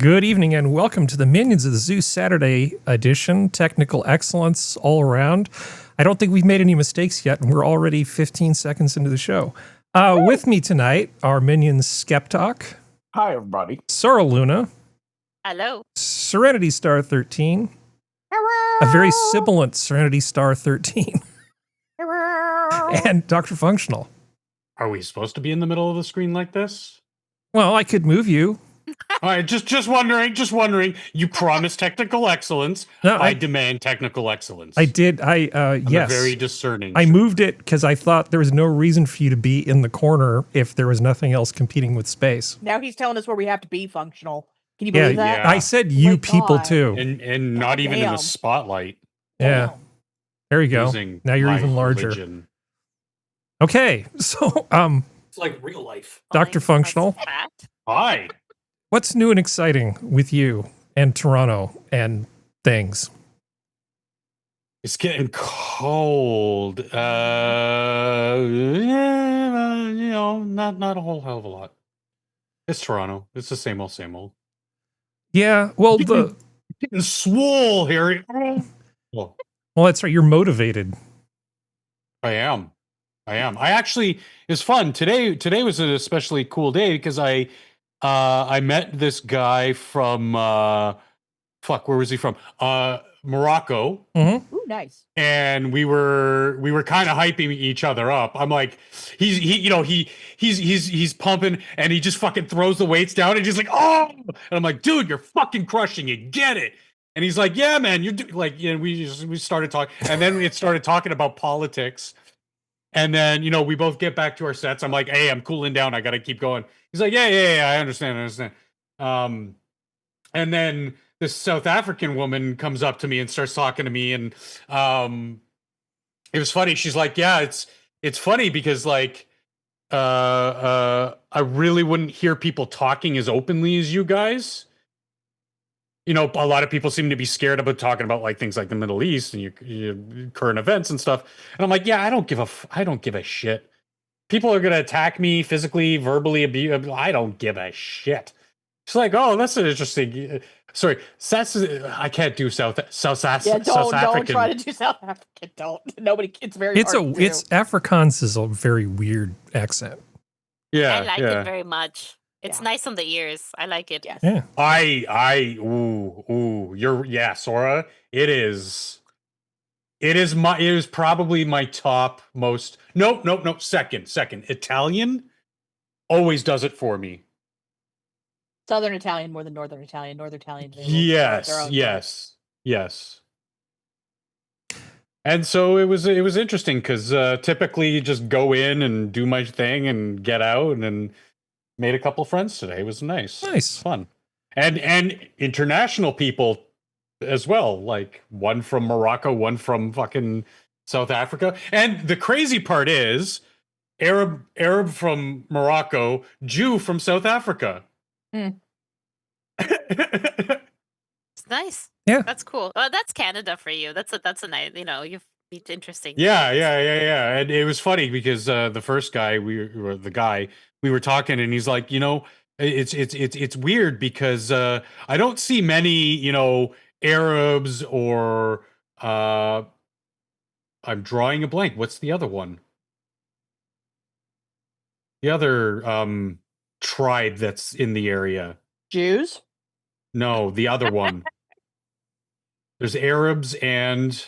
Good evening and welcome to the Minions of the Zoo Saturday edition. Technical excellence all around. I don't think we've made any mistakes yet, and we're already 15 seconds into the show. With me tonight are Minions SkepTok. Hi, everybody. Sora Luna. Hello. Serenity Star 13. Hello. A very sibilant Serenity Star 13. Hello. And DrFunctional. Are we supposed to be in the middle of the screen like this? Well, I could move you. All right, just wondering. You promised technical excellence. No, I demand technical excellence. I did. I'm yes. a very discerning. I moved it because I thought there was no reason for you to be in the corner if there was nothing else competing with space. Now he's telling us where we have to be functional. Can you believe that? Yeah. I said you my people God. too. and not even in Damn. the spotlight. Yeah. There you go. Using Now you're my even larger. religion. Okay. So, It's like real life. DrFunctional, Hi. what's new and exciting with you and Toronto and things? It's getting cold. Not a whole hell of a lot. It's Toronto. It's the same old. Yeah. Well, Getting swole, Harry. Well, that's right. You're motivated. I am. I actually, it's fun. Today was an especially cool day because I met this guy from where was he from? Morocco. Mm-hmm. Ooh, nice. And we were kind of hyping each other up. I'm like, he's pumping and he just fucking throws the weights down and he's like, oh, and I'm like, dude, you're fucking crushing it. Get it. And he's like, yeah, man, we started talking, and then it started talking about politics. And then, we both get back to our sets. I'm like, hey, I'm cooling down. I got to keep going. He's like, yeah, I understand. And then this South African woman comes up to me and starts talking to me. And it was funny. She's like, yeah, it's funny because I really wouldn't hear people talking as openly as you guys. A lot of people seem to be scared about talking about things like the Middle East and your current events and stuff. And I'm like, yeah, I don't give a shit. People are going to attack me physically, verbally, abuse. I don't give a shit. She's like, oh, that's an interesting. Sorry, I can't do South African. Don't try to do South African. Don't. Nobody. It's very. It's Afrikaans is a very weird accent. Yeah, I like it very much. It's nice on the ears. I like it. Yes. Yeah. Sora. It is probably my top most. No. Second. Italian always does it for me. Southern Italian more than Northern Italian. Northern Italian. Yes. And so it was interesting because typically you just go in and do my thing and get out and made a couple friends today. It was nice, fun, and international people as well. Like one from Morocco, one from fucking South Africa. And the crazy part is Arab from Morocco, Jew from South Africa. It's nice. Yeah, that's cool. That's Canada for you. That's a nice. You've meet interesting. Yeah. And it was funny because the first guy we were talking, and he's like, it's weird because I don't see many, Arabs or I'm drawing a blank. What's the other one? The other tribe that's in the area. Jews? No, the other one. There's Arabs and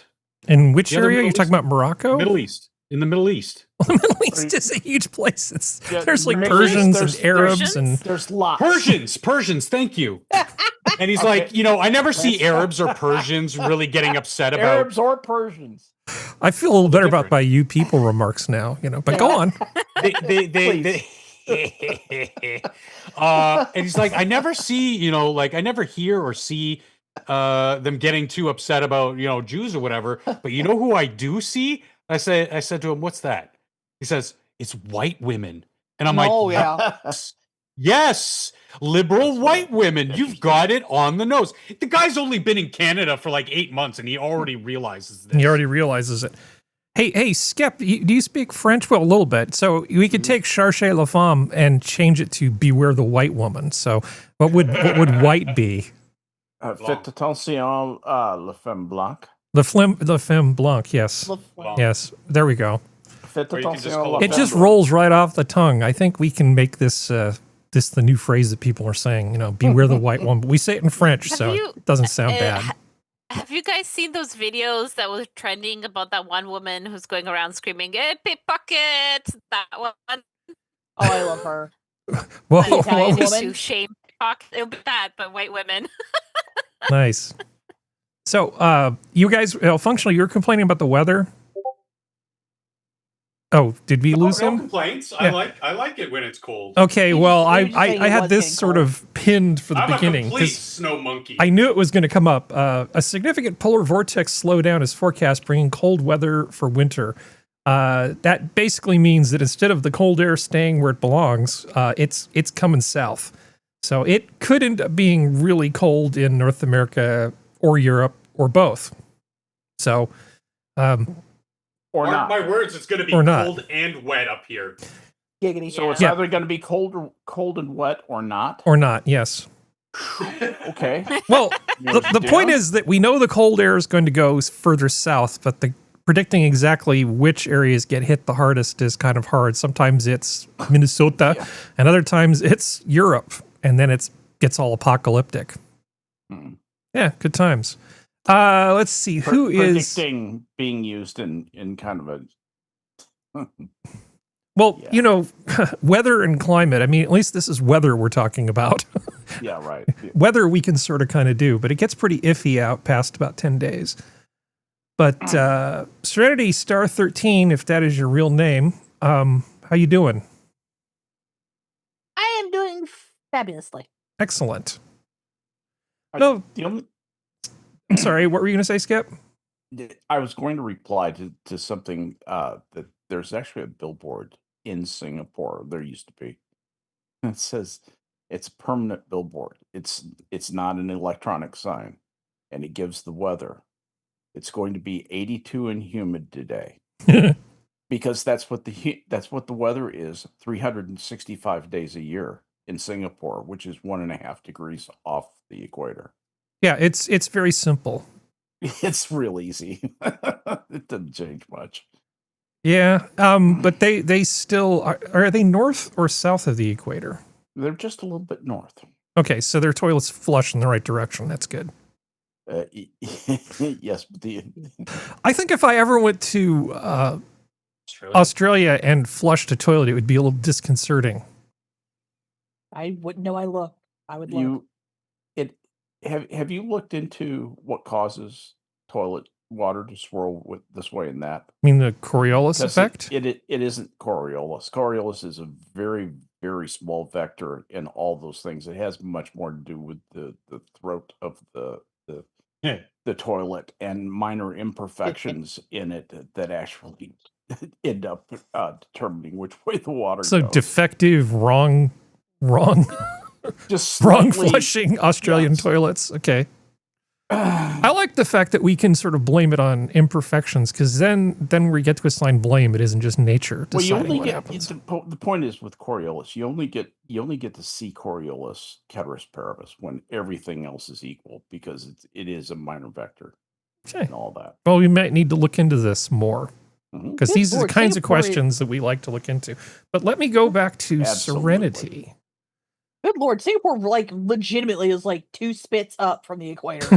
in which area? You're talking about Morocco? Middle East. In the Middle East. Well, the Middle East is a huge place. There's like Middle Persians East, and Arabs Persians? and There's lots. Persians, thank you. And he's like, I never see Arabs or Persians really getting upset about Arabs or Persians. I feel a little better about my you people remarks now, but go on. they and he's like, I never see, I never hear or see them getting too upset about, Jews or whatever. But you know who I do see? I said to him, what's that? He says, it's white women. And I'm yes, liberal white women. You've got it on the nose. The guy's only been in Canada for 8 months and he already realizes this. He already realizes it. Hey, Skep, do you speak French? Well, a little bit. So we could take Cherchez la femme and change it to Beware the White Woman. So what would white be? Faites attention la femme blanche. The femme blanc, yes. Yes, there we go. Faites Or you can attention just call la it It femme just blanche. rolls right off the tongue. I think we can make this this the new phrase that people are saying, beware the white woman. But we say it in French, so it doesn't sound bad. Have you guys seen those videos that was trending about that one woman who's going around screaming, "Hey, pickpocket!" That one. Oh, I love her. Whoa, The Italian whoa, woman. To shame talk. It'll be that, but white women. nice. So, you guys, functional, you're complaining about the weather? Oh, did we lose no him? complaints. Yeah. I like it when it's cold. Okay, well, He was just I saying it had was this getting sort cold. of pinned for the I'm beginning a complete 'cause snow monkey. I knew it was going to come up. A significant polar vortex slowdown is forecast, bringing cold weather for winter. That basically means that instead of the cold air staying where it belongs, it's coming south. So it could end up being really cold in North America or Europe or both. So, Or Mark not. my words, it's going to be Or not. cold and wet up here. Giggity. So it's Yeah. either going to be cold and wet or not. or not, yes. Okay. Well, Yours the point down. is that we know the cold air is going to go further south, but predicting exactly which areas get hit the hardest is kind of hard. Sometimes it's Minnesota, and other times it's Europe, and then it gets all apocalyptic. Hmm. Yeah, good times. Let's see, who is... predicting being used in kind of a Well, Yeah. weather and climate. I mean, at least this is weather we're talking about. yeah, right. Weather we can sort of kind of do, but it gets pretty iffy out past about 10 days. But Serenity Star 13, if that is your real name, how you doing? I am doing fabulously. Excellent. I- No, The only I'm sorry, what were you going to say, Skip? I was going to reply to something that there's actually a billboard in Singapore. There used to be. It says it's a permanent billboard. It's not an electronic sign, and it gives the weather. It's going to be 82 and humid today because that's what the weather is 365 days a year in Singapore, which is 1.5 degrees off the equator. Yeah, it's very simple. It's real easy. It doesn't change much. Yeah, but they still are they north or south of the equator? They're just a little bit north. Okay, so their toilets flush in the right direction. That's good. Yes, but I think if I ever went to Australia and flushed a toilet, it would be a little disconcerting. I wouldn't know I looked. I would look. Have you looked into what causes toilet water to swirl this way and that? I mean, the Coriolis 'Cause effect? It isn't Coriolis. Coriolis is a very, very small vector in all those things. It has much more to do with the throat of the toilet and minor imperfections in it that actually end up determining which way the water So goes. defective, wrong, Just wrong slightly- flushing Australian yes. toilets. Okay. I like the fact that we can sort of blame it on imperfections, because then we get to assign blame. It isn't just nature Well, you deciding only what get happens. the point is with Coriolis, you only get to see Coriolis ceteris paribus when everything else is equal because it is a minor vector Okay. and all that. Well, we might need to look into this more, Mhm. because Good these are the Lord, kinds of Singapore is- questions that we like to look into. But let me go back to Absolutely. Serenity. Good Lord, Singapore legitimately is 2 spits up from the equator.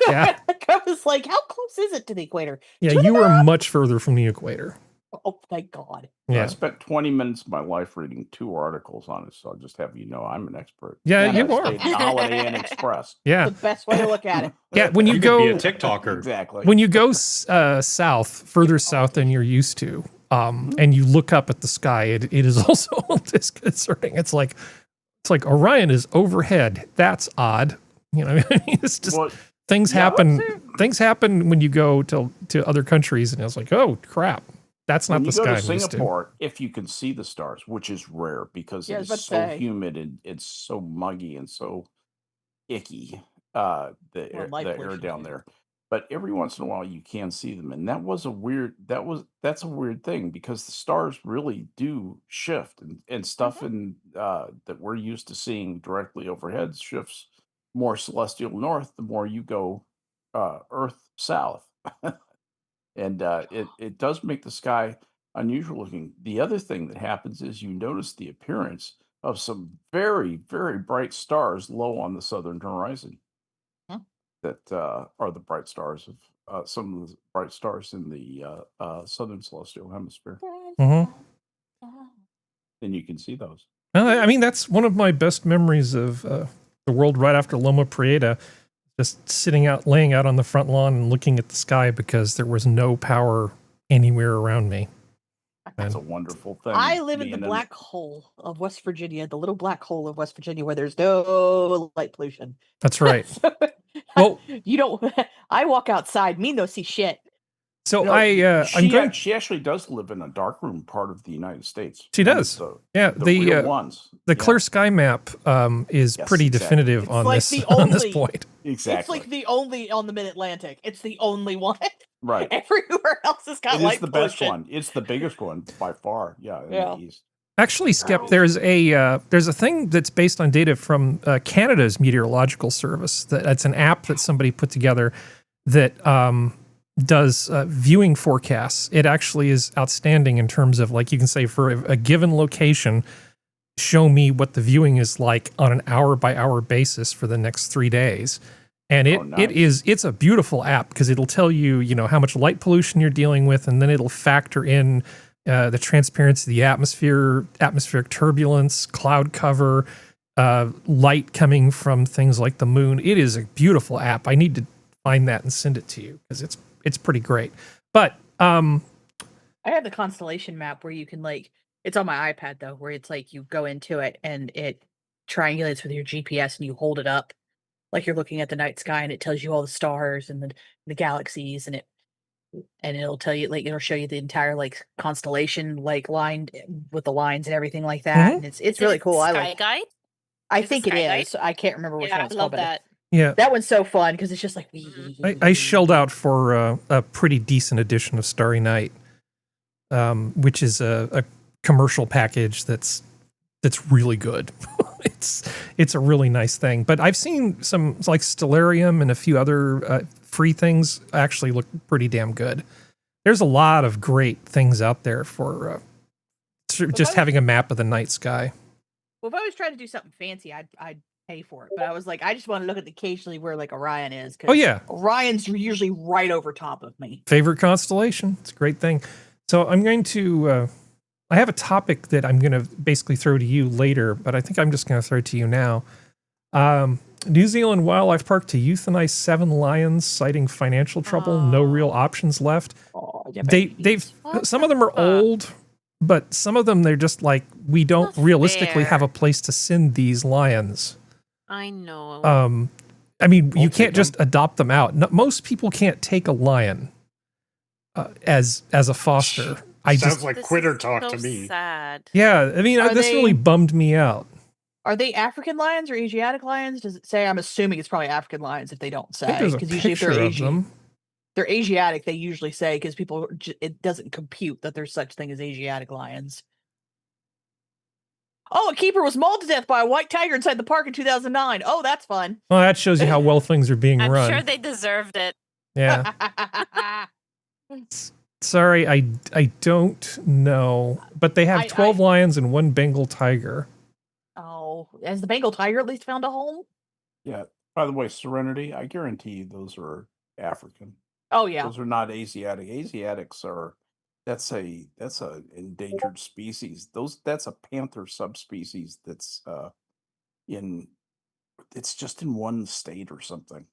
Yeah. I was like, how close is it to the equator? Yeah, 2.5? you are much further from the equator. Oh, thank God. I Yeah. spent 20 minutes of my life reading 2 articles on it, so I'll just have you know I'm an expert. Yeah, And you I've are. stayed in Holiday Inn Express. Yeah. The best way to look at it. Yeah, when you You go could be a TikToker. Exactly. when you go south, further south than you're used to, and you look up at the sky, it is also a little disconcerting. It's like Orion is overhead. That's odd. You know, it's just Well, things yeah, happen. that's it. Things happen when you go to other countries, and it's like, oh crap, that's not when the you sky go I'm to used to. Singapore, if you can see the stars, which is rare because Yeah, I it was is about to so say. humid and it's so muggy and so icky, the Well, air light down pollution, there. but every once in a while you can see them, and that's a weird thing because the stars really do shift, and stuff in that we're used to seeing directly overhead shifts more celestial north the more you go earth south. And it does make the sky unusual looking. The other thing that happens is you notice the appearance of some very, very bright stars low on the southern horizon that are the bright stars of some of the bright stars in the southern celestial hemisphere. Mhm. Then you can see those. I mean, that's one of my best memories of the world right after Loma Prieta. Just laying out on the front lawn and looking at the sky because there was no power anywhere around me. That's a wonderful thing. I live in the black hole of West Virginia, the little black hole of West Virginia where there's no light pollution. That's right. So, Well, you don't. I walk outside, me no see shit. so No, I'm going. she actually does live in a darkroom part of the United States. She does. Yeah, the real ones. The clear sky map is Yes, pretty exactly. definitive It's on like this the on this only- point. Exactly. It's like the only on the Mid-Atlantic. It's the only one. Right. Everywhere else has got It light is the best pollution. one. It's the biggest one by far. Yeah, in Yeah. the east. Actually, Skep, there's a thing that's based on data from Canada's Meteorological Service. That's an app that somebody put together that does viewing forecasts. It actually is outstanding in terms of, like, you can say for a given location, show me what the viewing is like on an hour-by-hour basis for the next 3 days. And it's a beautiful app because it'll tell you, how much light pollution you're dealing with, and then it'll factor in the transparency of the atmosphere, atmospheric turbulence, cloud cover, light coming from things like the moon. It is a beautiful app. I need to find that and send it to you because it's pretty great. But I have the constellation map where you can it's on my iPad though, where it's like you go into it and it triangulates with your GPS and you hold it up like you're looking at the night sky and it tells you all the stars and the galaxies and it'll tell you it'll show you the entire constellation lined with the lines and everything like that. And it's really cool. Sky Guide? I Is it think it Sky Guide? is. I can't remember which one Yeah, I it's love called. that. yeah, That one's so fun because it's just like I shelled out for a pretty decent edition of Starry Night, which is a commercial package that's really good. It's a really nice thing. But I've seen some like Stellarium and a few other free things actually look pretty damn good. There's a lot of great things out there for just having a map of the night sky. Well, if I was trying to do something fancy, I'd pay for it. But I was like, I just want to look at occasionally where Orion is. Oh yeah, Orion's usually right over top of me. favorite constellation. It's a great thing. So I'm going to. I have a topic that I'm going to basically throw to you later, but I think I'm just going to throw it to you now. New Zealand Wildlife Park to euthanize 7 lions, citing financial trouble. No real options left. Oh, yeah, They've What some of them are the fuck? old, but some of them they're just like, we don't That's realistically have fair. a place to send these lions. I know. I mean, We'll you take can't just adopt them out. No, most people can't take a lion as a foster. Sounds like This quitter is talk so to me. sad. Yeah, I mean, Are this really they- bummed me out. Are they African lions or Asiatic lions? Does it say? I'm assuming it's probably African lions if they don't I say. think there's a Because usually if they're picture of them. they're Asiatic, they usually say because people it doesn't compute that there's such thing as Asiatic lions. Oh, a keeper was mauled to death by a white tiger inside the park in 2009. Oh, that's fun. Well, that shows you how well things are being I'm run. sure they deserved it. Yeah. Sorry, I don't know, but they have I- 12 lions and 1 Bengal tiger. Oh, has the Bengal tiger at least found a home? Yeah. By the way, Serenity, I guarantee you those are African. Oh yeah. Those are not Asiatic. Asiatics are that's a endangered species. That's a panther subspecies that's it's just in one state or something.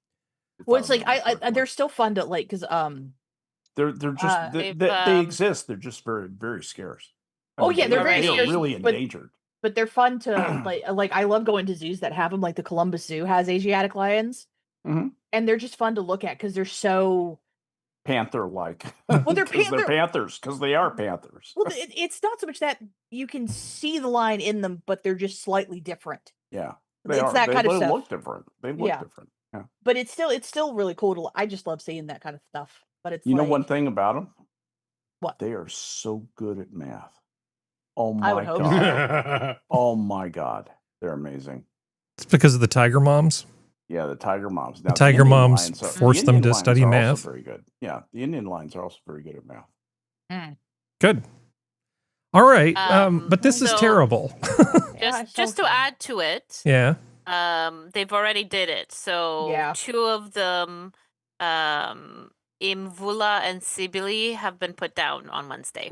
if Well, it's like remember correctly. they're still fun to because they're just They've, they exist. They're just very, very scarce. Oh, yeah, they're very they are scarce, really but- endangered. but they're fun to like I love going to zoos that have them, like the Columbus Zoo has Asiatic lions. Mhm. And they're just fun to look at because they're so Panther-like. Well, they're 'Cause panther- panthers because they are panthers. well. It's not so much that you can see the lion in them, but they're just slightly different. Yeah, It's are. that kind of they stuff. look different. They look Yeah. different. But it's still really cool to. I just love seeing that kind of stuff. But it's You know like, one thing about them? What? They are so good at math. Oh I my would hope god. Oh my god. They're amazing. It's because of the tiger moms. Yeah, the tiger moms. The tiger Indian moms lions are- force the them Indian to lions study are math. Also very good. Yeah, the Indian lions are also very good at math. Good. All right. But this is so- terrible. Just to add to it, Yeah. they've already did it. So Yeah. 2 of them, Imvula and Sibili, have been put down on Wednesday.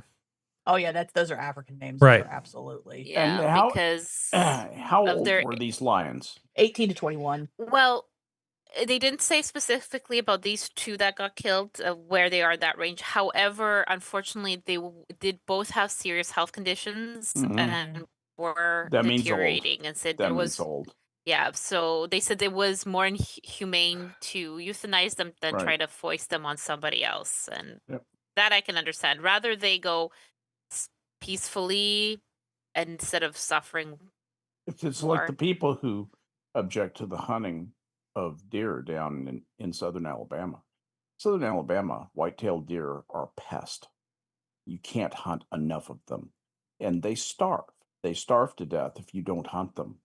Oh yeah, those are African names. Right. Those are absolutely. Yeah, And how- because How of old their- were these lions? 18 to 21. well, they didn't say specifically about these 2 that got killed, where they are in that range. However, unfortunately, they did both have serious health conditions Mhm. and were That means old. deteriorating, and said That there means was old. yeah. So they said it was more inhumane to euthanize them than try Right. to foist them on somebody else, and Yep. that I can understand. Rather they go peacefully instead of suffering. It's like Or- the people who object to the hunting of deer down in southern Alabama. Southern Alabama, white-tailed deer are a pest. You can't hunt enough of them. And they starve. They starve to death if you don't hunt them.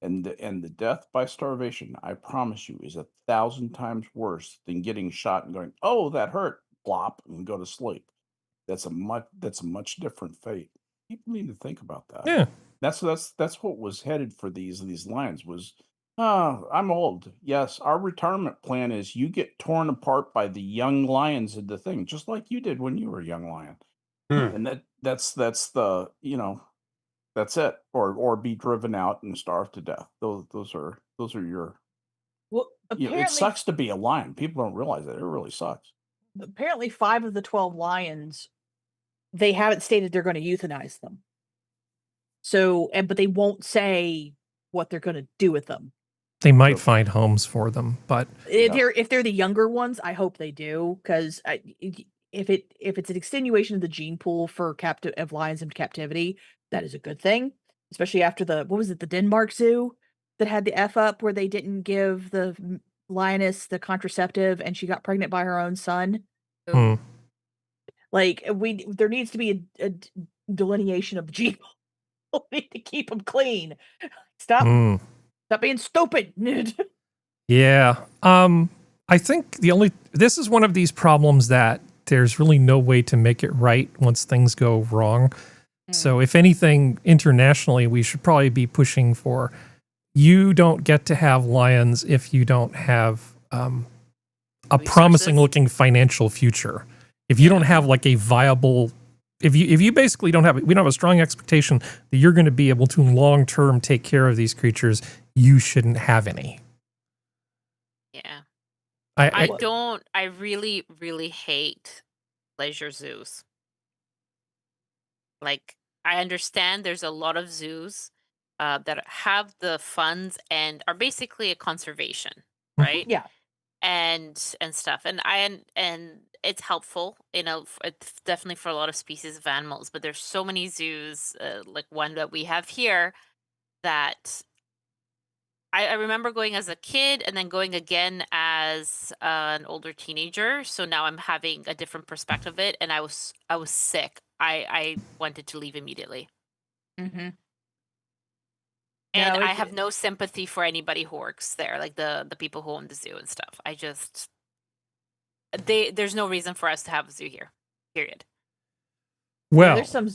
And the death by starvation, I promise you, is 1,000 times worse than getting shot and going, oh, that hurt, blop, and go to sleep. That's a much different fate. People need to think about that. Yeah. That's what was headed for these lions was, I'm old. Yes, our retirement plan is you get torn apart by the young lions of the thing, just like you did when you were a young lion. And that's the, that's it. Or be driven out and starve to death. Those are your Well, it sucks to be a lion. People don't realize that. It really sucks. apparently 5 of the 12 lions, they haven't stated they're going to euthanize them. So, but they won't say what they're going to do with them. They might find homes for them, but If they're the younger ones, I hope they do, because if it's an extenuation of the gene pool for of lions in captivity, that is a good thing. Especially after the Denmark Zoo that had the F up where they didn't give the lioness the contraceptive and she got pregnant by her own son. Hmm. Like there needs to be a delineation of the gene pool. We need to keep them clean. Stop being stupid. Yeah. I think this is one of these problems that there's really no way to make it right once things go wrong. So if anything, internationally, we should probably be pushing for, you don't get to have lions if you don't have a promising looking financial future. If you don't have like a viable, if you basically we don't have a strong expectation that you're going to be able to long term take care of these creatures, you shouldn't have any. Yeah. I I really, really hate leisure zoos. Like, I understand there's a lot of zoos that have the funds and are basically a conservation, right? Yeah. And stuff. And it's helpful, it's definitely for a lot of species of animals, but there's so many zoos, like one that we have here, that I remember going as a kid and then going again as an older teenager. So now I'm having a different perspective of it, and I was sick. I wanted to leave immediately. Mm-hmm. And No, I have no sympathy for anybody who works there, like the people who own the zoo and stuff. There's no reason for us to have a zoo here. Period. well, there's some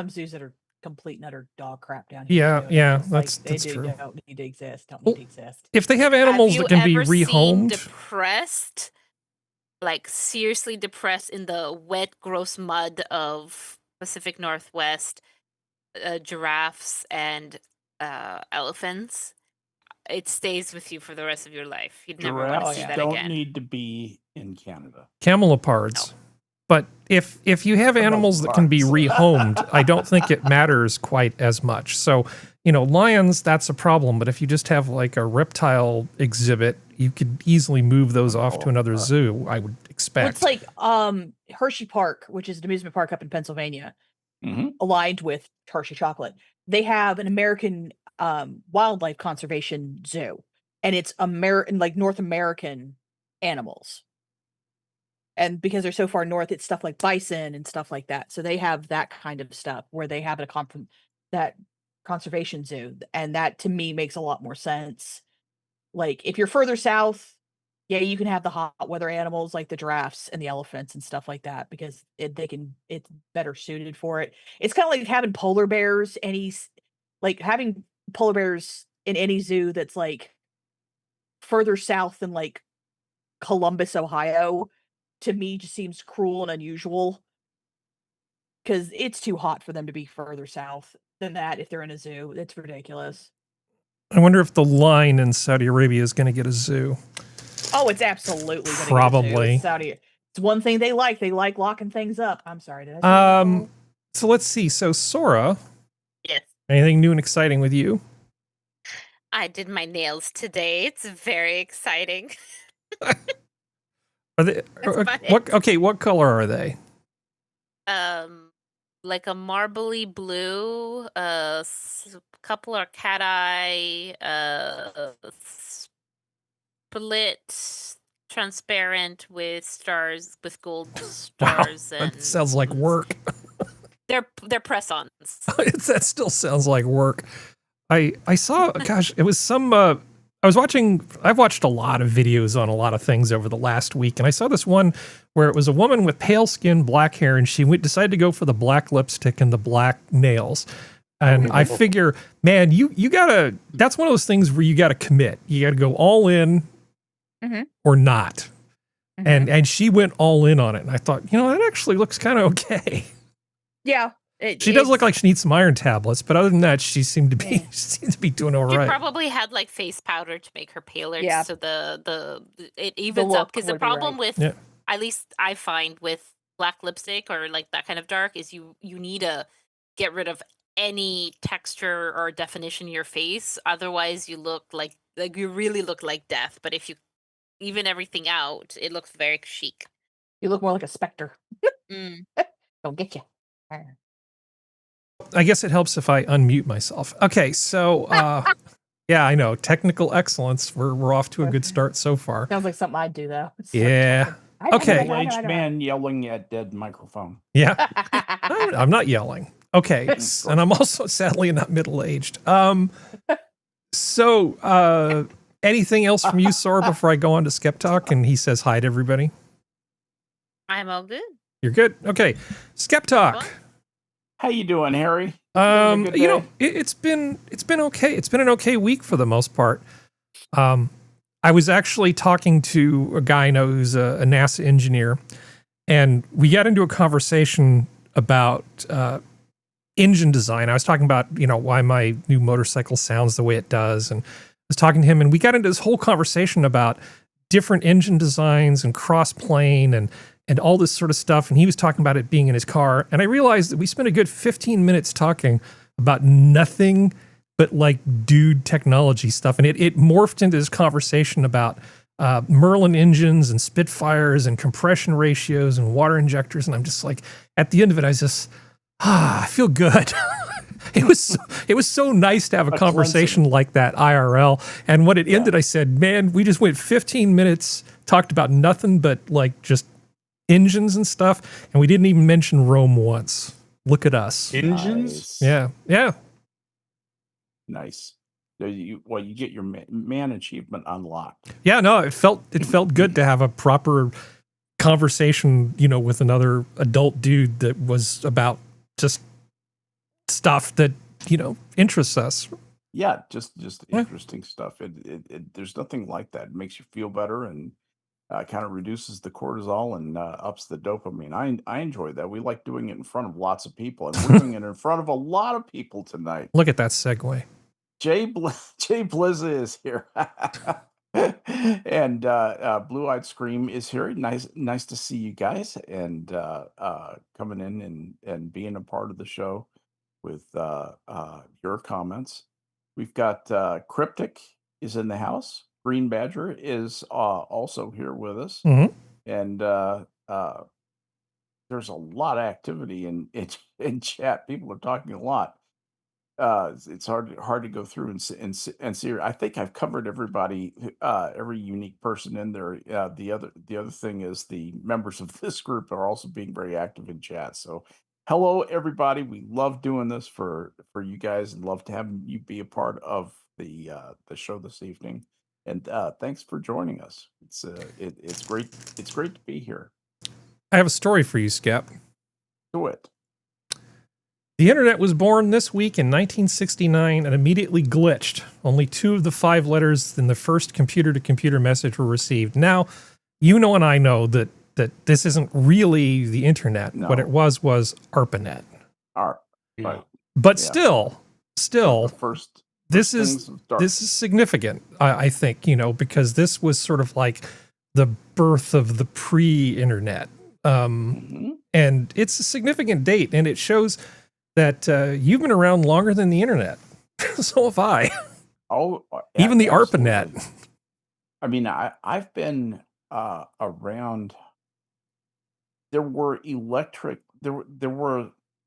zoos that are complete and utter dog crap down here. Yeah, It's like, that's they true. Don't need to exist. Don't Well, need to exist. If they have animals that can be Have you ever seen rehomed, depressed, like seriously depressed in the wet, gross mud of Pacific Northwest, giraffes and elephants? It stays with you for the rest of your life. You'd never want to Giraffes see that don't again. need to be in Canada. camelopards. But if you have animals that can be rehomed, I don't think it matters quite as much. So, lions, that's a problem. But if you just have like a reptile exhibit, you could easily move those off to another zoo, I would expect. Well, it's like Hershey Park, which is an amusement park up in Pennsylvania, aligned with Hershey Chocolate. They have an American wildlife conservation zoo. and it's American, like North American animals. And because they're so far north, it's stuff like bison and stuff like that. So they have that kind of stuff where they have that conservation zoo, and that to me makes a lot more sense. Like if you're further south, yeah, you can have the hot weather animals like the giraffes and the elephants and stuff like that because it's better suited for it. It's kind of like having polar bears, like having polar bears in any zoo that's like further south than like Columbus, Ohio, to me just seems cruel and unusual because it's too hot for them to be further south than that if they're in a zoo. It's ridiculous. I wonder if the line in Saudi Arabia is going to get a zoo. Oh, it's absolutely gonna Probably. get a zoo. It's Saudi. It's one thing they like. They like locking things up. I'm sorry. Did I say that? So let's see. So Sora, Yes. anything new and exciting with you? I did my nails today. It's very exciting. Are they about what color are they? Like a marbly blue, couple are cat eye, split transparent with stars, with gold stars. Wow, and that sounds like work. They're press-ons. That still sounds like work. I saw, gosh, it was some, I've watched a lot of videos on a lot of things over the last week, and I saw this one where it was a woman with pale skin, black hair, and she decided to go for the black lipstick and the black nails. And I figure, man, you gotta, that's one of those things where you gotta commit. You gotta go all in or not. And she went all in on it. And I thought, that actually looks kind of okay. Yeah. She does look like she needs some iron tablets, but other than that, she seemed to be doing all She right. probably had like face powder to make her paler, Yeah. so it evens up. Because the would be problem right. with, at least I find with black lipstick or like that kind of dark, is you need to get rid of any texture or definition in your face. Otherwise, you look like you really look like death. But if you even everything out, it looks very chic. You look more like a specter. Don't get you. I guess it helps if I unmute myself. Okay, so yeah, I know, technical excellence. We're off to a good start so far. Sounds like something I'd do though. Yeah. Okay. Middle-aged man yelling at dead microphone. Yeah. I'm not yelling. Okay, and I'm also sadly not middle-aged. So anything else from you, Sora, before I go on to SkepTok and he says hi to everybody? I'm all good. You're good. Okay, SkepTok. How you doing, Harry? It's been okay. It's been an okay week for the most part. I was actually talking to a guy I know who's a NASA engineer, and we got into a conversation about engine design. I was talking about why my new motorcycle sounds the way it does, and I was talking to him, and we got into this whole conversation about different engine designs and cross-plane and all this sort of stuff. And he was talking about it being in his car. And I realized that we spent a good 15 minutes talking about nothing but like dude technology stuff. And it morphed into this conversation about Merlin engines and Spitfires and compression ratios and water injectors. And I'm just like, at the end of it, I was just, I feel good. It was so nice to have a conversation like that IRL. And when it ended, I said, man, we just went 15 minutes, talked about nothing but like just engines and stuff, and we didn't even mention Rome once. Look at us. Engines? Nice. Yeah. Nice. So you get your man achievement unlocked. Yeah, no, it felt good to have a proper conversation, with another adult dude that was about just stuff that, interests us. Yeah, just interesting stuff. There's nothing like that. It makes you feel better and kind of reduces the cortisol and ups the dopamine. I enjoy that. We like doing it in front of lots of people, and we're doing it in front of a lot of people tonight. Look at that segue. Jay Blizza is here, and Blue Eyed Scream is here. Nice to see you guys, and coming in and being a part of the show with your comments. We've got Cryptic is in the house. Green Badger is also here with us, and there's a lot of activity in chat. People are talking a lot. it's hard to go through and see. I think I've covered everybody, every unique person in there. The other thing is the members of this group are also being very active in chat. So, hello everybody. We love doing this for you guys, and love to have you be a part of the show this evening. And thanks for joining us. It's great. It's great to be here. I have a story for you, Skep. Do it. The internet was born this week in 1969 and immediately glitched. Only 2 of the 5 letters in the first computer-to-computer message were received. Now, you know and I know that this isn't really the internet. No. What it was ARPANET. Right. But Yeah. still, The first this is significant, I think, because this was sort of like the birth of the pre-internet. And it's a significant date, and it shows that you've been around longer than the internet. So have I. Oh, even the absolutely. ARPANET. I mean, I've been around. There were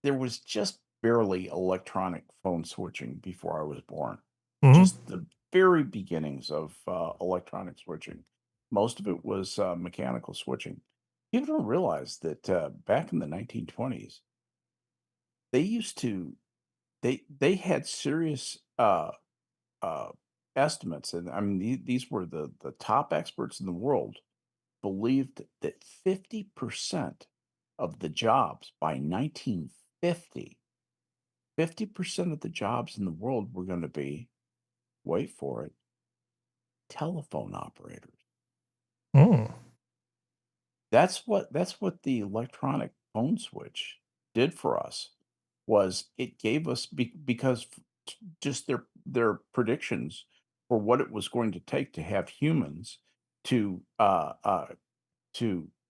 there was just barely electronic phone switching before I was born. Mhm. Just the very beginnings of electronic switching. Most of it was mechanical switching. People don't realize that back in the 1920s, they used to they had serious estimates, and I mean these were the top experts in the world, believed that 50% of the jobs by 1950, 50% of the jobs in the world were going to be, wait for it, telephone operators. Mm. That's what the electronic phone switch did for us. Was it gave us because just their predictions for what it was going to take to have humans to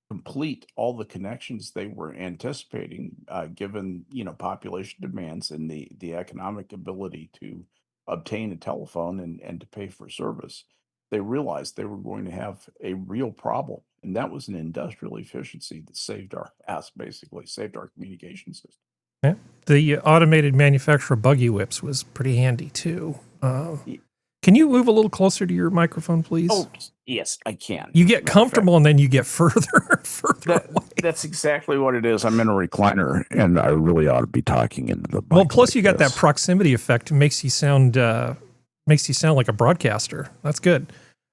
complete all the connections they were anticipating, given population demands and the economic ability to obtain a telephone and to pay for service. They realized they were going to have a real problem, and that was an industrial efficiency that saved our ass, basically saved our communication system. Yeah. The automated manufacture of buggy whips was pretty handy too. Can you move a little closer to your microphone, please? Oh, yes, I can. You get comfortable and then you get further away. That's exactly what it is. I'm in a recliner, and I really ought to be talking into the mic. Well, plus you got this. that proximity effect. It makes you sound like a broadcaster. That's good.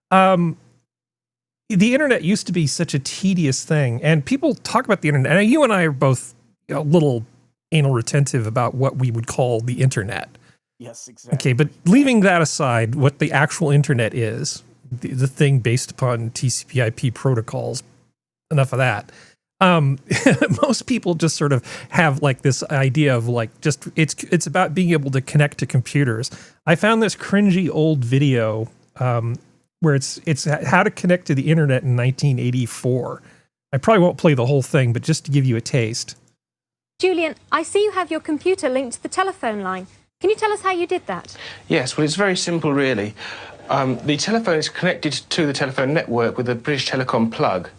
The internet used to be such a tedious thing, and people talk about the internet. And you and I are both a little anal retentive about what we would call the internet. Yes, exactly. Okay, but leaving that aside, what the actual internet is, the thing based upon TCP/IP protocols, enough of that. Most people just sort of have like this idea of like just it's about being able to connect to computers. I found this cringy old video where it's how to connect to the internet in 1984. I probably won't play the whole thing, but just to give you a taste. Julian, I see you have your computer linked to the telephone line. Can you tell us how you did that? Yes, well, it's very simple, really. The telephone is connected to the telephone network with a British Telecom plug,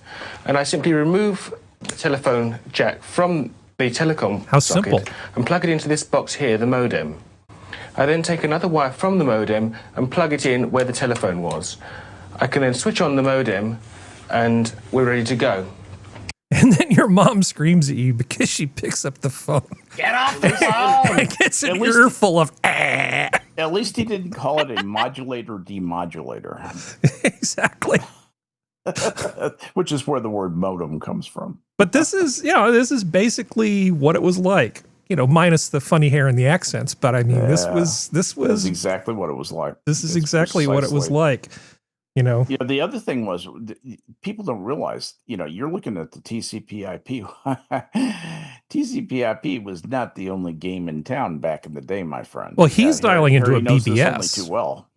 and I simply remove the telephone jack from the telecom socket simple. and plug it into this box here, the modem. I then take another wire from the modem and plug it in where the telephone was. I can then switch on the modem, and we're ready to go. And then your mom screams at you because she picks up the phone. Get off the phone! And gets an earful of At least he didn't call it a modulator demodulator. Exactly. Which is where the word modem comes from. But this is basically what it was like. Minus the funny hair and the accents. But I mean, this was That's exactly what it was like. This is exactly what it was like. The other thing was, people don't realize, you're looking at the TCP/IP. TCP/IP was not the only game in town back in the day, my friend. Well, he's dialing into a knows this BBS. only too well.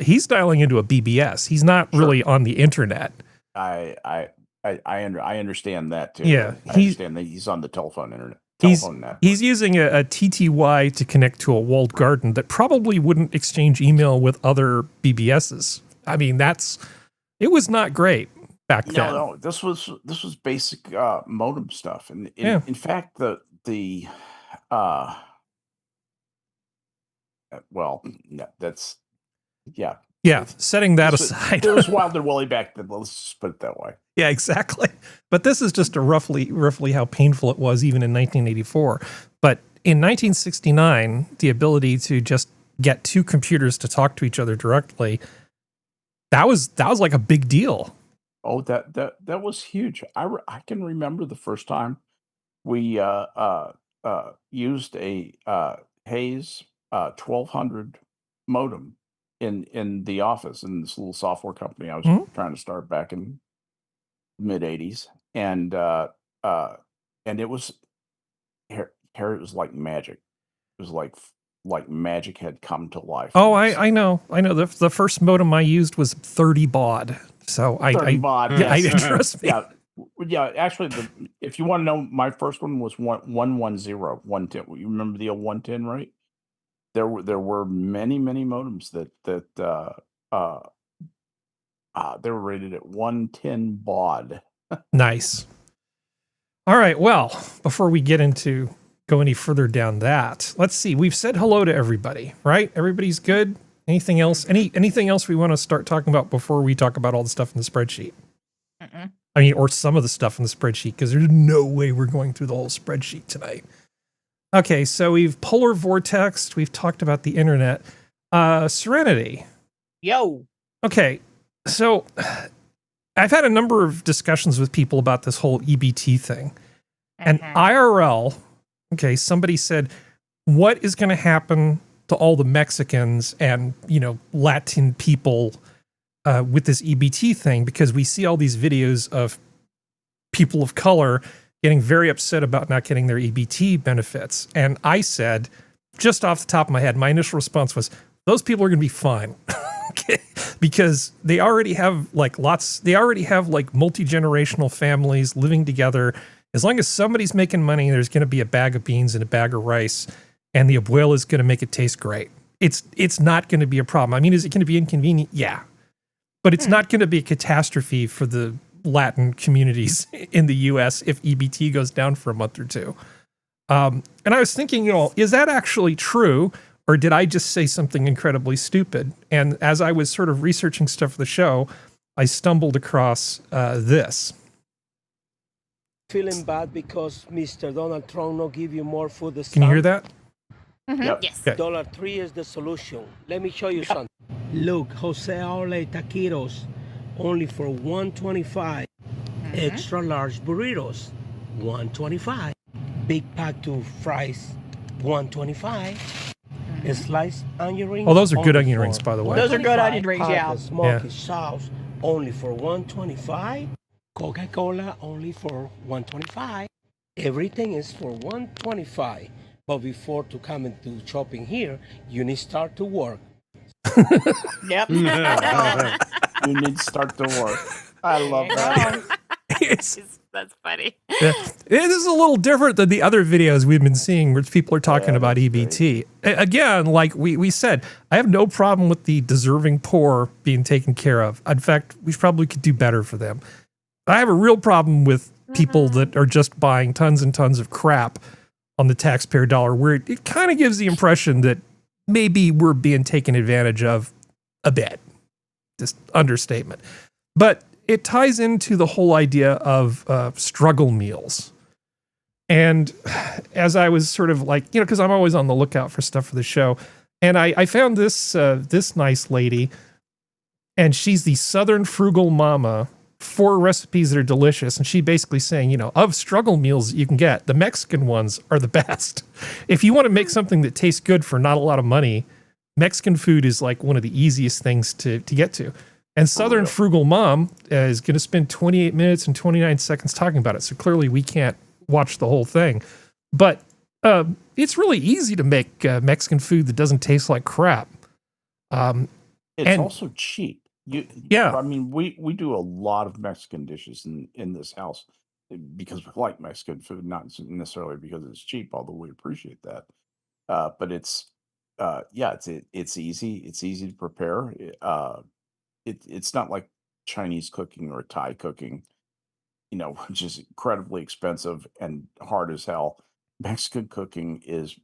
He's dialing into a BBS. He's not really on the internet. I understand that too. Yeah, I understand that he's on the telephone internet. He's using a TTY to connect to a walled garden that probably wouldn't exchange email with other BBSs. I mean, it was not great back then. No, this was basic modem stuff, and in fact, the well, no, that's yeah. Yeah, setting that This was- aside. It was Wilder Willie back then. Let's just put it that way. Yeah, exactly. But this is just a roughly how painful it was even in 1984. But in 1969, the ability to just get two computers to talk to each other directly, that was like a big deal. Oh, that was huge. I can remember the first time we used a Hayes 1200 modem in the office in this little software company I was trying to start back in mid 80s, and it was Harry, it was like magic. It was like magic had come to life. Oh, I know. The first modem I used was 30 baud. So 30 baud. Yeah, Yes. trust me. Yeah. Actually, if you want to know, my first one was 110, 110. You remember the old 110, right? There were many modems that they were rated at 110 baud. Nice. All right. Well, before we go any further down that, let's see. We've said hello to everybody, right? Everybody's good. Anything else? Anything else we want to start talking about before we talk about all the stuff in the spreadsheet? I mean, or some of the stuff in the spreadsheet, because there's no way we're going through the whole spreadsheet tonight. Okay, so we've polar vortex. We've talked about the internet. Serenity. Yo. Okay, so I've had a number of discussions with people about this whole EBT thing. And IRL, okay, somebody said, what is going to happen to all the Mexicans and, Latin people with this EBT thing? Because we see all these videos of people of color getting very upset about not getting their EBT benefits. And I said, just off the top of my head, my initial response was, those people are going to be fine. Okay? Because they already have multi-generational families living together. As long as somebody's making money, there's going to be a bag of beans and a bag of rice, and the abuela is going to make it taste great. It's not going to be a problem. I mean, is it going to be inconvenient? Yeah. But it's not going to be a catastrophe for the Latin communities in the US if EBT goes down for a month or two. And I was thinking, is that actually true? Or did I just say something incredibly stupid? And as I was sort of researching stuff for the show, I stumbled across this. Feeling bad because Mr. Donald Trump not give you more food. Can you hear that? Yep. Yes. Okay. $3 is the solution. Let me show you something. Look, Jose Ole taquitos, only for $1.25. Extra large burritos, $1.25. Big pack to fries, $1.25. Sliced onion rings. Oh, those are good only onion for rings, by the way. Those are good onion rings, Pack yeah. of smoky sauce, only for $1.25. Coca-Cola, only for $1.25. Everything is for $1.25. But before to come into shopping here, you need to start to work. Yep. You need to start to work. I love that. That's funny. Yeah. This is a little different than the other videos we've been seeing where people are talking about EBT. Again, like we said, I have no problem with the deserving poor being taken care of. In fact, we probably could do better for them. I have a real problem with people that are just buying tons and tons of crap on the taxpayer dollar, where it kind of gives the impression that maybe we're being taken advantage of a bit. Just understatement. But it ties into the whole idea of struggle meals. And as I was sort of like, because I'm always on the lookout for stuff for the show, and I found this nice lady, and she's the Southern Frugal Mama, 4 recipes that are delicious. And she basically saying, of struggle meals that you can get, the Mexican ones are the best. If you want to make something that tastes good for not a lot of money, Mexican food is like one of the easiest things to get to. And Southern Frugal Mom is going to spend 28 minutes and 29 seconds talking about it. So clearly we can't watch the whole thing. But it's really easy to make Mexican food that doesn't taste like crap. It's also cheap. Yeah. I mean, we do a lot of Mexican dishes in this house because we like Mexican food, not necessarily because it's cheap, although we appreciate that. But it's easy. It's easy to prepare. It's not like Chinese cooking or Thai cooking, which is incredibly expensive and hard as hell. Mexican cooking is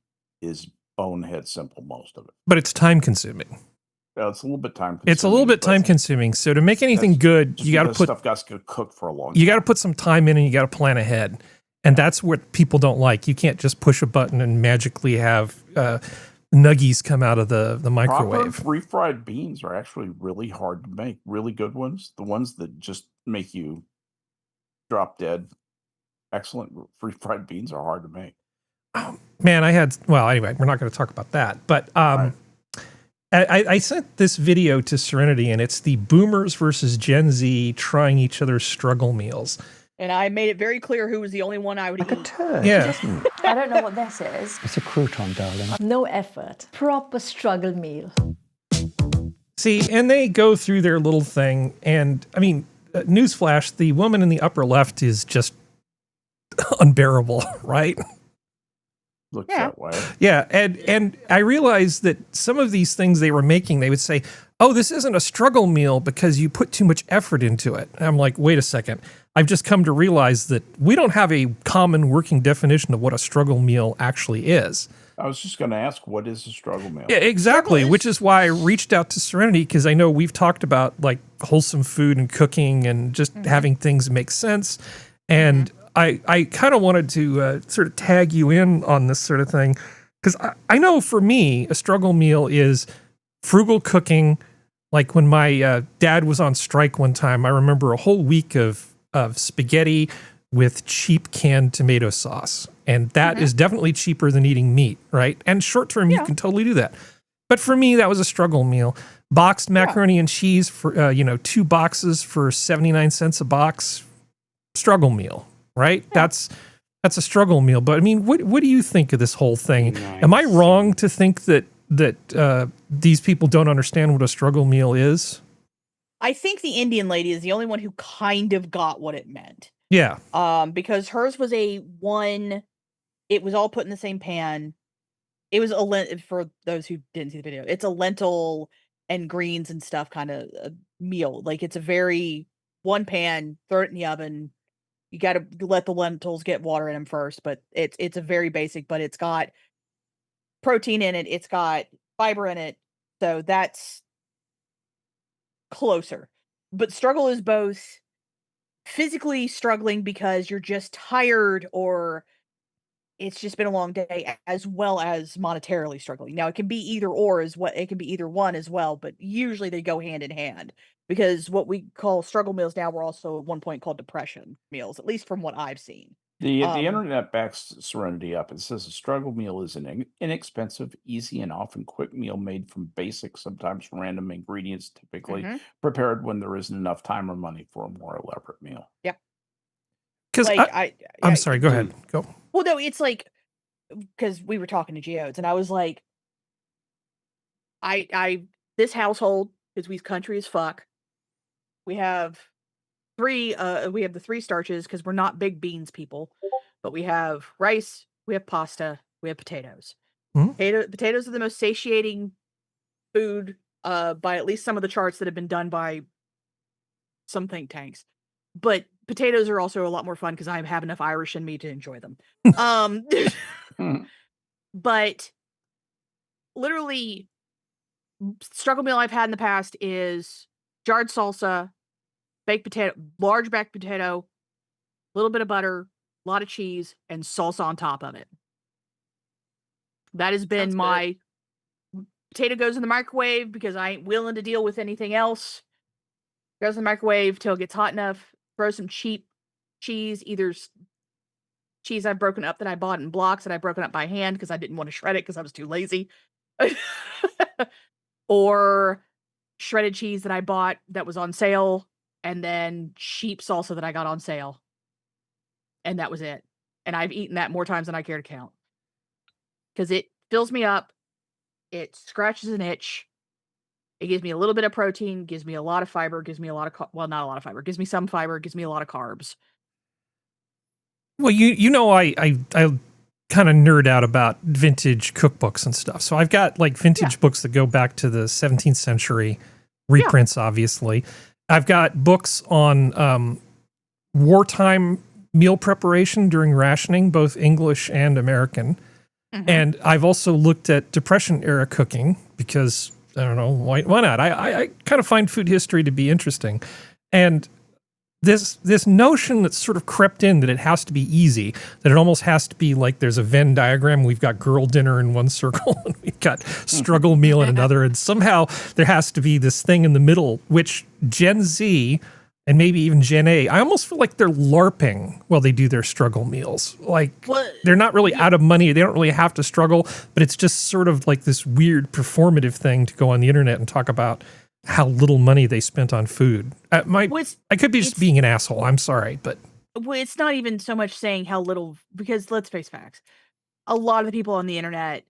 bonehead simple, most of it. But it's time consuming. It's a little bit time consuming. It's a little bit time consuming. So to make anything good, you got to put stuff got to cook for a long time. You got to put some time in and you got to plan ahead. And that's what people don't like. You can't just push a button and magically have nuggies come out of the microwave. Proper refried beans are actually really hard to make. Really good ones. The ones that just make you drop dead. Excellent refried beans are hard to make. Oh, man, anyway, we're not going to talk about that. But right. I sent this video to Serenity, and it's the boomers versus Gen Z trying each other's struggle meals. And I made it very clear who was the only one I would eat. A turd. Yeah. I don't know what this is. It's a crouton, darling. No effort. Proper struggle meal. See, and they go through their little thing, and I mean, newsflash, the woman in the upper left is just unbearable, right? Looks that way. Yeah, and I realized that some of these things they were making, they would say, oh, this isn't a struggle meal because you put too much effort into it. And I'm like, wait a second. I've just come to realize that we don't have a common working definition of what a struggle meal actually is. I was just going to ask, what is a struggle meal? Yeah, exactly, which is why I reached out to Serenity, because I know we've talked about like wholesome food and cooking and just having things make sense. And I kind of wanted to sort of tag you in on this sort of thing, because I know for me, a struggle meal is frugal cooking. Like when my dad was on strike one time, I remember a whole week of spaghetti with cheap canned tomato sauce. And that is definitely cheaper than eating meat, right? And short term, you can totally do that. But for me, that was a struggle meal. Boxed macaroni and cheese for, 2 boxes for 79 cents a box. Struggle meal, right? Yeah. That's a struggle meal. But I mean, what do you think of this whole thing? Nice. Am I wrong to think that these people don't understand what a struggle meal is? I think the Indian lady is the only one who kind of got what it meant. Yeah. Because hers was it was all put in the same pan. It was for those who didn't see the video, it's a lentil and greens and stuff kind of meal. Like it's a very one pan, throw it in the oven. You got to let the lentils get water in them first, but it's a very basic, but it's got protein in it. It's got fiber in it. So that's closer. But struggle is both physically struggling because you're just tired or it's just been a long day, as well as monetarily struggling. Now it can be either or it can be either one as well, but usually they go hand in hand, because what we call struggle meals now were also at one point called depression meals, at least from what I've seen. The internet backs Serenity up. It says a struggle meal is an inexpensive, easy, and often quick meal made from basic, sometimes random ingredients, typically prepared when there isn't enough time or money for a more elaborate meal. Yeah. Because I'm sorry, go ahead. Go. Well, no, it's like, because we were talking to Geodes, and I was like, this household, because we's country as fuck, we have the 3 starches, because we're not big beans people, but we have rice, we have pasta, we have potatoes. Potatoes are the most satiating food by at least some of the charts that have been done by some think tanks. But potatoes are also a lot more fun because I have enough Irish in me to enjoy them. But literally, struggle meal I've had in the past is jarred salsa, baked potato, large baked potato, a little bit of butter, a lot of cheese, and salsa on top of it. That has been my potato goes in the microwave because I ain't willing to deal with anything else. Goes in the microwave till it gets hot enough. Throw some cheap cheese, either cheese I've broken up that I bought in blocks that I broken up by hand because I didn't want to shred it because I was too lazy. Or shredded cheese that I bought that was on sale, and then cheap salsa that I got on sale. And that was it. And I've eaten that more times than I care to count. Because it fills me up. It scratches an itch. It gives me a little bit of protein, gives me a lot of fiber, gives me a lot of, not a lot of fiber, gives me some fiber, gives me a lot of carbs. Well, I kind of nerd out about vintage cookbooks and stuff. So I've got like vintage books that go back to the 17th century, reprints, obviously. I've got books on wartime meal preparation during rationing, both English and American. And I've also looked at Depression era cooking because I don't know, why not? I kind of find food history to be interesting. And this notion that's sort of crept in that it has to be easy, that it almost has to be like there's a Venn diagram. We've got girl dinner in one circle and we've got struggle meal in another. And somehow there has to be this thing in the middle, which Gen Z and maybe even Gen A, I almost feel like they're LARPing while they do their struggle meals. Like they're not really out of money. They don't really have to struggle, but it's just sort of like this weird performative thing to go on the internet and talk about how little money they spent on food. I could be just being an asshole. I'm sorry, but it's not even so much saying how little, because let's face facts. A lot of the people on the internet,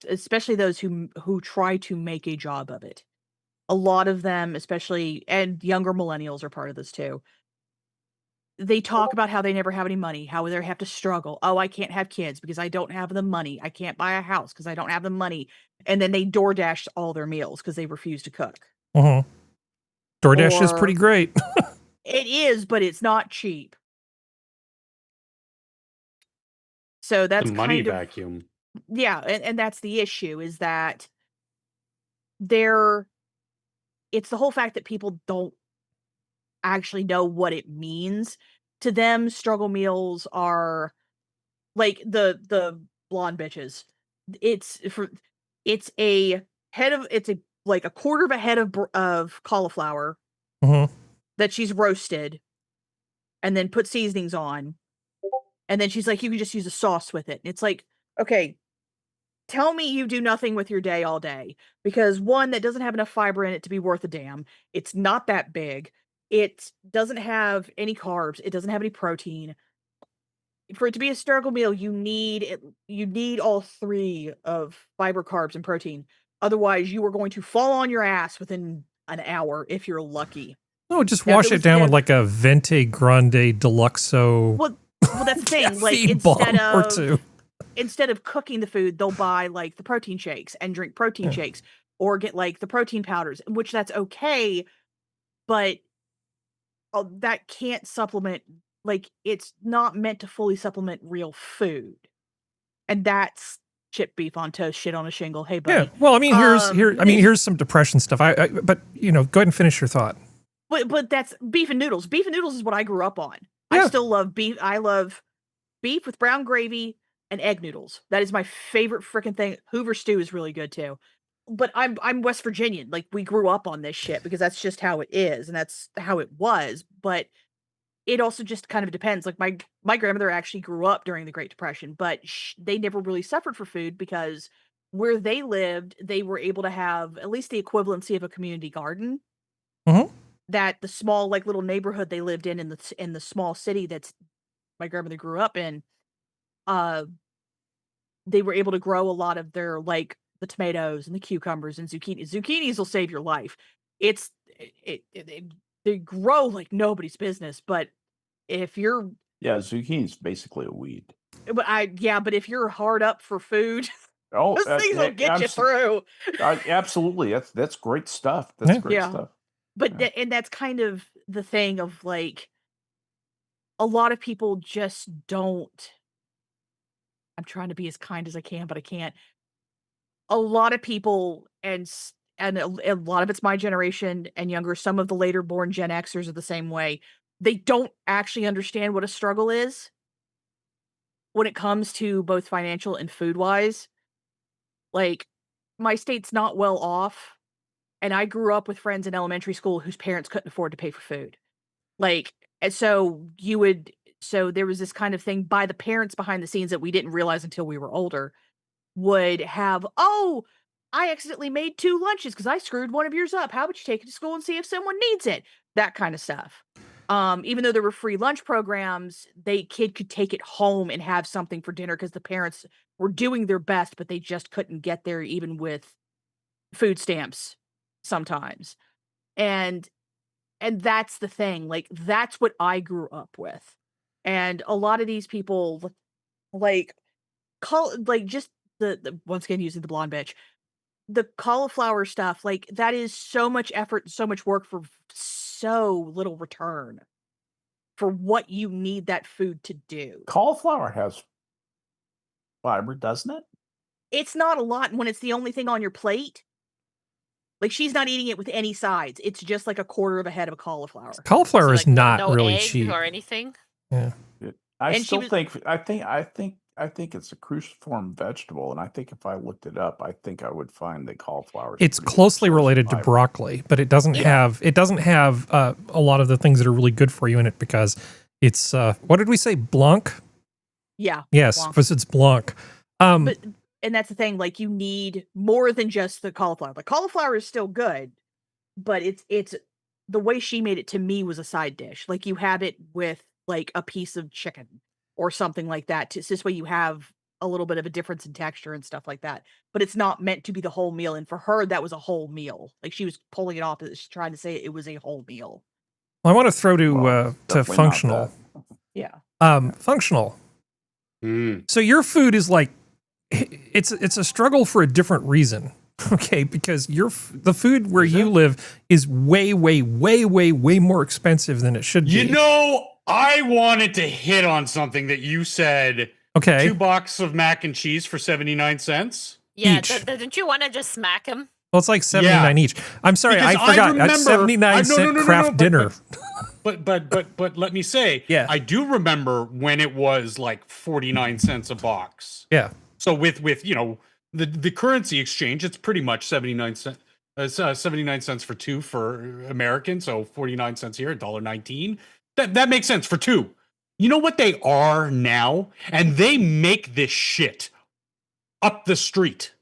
especially those who try to make a job of it, a lot of them, especially, and younger millennials are part of this too. They talk about how they never have any money, how they have to struggle. Oh, I can't have kids because I don't have the money. I can't buy a house because I don't have the money. And then they DoorDash all their meals because they refuse to cook. DoorDash is pretty great. It is, but it's not cheap. So that's the money kind of, vacuum. Yeah, and that's the issue, is that it's the whole fact that people don't actually know what it means. To them, struggle meals are like the blonde bitches. It's a quarter of a head of cauliflower that she's roasted and then put seasonings on. And then she's like, you can just use a sauce with it. And it's like, okay, tell me you do nothing with your day all day, because one, that doesn't have enough fiber in it to be worth a damn. It's not that big. It doesn't have any carbs. It doesn't have any protein. For it to be a struggle meal, you need all three of fiber, carbs, and protein. Otherwise, you are going to fall on your ass within an hour if you're lucky. No, just wash it down with like a Venti Grande Deluxo. Well, that's the thing. Like instead of cooking the food, they'll buy like the protein shakes and drink protein shakes, or get like the protein powders, which that's okay, but that can't supplement. Like, it's not meant to fully supplement real food, and that's chipped beef on toast, shit on a shingle. Hey, buddy. Yeah. Well, I mean, here's some depression stuff. But go ahead and finish your thought. But that's beef and noodles. Beef and noodles is what I grew up on. Yeah. I still love beef. I love beef with brown gravy and egg noodles. That is my favorite freaking thing. Hoover stew is really good too. But I'm West Virginian. Like, we grew up on this shit because that's just how it is, and that's how it was. But it also just kind of depends. Like, my grandmother actually grew up during the Great Depression, but they never really suffered for food because where they lived, they were able to have at least the equivalency of a community garden. That the small, like, little neighborhood they lived in the small city that's my grandmother grew up in, they were able to grow a lot of their, like, the tomatoes and the cucumbers and zucchini. Zucchinis will save your life. They grow like nobody's business, but if you're zucchini is basically a weed. But if you're hard up for food, those things will get you through. Absolutely, that's great stuff. That's great stuff. But and that's kind of the thing of, like, a lot of people just don't. I'm trying to be as kind as I can, but I can't. A lot of people, and a lot of it's my generation and younger, some of the later born Gen Xers are the same way. They don't actually understand what a struggle is when it comes to both financial and food-wise. Like, my state's not well off, and I grew up with friends in elementary school whose parents couldn't afford to pay for food. Like, and so there was this kind of thing by the parents behind the scenes that we didn't realize until we were older, would have, oh, I accidentally made 2 lunches because I screwed one of yours up. How about you take it to school and see if someone needs it? That kind of stuff. Even though there were free lunch programs, kid could take it home and have something for dinner because the parents were doing their best, but they just couldn't get there even with food stamps sometimes. And that's the thing. Like, that's what I grew up with. And a lot of these people, like, just the once again, using the blonde bitch, the cauliflower stuff, like, that is so much effort, so much work for so little return for what you need that food to do. Cauliflower has fiber, doesn't it? It's not a lot when it's the only thing on your plate. Like, she's not eating it with any sides. It's just like a quarter of a head of cauliflower. Cauliflower So, is like, not no really egg cheap. or anything. Yeah. I And she still was- think it's a cruciform vegetable, and I think if I looked it up, I think I would find that cauliflower. It's closely related to broccoli, but it doesn't have a lot of the things that are really good for you in it because it's what did we say? Blanc? Yeah. Yes, blanc. because it's blanc. And that's the thing, like, you need more than just the cauliflower. The cauliflower is still good, but it's the way she made it to me was a side dish. Like, you have it with like a piece of chicken or something like that. It's this way you have a little bit of a difference in texture and stuff like that. But it's not meant to be the whole meal. And for her, that was a whole meal. Like, she was pulling it off, she's trying to say it was a whole meal. Well, I want to throw to definitely not functional. Yeah. Functional. So your food is like it's a struggle for a different reason. Okay, because the food where you live is way more expensive than it should be. You know, I wanted to hit on something that you said. Okay. 2 boxes of mac and cheese for 79 cents. Yeah, Each. didn't you want to just smack him? Well, it's like 79 each. I'm sorry, Because I forgot. remember- That's 79-cent craft dinner. But let me say, Yeah. I do remember when it was like 49 cents a box. Yeah. So with you know the currency exchange, it's pretty much 79 cents. 79 cents for 2 for American, so 49 cents here, $1.19. That makes sense for 2. You know what they are now? And they make this shit up the street.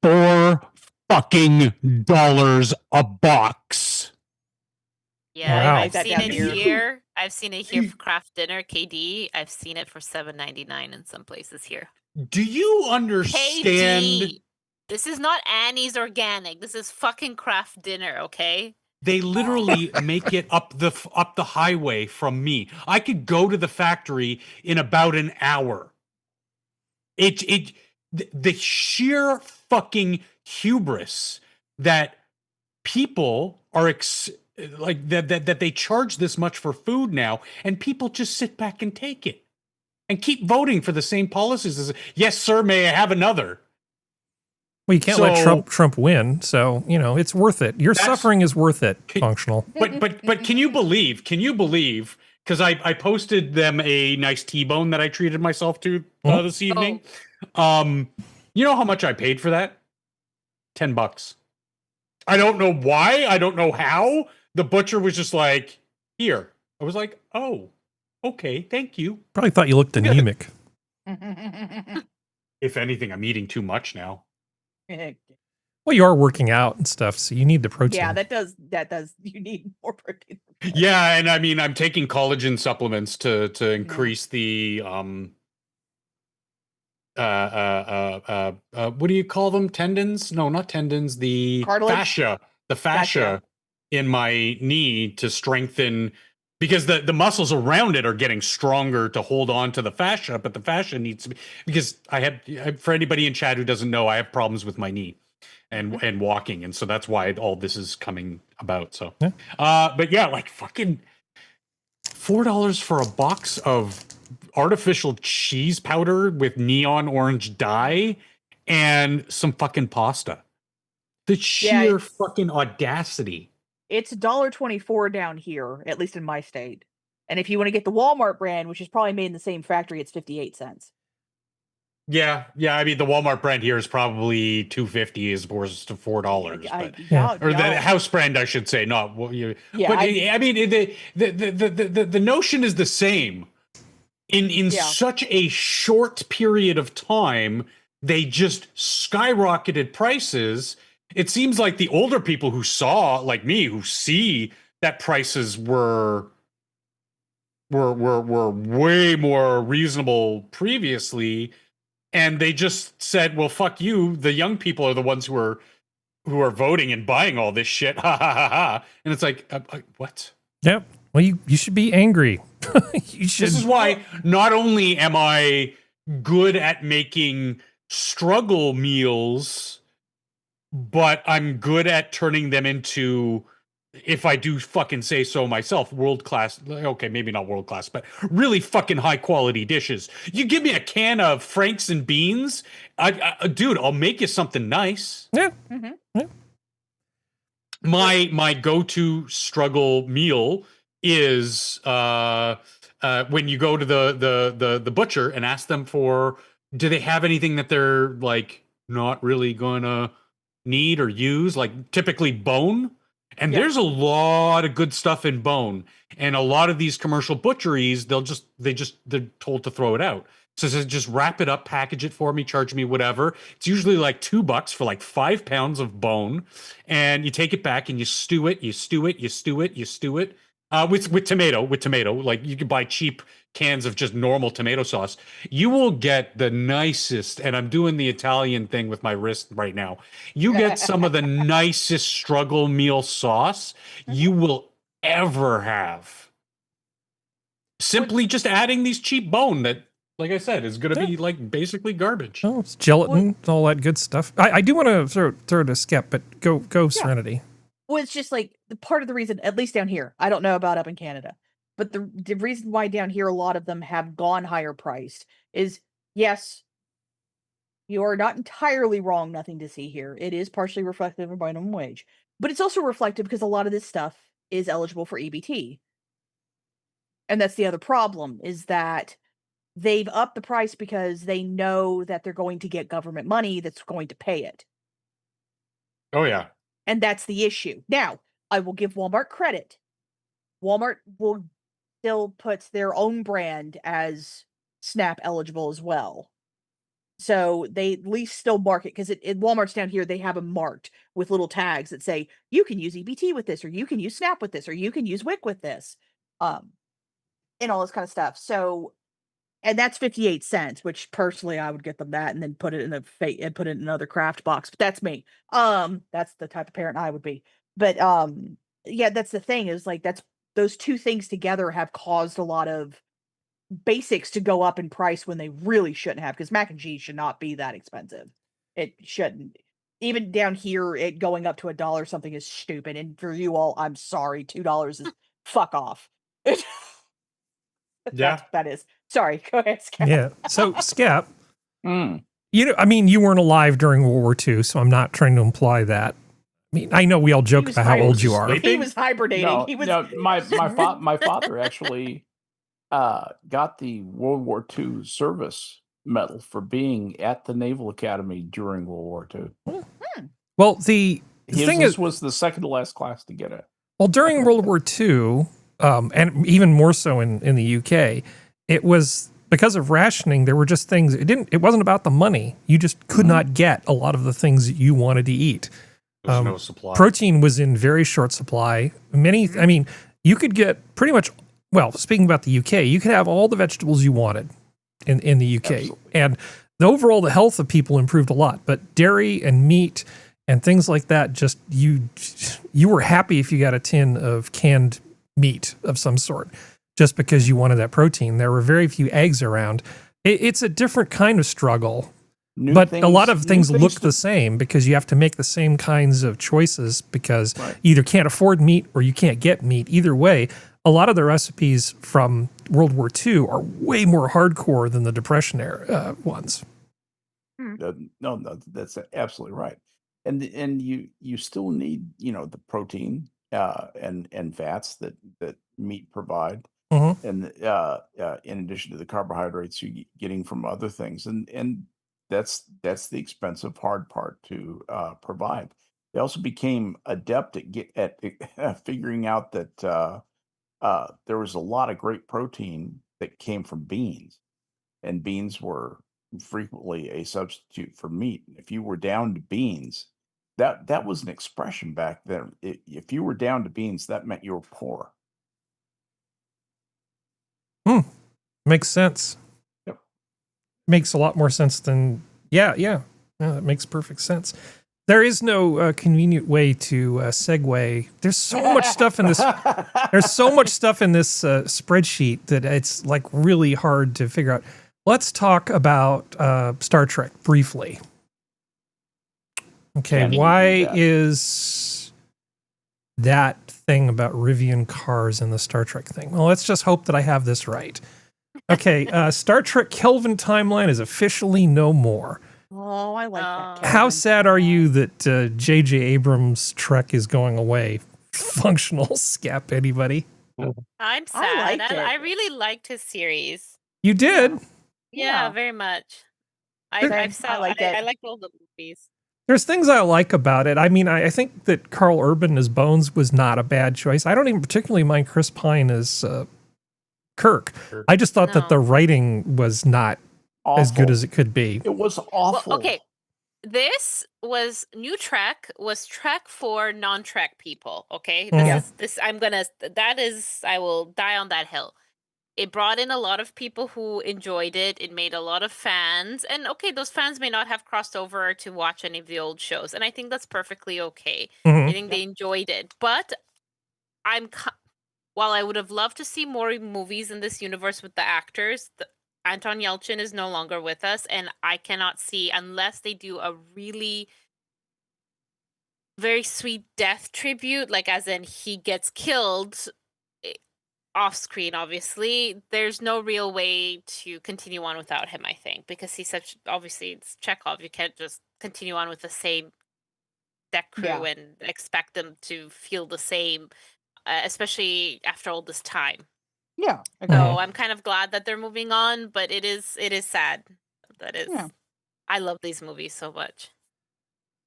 $4 fucking a box. Yeah, Wow. I've That seen down it here. here. I've seen it here for craft dinner, KD. I've seen it for $7.99 in some places here. Do you understand? KD. This is not Annie's Organic. This is fucking craft dinner, okay? They literally make it up the highway from me. I could go to the factory in about an hour. The sheer fucking hubris that people are that they charge this much for food now, and people just sit back and take it and keep voting for the same policies as, yes, sir, may I have another? Well, you can't let Trump win, so you know it's worth it. Your suffering is worth it. Functional. But can you believe? Because I posted them a nice T-bone that I treated myself to this evening. You know how much I paid for that? $10. I don't know why. I don't know how. The butcher was just like, here. I was like, oh, okay, thank you. Probably thought you looked anemic. If anything, I'm eating too much now. Well, you are working out and stuff, so you need the protein. Yeah, that does. You need more protein. Yeah, and I mean, I'm taking collagen supplements to increase the what do you call them? Tendons? No, not tendons. The Cartilage? fascia. The fascia in my knee to strengthen, because the muscles around it are getting stronger to hold on to the fascia, but the fascia needs to be, because for anybody in chat who doesn't know, I have problems with my knee and walking, and so that's why all this is coming about. So but yeah, like fucking $4 for a box of artificial cheese powder with neon orange dye and some fucking pasta. The sheer fucking audacity. It's $1.24 down here, at least in my state. And if you want to get the Walmart brand, which is probably made in the same factory, it's 58 cents. Yeah. I mean, the Walmart brand here is probably $2.50 as opposed to $4. Or the house brand, I should say, not what you. Yeah, but I mean, the notion is the same. In such a short period of time, they just skyrocketed prices. It seems like the older people who saw, like me, who see that prices were way more reasonable previously, and they just said, "Well, fuck you." The young people are the ones who are voting and buying all this shit. Ha ha ha ha! And it's like, what? Yep. Well, you should be angry. You should. This is why not only am I good at making struggle meals, but I'm good at turning them into if I do fucking say so myself, world class. Okay, maybe not world class, but really fucking high quality dishes. You give me a can of Franks and beans, dude, I'll make you something nice. Yeah. Mm-hmm. Yeah. My go-to struggle meal is when you go to the butcher and ask them for, do they have anything that they're like not really gonna need or use, like typically bone. And Yeah. there's a lot of good stuff in bone. And a lot of these commercial butcheries, they're told to throw it out. So it says, just wrap it up, package it for me, charge me whatever. It's usually like $2 for like 5 pounds of bone. And you take it back and you stew it, with tomato. Like you can buy cheap cans of just normal tomato sauce. You will get the nicest, and I'm doing the Italian thing with my wrist right now. You get some of the nicest struggle meal sauce you will ever have. Simply just adding these cheap bone that, like I said, is going to be like basically garbage. Oh, it's gelatin, all that good stuff. I do want to throw to Skep, but go Serenity. Well, it's just like part of the reason, at least down here, I don't know about up in Canada, but the reason why down here a lot of them have gone higher priced is, yes, you are not entirely wrong. Nothing to see here. It is partially reflective of minimum wage, but it's also reflective because a lot of this stuff is eligible for EBT. And that's the other problem, is that they've upped the price because they know that they're going to get government money that's going to pay it. Oh, yeah. And that's the issue. Now, I will give Walmart credit. Walmart will still put their own brand as SNAP eligible as well. So they at least still mark it, because at Walmart's down here, they have them marked with little tags that say, you can use EBT with this, or you can use SNAP with this, or you can use WIC with this. And all this kind of stuff. So, and that's 58 cents, which personally I would get them that and then put it in put it in another craft box. But that's me. That's the type of parent I would be. But yeah, that's the thing, is like, that's those two things together have caused a lot of basics to go up in price when they really shouldn't have, because mac and cheese should not be that expensive. It shouldn't. Even down here, it going up to $1 something is stupid. And for you all, I'm sorry, $2 is fuck off. Yeah, that is. Sorry, go ahead, Skep. Yeah. So Skep, I mean, you weren't alive during World War II, so I'm not trying to imply that. I mean, I know we all joke about how old you are. He was hibernating. No, my father actually got the World War II service medal for being at the Naval Academy during World War II. Well, the thing is, was the second to last class to get it. Well, during World War II, and even more so in the UK, it was because of rationing. There were just things. It wasn't about the money. You just could not get a lot of the things that you wanted to eat. There's no supply. Protein was in very short supply. I mean, you could get pretty much. Well, speaking about the UK, you could have all the vegetables you wanted in the UK, Absolutely. and overall the health of people improved a lot. But dairy and meat and things like that, just you were happy if you got a tin of canned meat of some sort, just because you wanted that protein. There were very few eggs around. It's a different kind of struggle, but a lot of things look the same because you have to make the same kinds of choices because you either can't afford meat or you can't get meat. Either way, a lot of the recipes from World War II are way more hardcore than the Depression era ones. No, that's absolutely right. And you still need, the protein and fats that meat provide, and in addition to the carbohydrates you're getting from other things, and that's the expensive hard part to provide. They also became adept at figuring out that there was a lot of great protein that came from beans, and beans were frequently a substitute for meat. If you were down to beans, that was an expression back then. If you were down to beans, that meant you were poor. Makes sense. Yep. Makes a lot more sense than yeah, that makes perfect sense. There is no convenient way to segue. There's so much stuff in this. There's so much stuff in this spreadsheet that it's like really hard to figure out. Let's talk about Star Trek briefly. Okay, why is that thing about Rivian cars in the Star Trek thing. Well, let's just hope that I have this right. Okay, Star Trek Kelvin timeline is officially no more. Oh, I like that. How Kelvin sad are timeline. you that J.J. Abrams' Trek is going away? Functional Skep, anybody? I'm I sad. liked it. I really liked his series. You did? Yeah, very much. Same. I liked it. I liked all the movies. There's things I like about it. I mean, I think that Carl Urban as Bones was not a bad choice. I don't even particularly mind Chris Pine as Kirk. I just thought that the writing was not as good as it could be. It was awful. Well, okay. This was new Trek was Trek for non-Trek people. Okay, I will die on that hill. It brought in a lot of people who enjoyed it. It made a lot of fans, and okay, those fans may not have crossed over to watch any of the old shows, and I think that's perfectly okay. I think they enjoyed it, but while I would have loved to see more movies in this universe with the actors, Anton Yelchin is no longer with us, and I cannot see, unless they do a really very sweet death tribute, like as in he gets killed off screen, obviously, there's no real way to continue on without him, I think, because he's obviously it's Chekhov. You can't just continue on with the same deck crew and expect them to feel the same, especially after all this time. Yeah. So I'm kind of glad that they're moving on, but it is sad. I love these movies so much.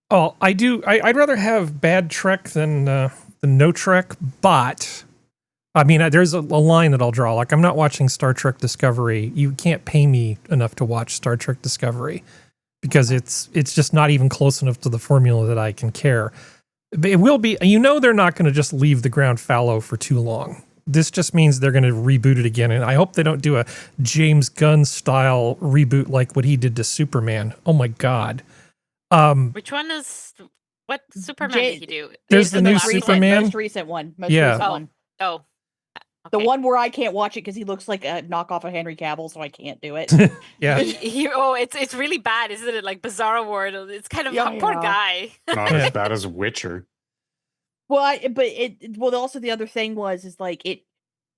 Oh, I do. I'd rather have bad Trek than no Trek, but I mean, there's a line that I'll draw. Like, I'm not watching Star Trek Discovery. You can't pay me enough to watch Star Trek Discovery because it's just not even close enough to the formula that I can care. But it will be, they're not going to just leave the ground fallow for too long. This just means they're going to reboot it again. And I hope they don't do a James Gunn style reboot like what he did to Superman. Oh my God. Which one is, what Superman did he do? There's the new Superman. Most recent one. Recent one. Oh. The one where I can't watch it because he looks like a knockoff of Henry Cavill, so I can't do it. It's really bad, isn't it? Like Bizarro World. It's kind of poor guy. Not as bad as Witcher. Well, also the other thing is like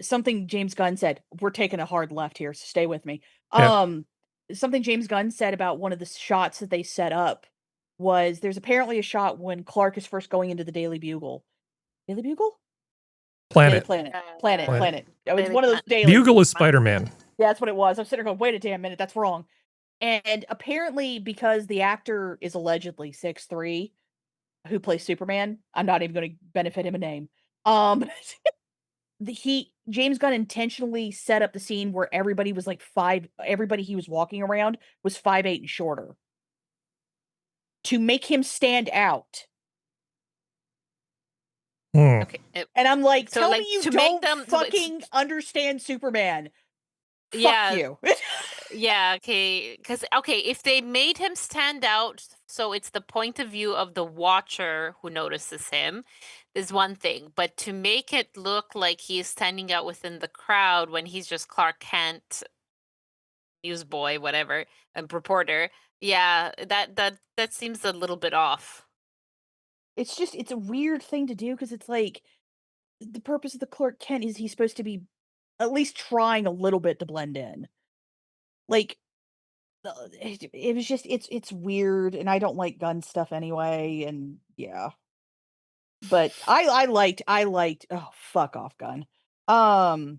something James Gunn said. We're taking a hard left here, so stay with me. Something James Gunn said about one of the shots that they set up was there's apparently a shot when Clark is first going into the Daily Bugle. Daily Bugle? Planet. Planet. It was one of those daily. Bugle is Spider-Man. Yeah, that's what it was. I'm sitting there going, wait a damn minute, that's wrong. And apparently, because the actor is allegedly 6'3", who plays Superman, I'm not even going to benefit him a name. James Gunn intentionally set up the scene where everybody was like everybody he was walking around was 5'8" and shorter to make him stand out. Okay. And I'm like, so tell like, me you to don't make them fucking understand Superman. Yeah. Fuck you. Yeah, okay. Because, if they made him stand out, so it's the point of view of the watcher who notices him, is one thing. But to make it look like he is standing out within the crowd when he's just Clark Kent, newsboy, whatever, and reporter, that seems a little bit off. It's a weird thing to do because it's like the purpose of the Clark Kent is he's supposed to be at least trying a little bit to blend in. Like it was just it's weird, and I don't like Gunn stuff anyway, and yeah. But I liked oh, fuck off, Gunn. But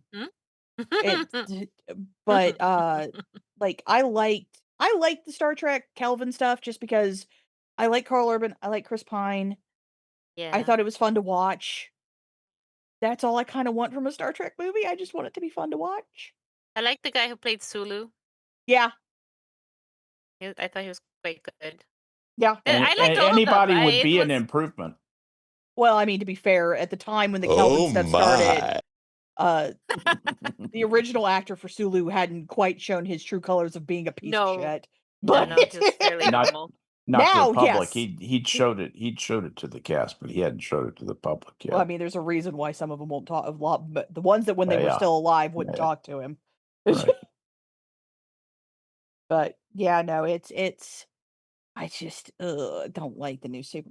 like I liked the Star Trek Kelvin stuff just because I like Carl Urban, I like Chris Pine. Yeah. I thought it was fun to watch. That's all I kind of want from a Star Trek movie. I just want it to be fun to watch. I like the guy who played Sulu. Yeah. I thought he was quite good. Yeah. And, I liked all anybody of them. would be an improvement. Well, I mean, to be fair, at the time when the Kelvin stuff started, the original actor for Sulu hadn't quite shown his true colors of being a piece of shit. But no, he was fairly normal. Not now, to the public. yes. He'd showed it to the cast, but he hadn't showed it to the public yet. Well, I mean, there's a reason why some of them won't talk. But the ones that when they were still alive wouldn't talk to him. Right. But yeah, no, it's. I just don't like the new Super.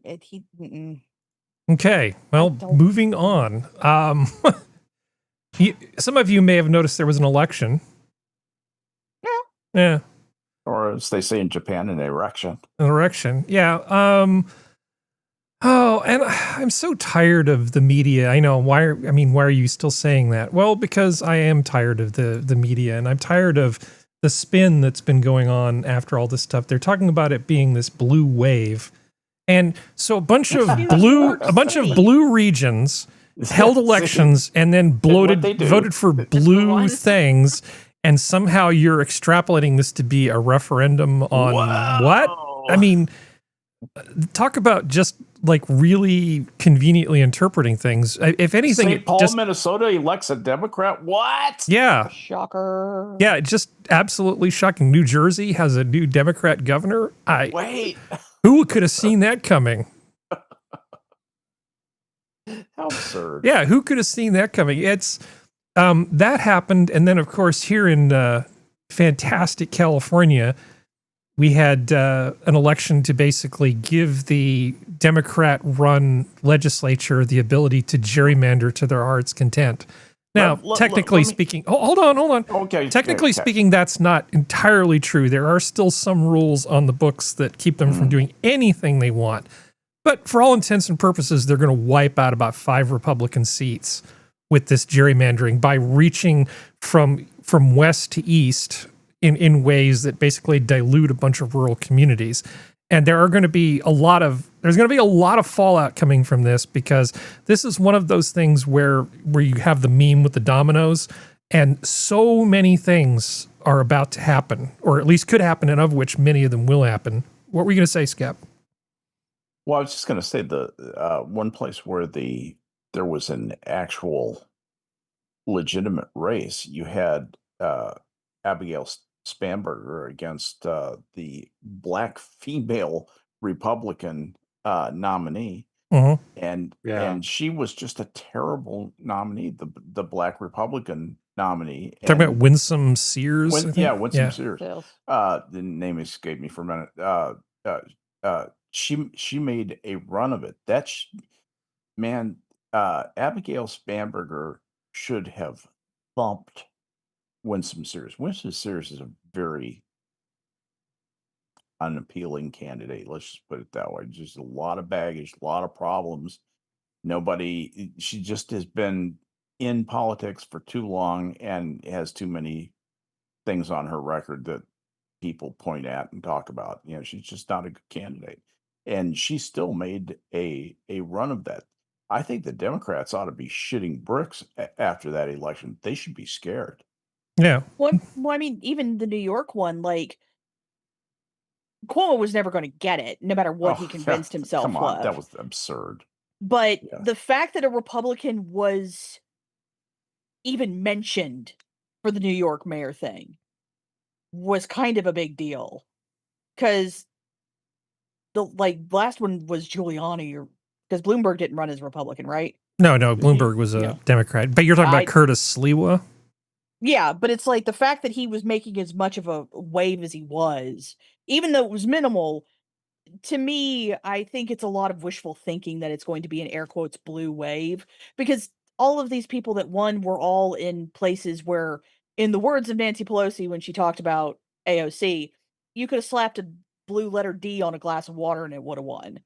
Okay, well, moving on. Some of you may have noticed there was an election. Yeah. Or as they say in Japan, an erection. An erection. Yeah. Oh, and I'm so tired of the media. I know. Why are you still saying that? Well, because I am tired of the media, and I'm tired of the spin that's been going on after all this stuff. They're talking about it being this blue wave. And so a bunch of blue regions held elections and then voted for blue things, and somehow you're extrapolating this to be a referendum on what? I mean, talk about just like really conveniently interpreting things. If anything, St. Paul, Minnesota elects a Democrat. What? Yeah. Shocker. Yeah, just absolutely shocking. New Jersey has a new Democrat governor. Wait. Who could have seen that coming? How absurd. Yeah, who could have seen that coming? It's that happened, and then of course here in fantastic California, we had an election to basically give the Democrat-run legislature the ability to gerrymander to their heart's content. Now, technically speaking, hold on. Okay. Technically speaking, that's not entirely true. There are still some rules on the books that keep them from doing anything they want. But for all intents and purposes, they're going to wipe out about 5 Republican seats with this gerrymandering by reaching from west to east in ways that basically dilute a bunch of rural communities. And there's going to be a lot of fallout coming from this, because this is one of those things where you have the meme with the dominoes, and so many things are about to happen, or at least could happen, and of which many of them will happen. What were you going to say, Skep? Well, I was just going to say the one place where there was an actual legitimate race. You had Abigail Spanberger against the black female Republican nominee, and she was just a terrible nominee. The black Republican nominee. Talking about Winsome Sears. Winsome Sears. The name escaped me for a minute. She made a run of it. Abigail Spanberger should have thumped Winsome Sears. Winsome Sears is a very unappealing candidate. Let's just put it that way. Just a lot of baggage, a lot of problems. She just has been in politics for too long and has too many things on her record that people point at and talk about. She's just not a good candidate. And she still made a run of that. I think the Democrats ought to be shitting bricks after that election. They should be scared. Yeah. Well, I mean, even the New York one, like, Cuomo was never going to get it, no matter what he convinced himself Come on, of. that was absurd. But the fact that a Republican was even mentioned for the New York mayor thing was kind of a big deal, because the last one was Giuliani, because Bloomberg didn't run as a Republican, right? No, Bloomberg was a Democrat. But you're talking about Curtis Sliwa? Yeah, but it's like the fact that he was making as much of a wave as he was, even though it was minimal, to me, I think it's a lot of wishful thinking that it's going to be an air quotes blue wave, because all of these people that won were all in places where, in the words of Nancy Pelosi when she talked about AOC, you could have slapped a blue letter D on a glass of water and it would have won.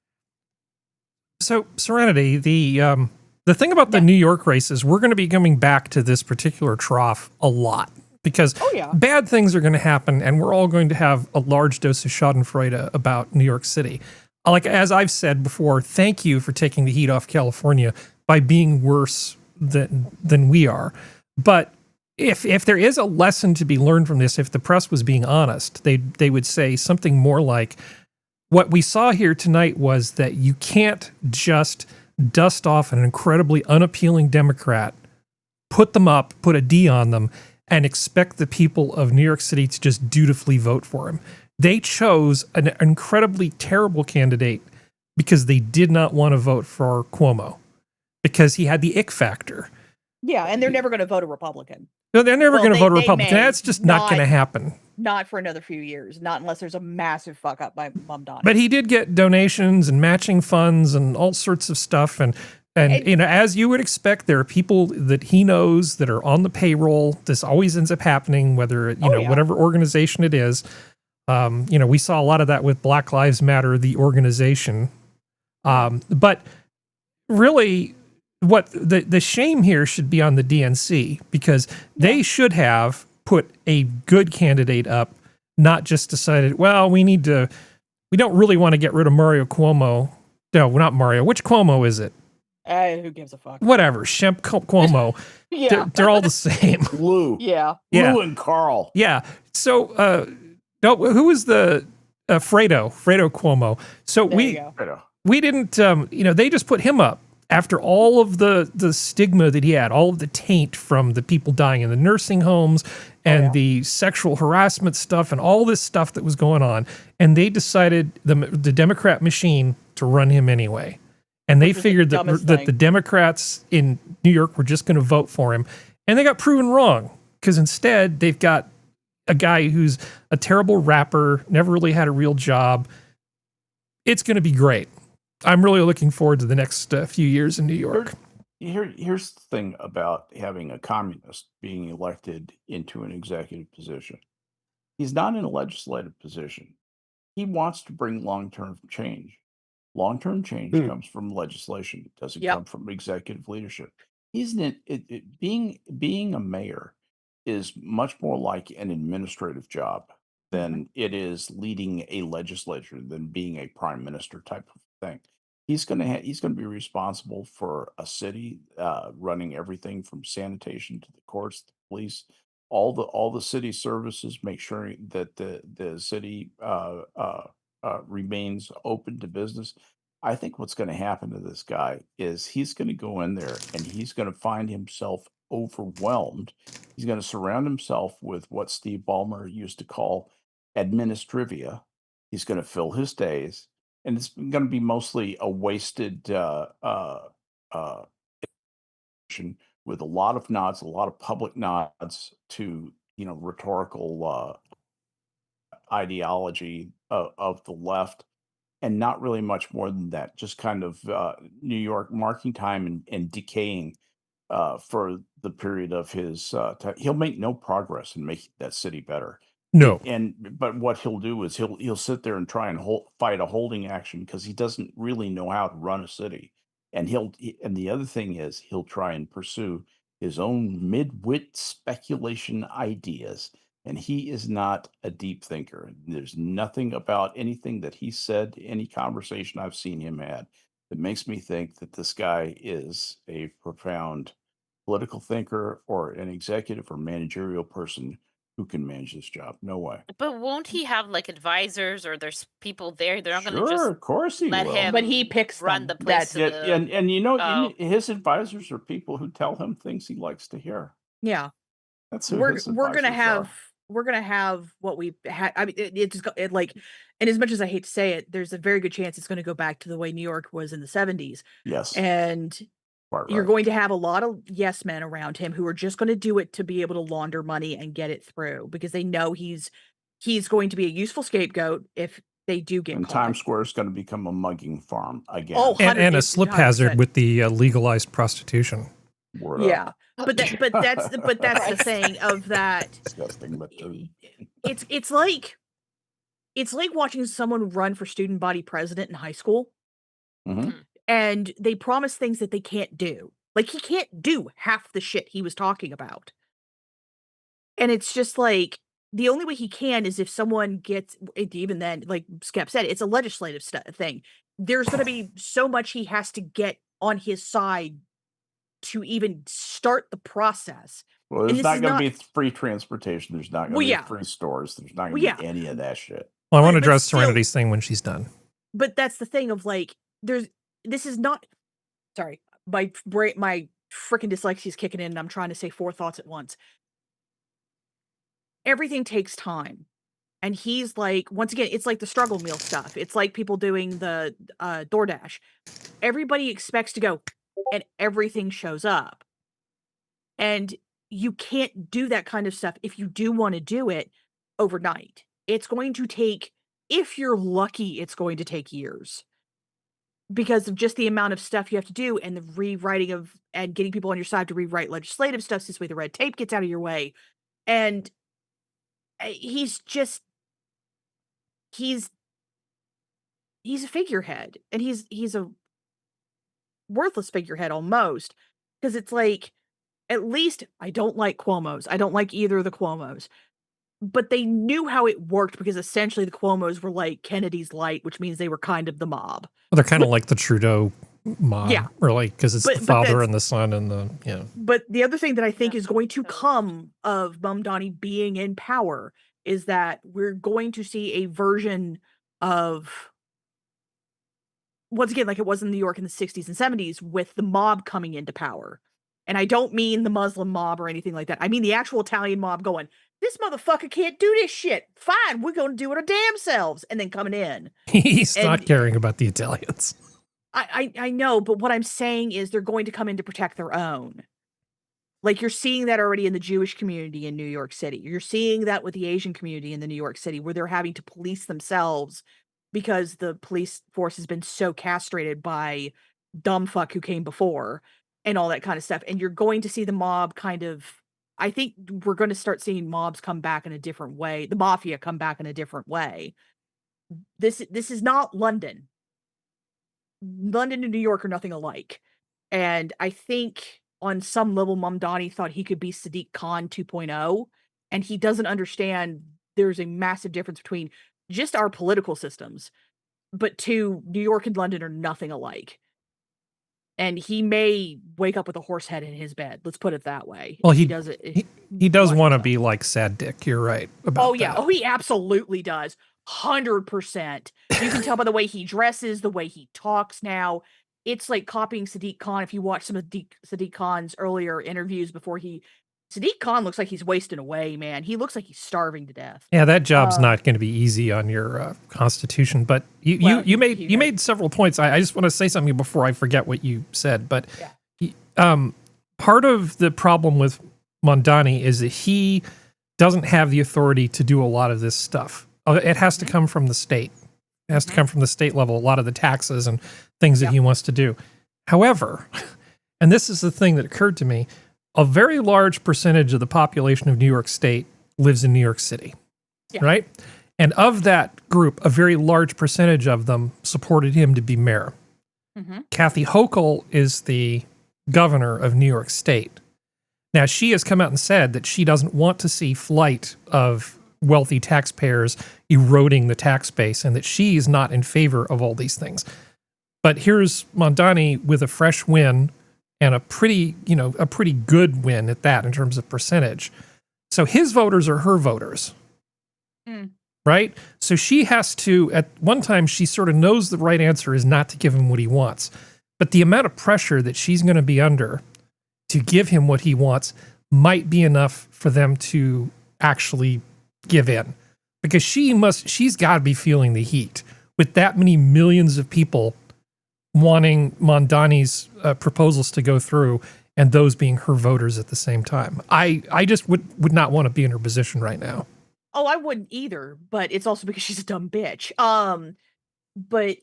So, Serenity, the thing about the New York race is we're going to be coming back to this particular trough a lot, because bad things are going to happen, and we're all going to have a large dose of schadenfreude about New York City. Like, as I've said before, thank you for taking the heat off California by being worse than we are. But if there is a lesson to be learned from this, if the press was being honest, they would say something more like, what we saw here tonight was that you can't just dust off an incredibly unappealing Democrat, put them up, put a D on them, and expect the people of New York City to just dutifully vote for him. They chose an incredibly terrible candidate because they did not want to vote for Cuomo, because he had the ick factor. Yeah, and they're never going to vote a Republican. No, they're never going to vote a Republican. That's just not going to happen. Not for another few years. Not unless there's a massive fuck up by Mom Donnie. But he did get donations and matching funds and all sorts of stuff. And you know, as you would expect, there are people that he knows that are on the payroll. This always ends up happening, whether, you know, whatever organization it is. You know, we saw a lot of that with Black Lives Matter, the organization. But really, what the shame here should be on the DNC, because they should have put a good candidate up, not just decided, well, we don't really want to get rid of Mario Cuomo. No, not Mario. Which Cuomo is it? Who gives a fuck? Whatever. Shemp Cuomo. Yeah. They're all the same. Lou. Yeah. Lou and Carl. Yeah. So, no, who was the Fredo Cuomo? So we didn't, you know, they just put him up after all of the stigma that he had, all of the taint from the people dying in the nursing homes and the sexual harassment stuff and all this stuff that was going on. And they decided, the Democrat machine, to run him anyway. And they figured that the Democrats in New York were just going to vote for him. And they got proven wrong, because instead they've got a guy who's a terrible rapper, never really had a real job. It's going to be great. I'm really looking forward to the next few years in New York. Here's the thing about having a communist being elected into an executive position. He's not in a legislative position. He wants to bring long-term change. Long-term change comes from legislation. It doesn't come from executive leadership. Being a mayor is much more like an administrative job than it is leading a legislature, than being a prime minister type of thing. He's going to be responsible for a city, running everything from sanitation to the courts, the police, all the city services, make sure that the city remains open to business. I think what's going to happen to this guy is he's going to go in there and he's going to find himself overwhelmed. He's going to surround himself with what Steve Ballmer used to call administrivia. He's going to fill his days, and it's going to be mostly a wasted with a lot of nods, a lot of public nods to, you know, rhetorical ideology of the left, and not really much more than that. Just kind of New York marking time and decaying for the period of his time. He'll make no progress in making that city better. No. But what he'll do is he'll sit there and try and fight a holding action, because he doesn't really know how to run a city. And and the other thing is, he'll try and pursue his own mid-wit speculation ideas. And he is not a deep thinker. There's nothing about anything that he said, any conversation I've seen him had, that makes me think that this guy is a profound political thinker or an executive or managerial person who can manage this job. No way. But won't he have like advisors, or there's people there? They're not going to Sure, just of course he let will. him. But he picks run them. the place. And you know, his advisors are people who tell him things he likes to hear. Yeah. That's who We're his gonna advisors have are. we're gonna have what we had. I mean, it like, and as much as I hate to say it, there's a very good chance it's going to go back to the way New York was in the 70s. Yes. And Quite you're right. going to have a lot of yes men around him who are just going to do it to be able to launder money and get it through, because they know he's going to be a useful scapegoat if they do get And caught. Times Square is going to become a mugging farm again. Oh, And a slip hazard 100%. with the legalized prostitution. Word up. Yeah, but that's the thing of that. Disgusting, but It's like watching someone run for student body president in high school, and they promise things that they can't do. Like, he can't do half the shit he was talking about, and it's just like, the only way he can is if someone gets, even then, like Skep said, it's a legislative thing. There's going to be so much he has to get on his side to even start the process. Well, there's not going to be free transportation. There's not going to be free stores. There's not going to be any of that shit. Well, I want to address Serenity's thing when she's done. But that's the thing of like, this is not, sorry, my freaking dyslexia is kicking in and I'm trying to say 4 thoughts at once. Everything takes time. And he's like, once again, it's like the struggle meal stuff. It's like people doing the DoorDash. Everybody expects to go and everything shows up. And you can't do that kind of stuff. If you do want to do it, overnight. It's going to take, if you're lucky, it's going to take years because of just the amount of stuff you have to do and the rewriting of and getting people on your side to rewrite legislative stuff. So this way the red tape gets out of your way. And he's a figurehead, and he's a worthless figurehead almost, because it's like, at least I don't like Cuomo's. I don't like either of the Cuomo's. But they knew how it worked because essentially the Cuomo's were like Kennedy's light, which means they were kind of the mob. Well, they're kind of like the Trudeau mob, Yeah. or like, because it's But the father that's- and the son and the, yeah. But the other thing that I think is going to come of Mamdani being in power is that we're going to see a version of, once again, like it was in New York in the 60s and 70s, with the mob coming into power. And I don't mean the Muslim mob or anything like that. I mean the actual Italian mob going, this motherfucker can't do this shit. Fine, we're going to do it our damn selves. And then coming in. He's not And- caring about the Italians. I know, but what I'm saying is they're going to come in to protect their own. Like, you're seeing that already in the Jewish community in New York City. You're seeing that with the Asian community in the New York City, where they're having to police themselves because the police force has been so castrated by dumb fuck who came before and all that kind of stuff. And you're going to see the mob kind of, I think we're going to start seeing mobs come back in a different way. The mafia come back in a different way. This is not London. London and New York are nothing alike. And I think on some level, Mamdani thought he could be Sadiq Khan 2.0, and he doesn't understand there's a massive difference between just our political systems, but New York and London are nothing alike. And he may wake up with a horse head in his bed. Let's put it that way. Well, If he does it. He does want to himself. be like Sad Dick. You're right about Oh yeah. that. Oh, he absolutely does. 100%. You can tell by the way he dresses, the way he talks now. It's like copying Sadiq Khan. If you watch some of Sadiq Khan's earlier interviews before Sadiq Khan looks like he's wasting away, man. He looks like he's starving to death. Yeah, that job's not going to be easy on your Constitution. But you made several points. I just want to say something before I forget what you said. But part of the problem with Mamdani is that he doesn't have the authority to do a lot of this stuff. It has to come from the state. It has to come from the state level, a lot of the taxes and things that he wants to do. However, and this is the thing that occurred to me, a very large percentage of the population of New York State lives in New York City, right? And of that group, a very large percentage of them supported him to be mayor. Kathy Hochul is the governor of New York State. Now, she has come out and said that she doesn't want to see flight of wealthy taxpayers eroding the tax base, and that she is not in favor of all these things. But here's Mamdani with a fresh win, and a pretty good win at that in terms of percentage. So his voters are her voters, right? So she has to, at one time, she sort of knows the right answer is not to give him what he wants. But the amount of pressure that she's going to be under to give him what he wants might be enough for them to actually give in. Because she's got to be feeling the heat with that many millions of people wanting Mamdani's proposals to go through, and those being her voters at the same time. I just would not want to be in her position right now. Oh, I wouldn't either, but it's also because she's a dumb bitch. But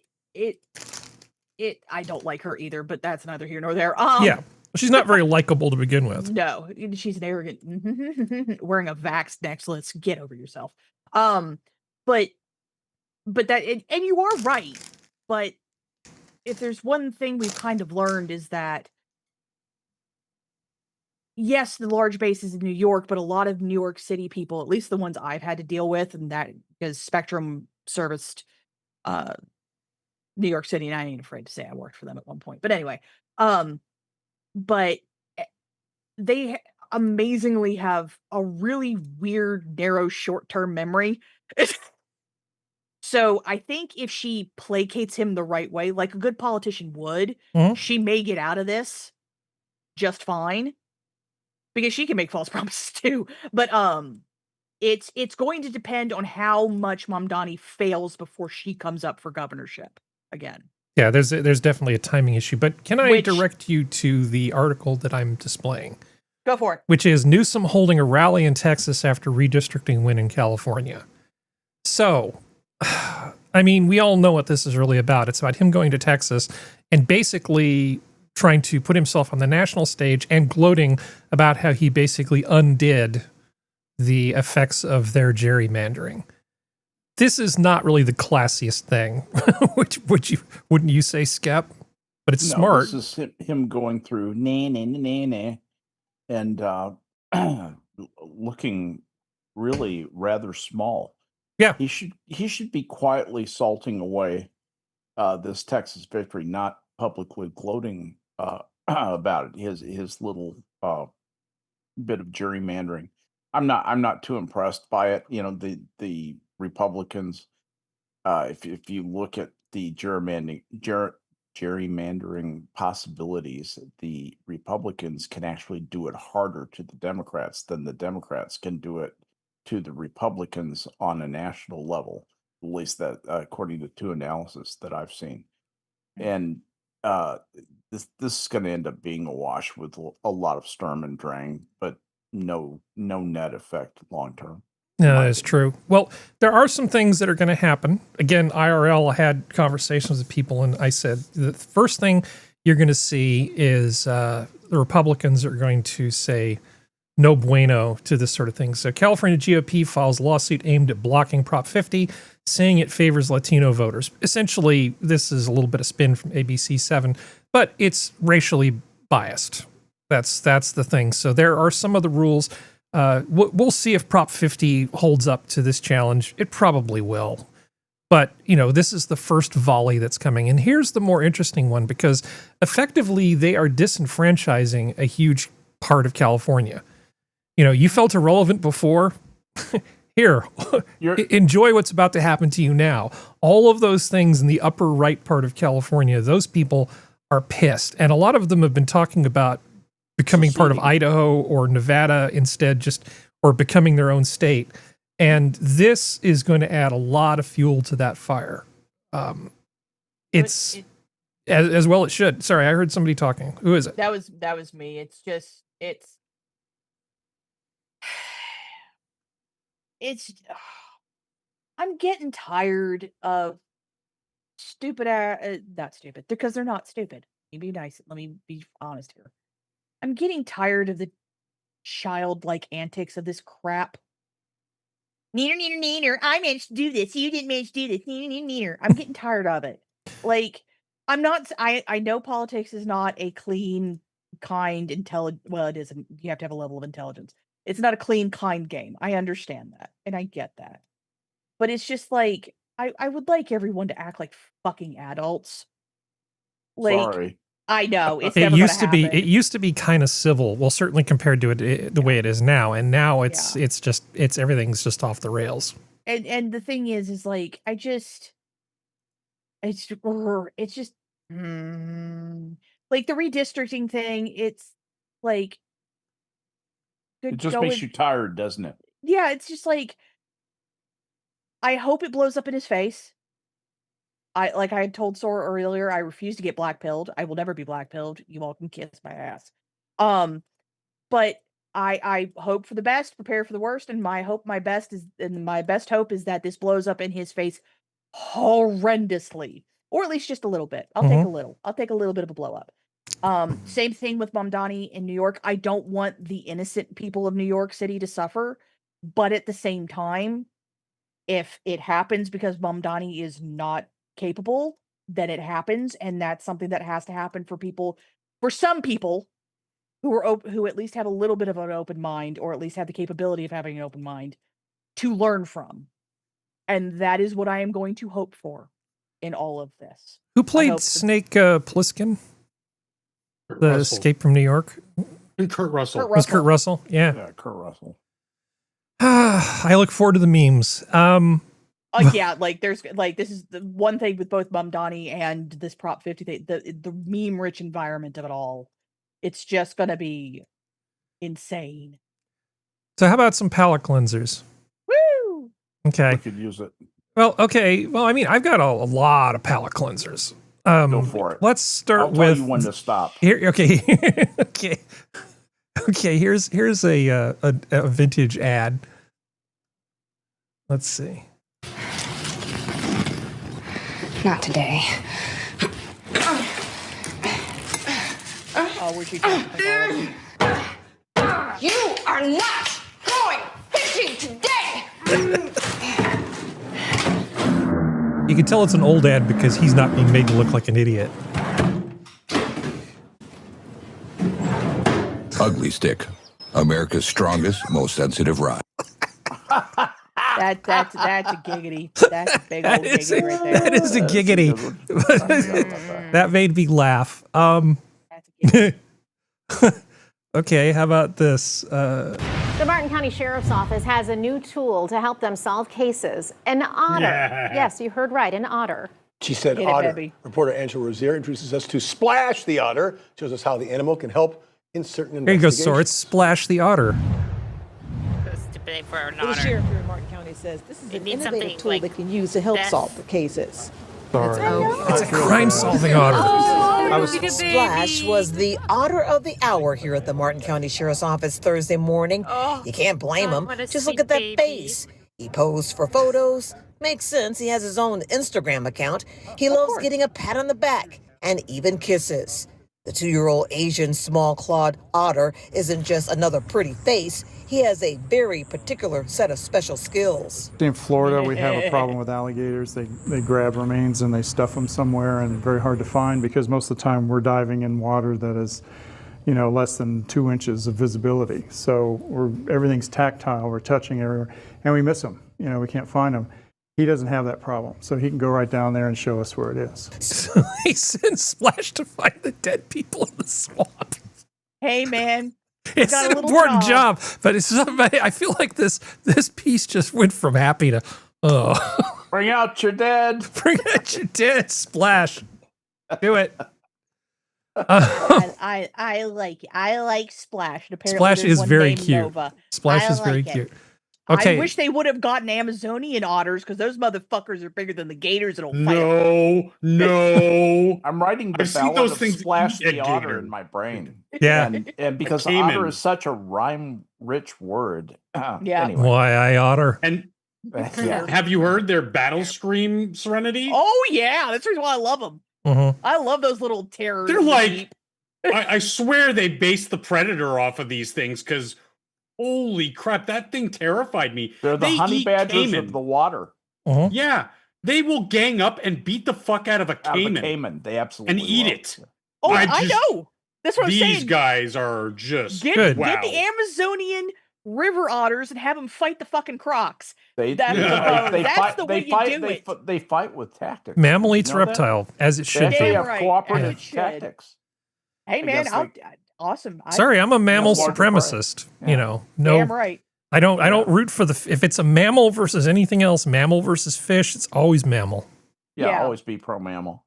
I don't like her either, but that's neither here nor there. Yeah. She's not very likable to begin with. No, she's an arrogant wearing a Vax necklace. Get over yourself. But that, and you are right. But if there's one thing we've kind of learned is that, yes, the large base is in New York, but a lot of New York City people, at least the ones I've had to deal with, and that because Spectrum serviced New York City, and I ain't afraid to say I worked for them at one point. But anyway, but they amazingly have a really weird, narrow, short-term memory. So I think if she placates him the right way, like a good politician would, she may get out of this just fine. Because she can make false promises too. But it's going to depend on how much Mamdani fails before she comes up for governorship again. Yeah, there's definitely a timing issue. But can I direct you to the article that I'm displaying? Go for it. which is Newsom holding a rally in Texas after redistricting win in California. So, I mean, we all know what this is really about. It's about him going to Texas and basically trying to put himself on the national stage and gloating about how he basically undid the effects of their gerrymandering. This is not really the classiest thing, which wouldn't you say, Skep? But it's smart. This is him going through and looking really rather small. Yeah, he should be quietly salting away this Texas victory, not publicly gloating about it. His little bit of gerrymandering. I'm not too impressed by it. You know, the Republicans, if you look at the gerrymandering possibilities, the Republicans can actually do it harder to the Democrats than the Democrats can do it to the Republicans on a national level, at least that according to two analysis that I've seen. And this is going to end up being a wash with a lot of Sturm and Drang, but no net effect long term. No, that's true. Well, there are some things that are going to happen. Again, IRL had conversations with people, and I said the first thing you're going to see is the Republicans are going to say no bueno to this sort of thing. So California GOP files lawsuit aimed at blocking Prop 50, saying it favors Latino voters. Essentially, this is a little bit of spin from ABC 7, but it's racially biased. That's the thing. So there are some of the rules. We'll see if Prop 50 holds up to this challenge. It probably will. But, you know, this is the first volley that's coming. And here's the more interesting one, because effectively they are disenfranchising a huge part of California. You know, you felt irrelevant before. Here, enjoy what's about to happen to you now. All of those things in the upper right part of California, those people are pissed. And a lot of them have been talking about becoming part of Idaho or Nevada instead, or becoming their own state. And this is going to add a lot of fuel to that fire. As well it should. Sorry, I heard somebody talking. Who is it? That was me. I'm getting tired of not stupid, because they're not stupid. Let me be nice. Let me be honest here. I'm getting tired of the childlike antics of this crap. Neener. I managed to do this. You didn't manage to do this. Neener. I'm getting tired of it. Like, I'm not. I know politics is not a clean, kind, intelligent. Well, it isn't. You have to have a level of intelligence. It's not a clean, kind game. I understand that, and I get that. But it's just like I would like everyone to act like fucking adults. Like, Sorry. I know it's it used to be kind of civil. Well, certainly compared to the way it is now, and now it's everything's just off the rails. And the thing is like it's just like the redistricting thing. It's like it just makes you tired, doesn't it? Yeah, it's just like I hope it blows up in his face. Like I had told Sora earlier, I refuse to get blackpilled. I will never be blackpilled. You all can kiss my ass. But I hope for the best, prepare for the worst, and my best hope is that this blows up in his face horrendously, or at least just a little bit. I'll take a little. I'll take a little bit of a blow up. Same thing with Mamdani in New York. I don't want the innocent people of New York City to suffer, but at the same time, if it happens because Mamdani is not capable, then it happens, and that's something that has to happen for some people who at least have a little bit of an open mind, or at least have the capability of having an open mind to learn from. And that is what I am going to hope for in all of this. Who played Snake Plissken? The Escape from New York? And Kurt Russell. Was Kurt Russell? Yeah, Kurt Russell. I look forward to the memes. Yeah, like this is the one thing with both Mamdani and this Prop 50 thing, the meme rich environment of it all. It's just gonna be insane. So how about some palate cleansers? Woo! Okay. I could use it. Well, okay. Well, I mean, I've got a lot of palate cleansers. Go for it. Let's start I'll tell you when to stop. Here, okay. Okay. Okay, here's a vintage ad. Let's see. Not today. Oh, where'd you go? You are not going fishing today! You can tell it's an old ad because he's not being made to look like an idiot. Ugly Stick, America's strongest, most sensitive rod. That's a giggity. That's a big old giggity right there. That is a giggity. That made me laugh. That's a giggity. Okay, how about this? The Martin County Sheriff's Office has a new tool to help them solve cases. An otter. Yes, you heard right, an otter. She said Get it, otter. baby. Reporter Angela Rozier introduces us to Splash the Otter. Shows us how the animal can help in certain There you go, investigations. Sora. It's Splash the Otter. Stupid for an Well, the otter. sheriff here in Martin County says this is It an needs innovative something tool like they can use to help this. solve the cases. It's a crime-solving otter. Splash was the otter of the hour here at the Martin County Sheriff's Office Thursday morning. You can't blame him. what a Just sweet look at that baby. face. He posed for photos. Makes sense. He has his own Instagram account. He loves getting a pat on the back and even kisses. The 2-year-old Asian small-clawed otter isn't just another pretty face. He has a very particular set of special skills. In Florida, we have a problem with alligators. They grab remains and they stuff them somewhere, and very hard to find because most of the time we're diving in water that is, less than 2 inches of visibility. So everything's tactile. We're touching everywhere, and we miss them. We can't find them. He doesn't have that problem, so he can go right down there and show us where it is. So he sends Splash to find the dead people in the swamp. Hey, man. It's got a an little important job. job, but it's somebody. I feel like this piece just went from happy to, Bring out your dead. Bring out your dead, Splash. Do it. I like Splash. And apparently Splash there's is one very named cute. Nova. Splash I is very like it. cute. Okay. I wish they would have gotten Amazonian otters because those motherfuckers are bigger than the gators that'll fight 'em. No. I'm writing the I've seen ballad those of things Splash eat a the Otter gator. in my brain. Yeah. And because caiman. otter is such a rhyme-rich word. Yeah. Anyway. Why I otter. And Yeah. have you heard their battle scream, Serenity? Oh yeah, that's the reason why I love them. Mhm. I love those little terrors. They're in the like, deep. I swear they based the Predator off of these things because holy crap, that thing terrified me. They're the They honey eat badgers caiman. of the water. Mhm. Yeah, they will gang up and beat the fuck out of a Out of caiman the caiman. They absolutely and eat will. it. Oh, I I just- know. That's what I'm These saying. guys are just Get Good. wow. the Amazonian river otters and have them fight the fucking crocs. They That's fight. the They way you fight. do They, it. they fight with tactics. Mammal eats You know that? reptile, as it They should actually be. Damn have right, cooperative as it should. tactics. Hey I man, guess awesome. Sorry, I'm a mammal larger prey. supremacist. Yeah. No, Damn right. I don't root for if it's a mammal versus anything else, mammal versus fish, it's always mammal. Yeah, Yeah. always be pro mammal.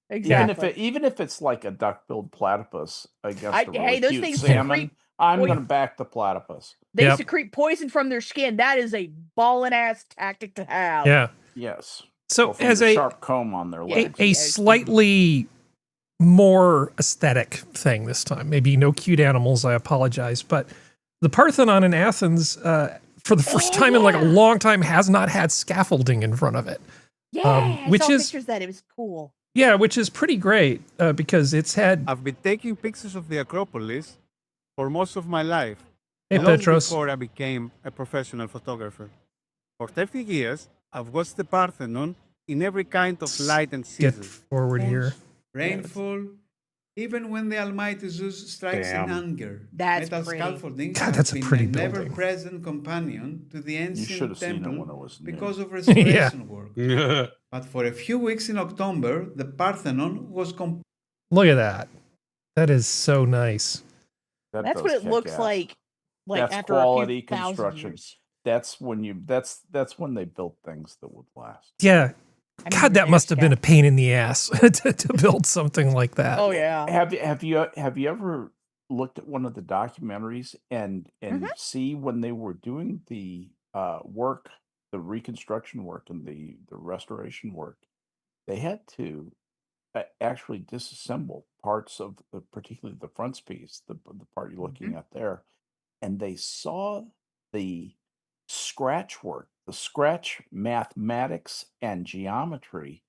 Exactly. Even if it's like a duck-billed platypus against a really hey, those cute things salmon, secrete I'm poison. going to back the platypus. They Yep. secrete poison from their skin. That is a ballin' ass tactic to have. Yeah. Yes. So Or from as the a sharp comb on their Yeah. legs. a slightly more aesthetic thing this time. Maybe no cute animals, I apologize. But the Parthenon in Athens, for the first time in like a long time, has not had scaffolding in front of it. Yeah, I which saw is- pictures of that. It was cool. Yeah, which is pretty great because it's had. I've been taking pictures of the Acropolis for most of my life, Hey, long Petros. before I became a professional photographer. For 30 years, I've watched the Parthenon in every kind of light and Get season. forward here. Rainfall, even when the Almighty Zeus strikes Damn. in anger. That's metal pretty. scaffolding God, has that's a been pretty a building. never-present companion to the should ancient have seen it temple when it was new. because of Yeah. restoration work. But for a few weeks in October, the Parthenon was Look at that. That is so nice. That That's does what it kick looks ass. like That's after quality a few thousand construction. years. That's when they built things that would last. Yeah. I mean, God, that your must have been a scalp. pain in the ass to build something like that. Oh yeah. Have you ever looked at one of the documentaries and Mm-hmm. see when they were doing the work, the reconstruction work and the restoration work, they had to actually disassemble parts of particularly the frontispiece, the part you're looking at there, and they saw the scratch work, the scratch mathematics and geometry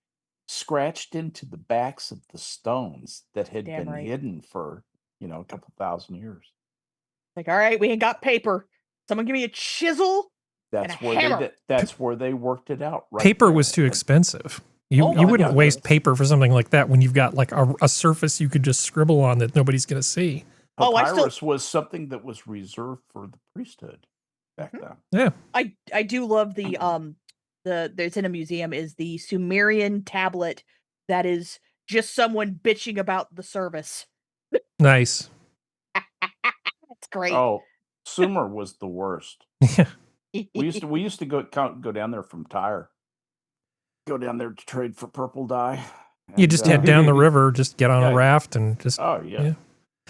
scratched into the backs of the stones that had Damn been right. hidden for, a couple thousand years. Like, all right, we ain't got paper. Someone give me a chisel and a That's where hammer. that's where they worked it out. Right Paper there. was too expensive. You Oh, wouldn't yeah. waste paper for something like that when you've got like a surface you could just scribble on that nobody's going to see. Oh, Papyrus was something that was reserved for the priesthood back then. Yeah. I do love there's in a museum is the Sumerian tablet that is just someone bitching about the service. Nice. It's great. Oh, Sumer was the worst. We used to go down there from Tyr. Go down there to trade for purple dye. You just head down the river, just get on a raft and just. Oh yeah.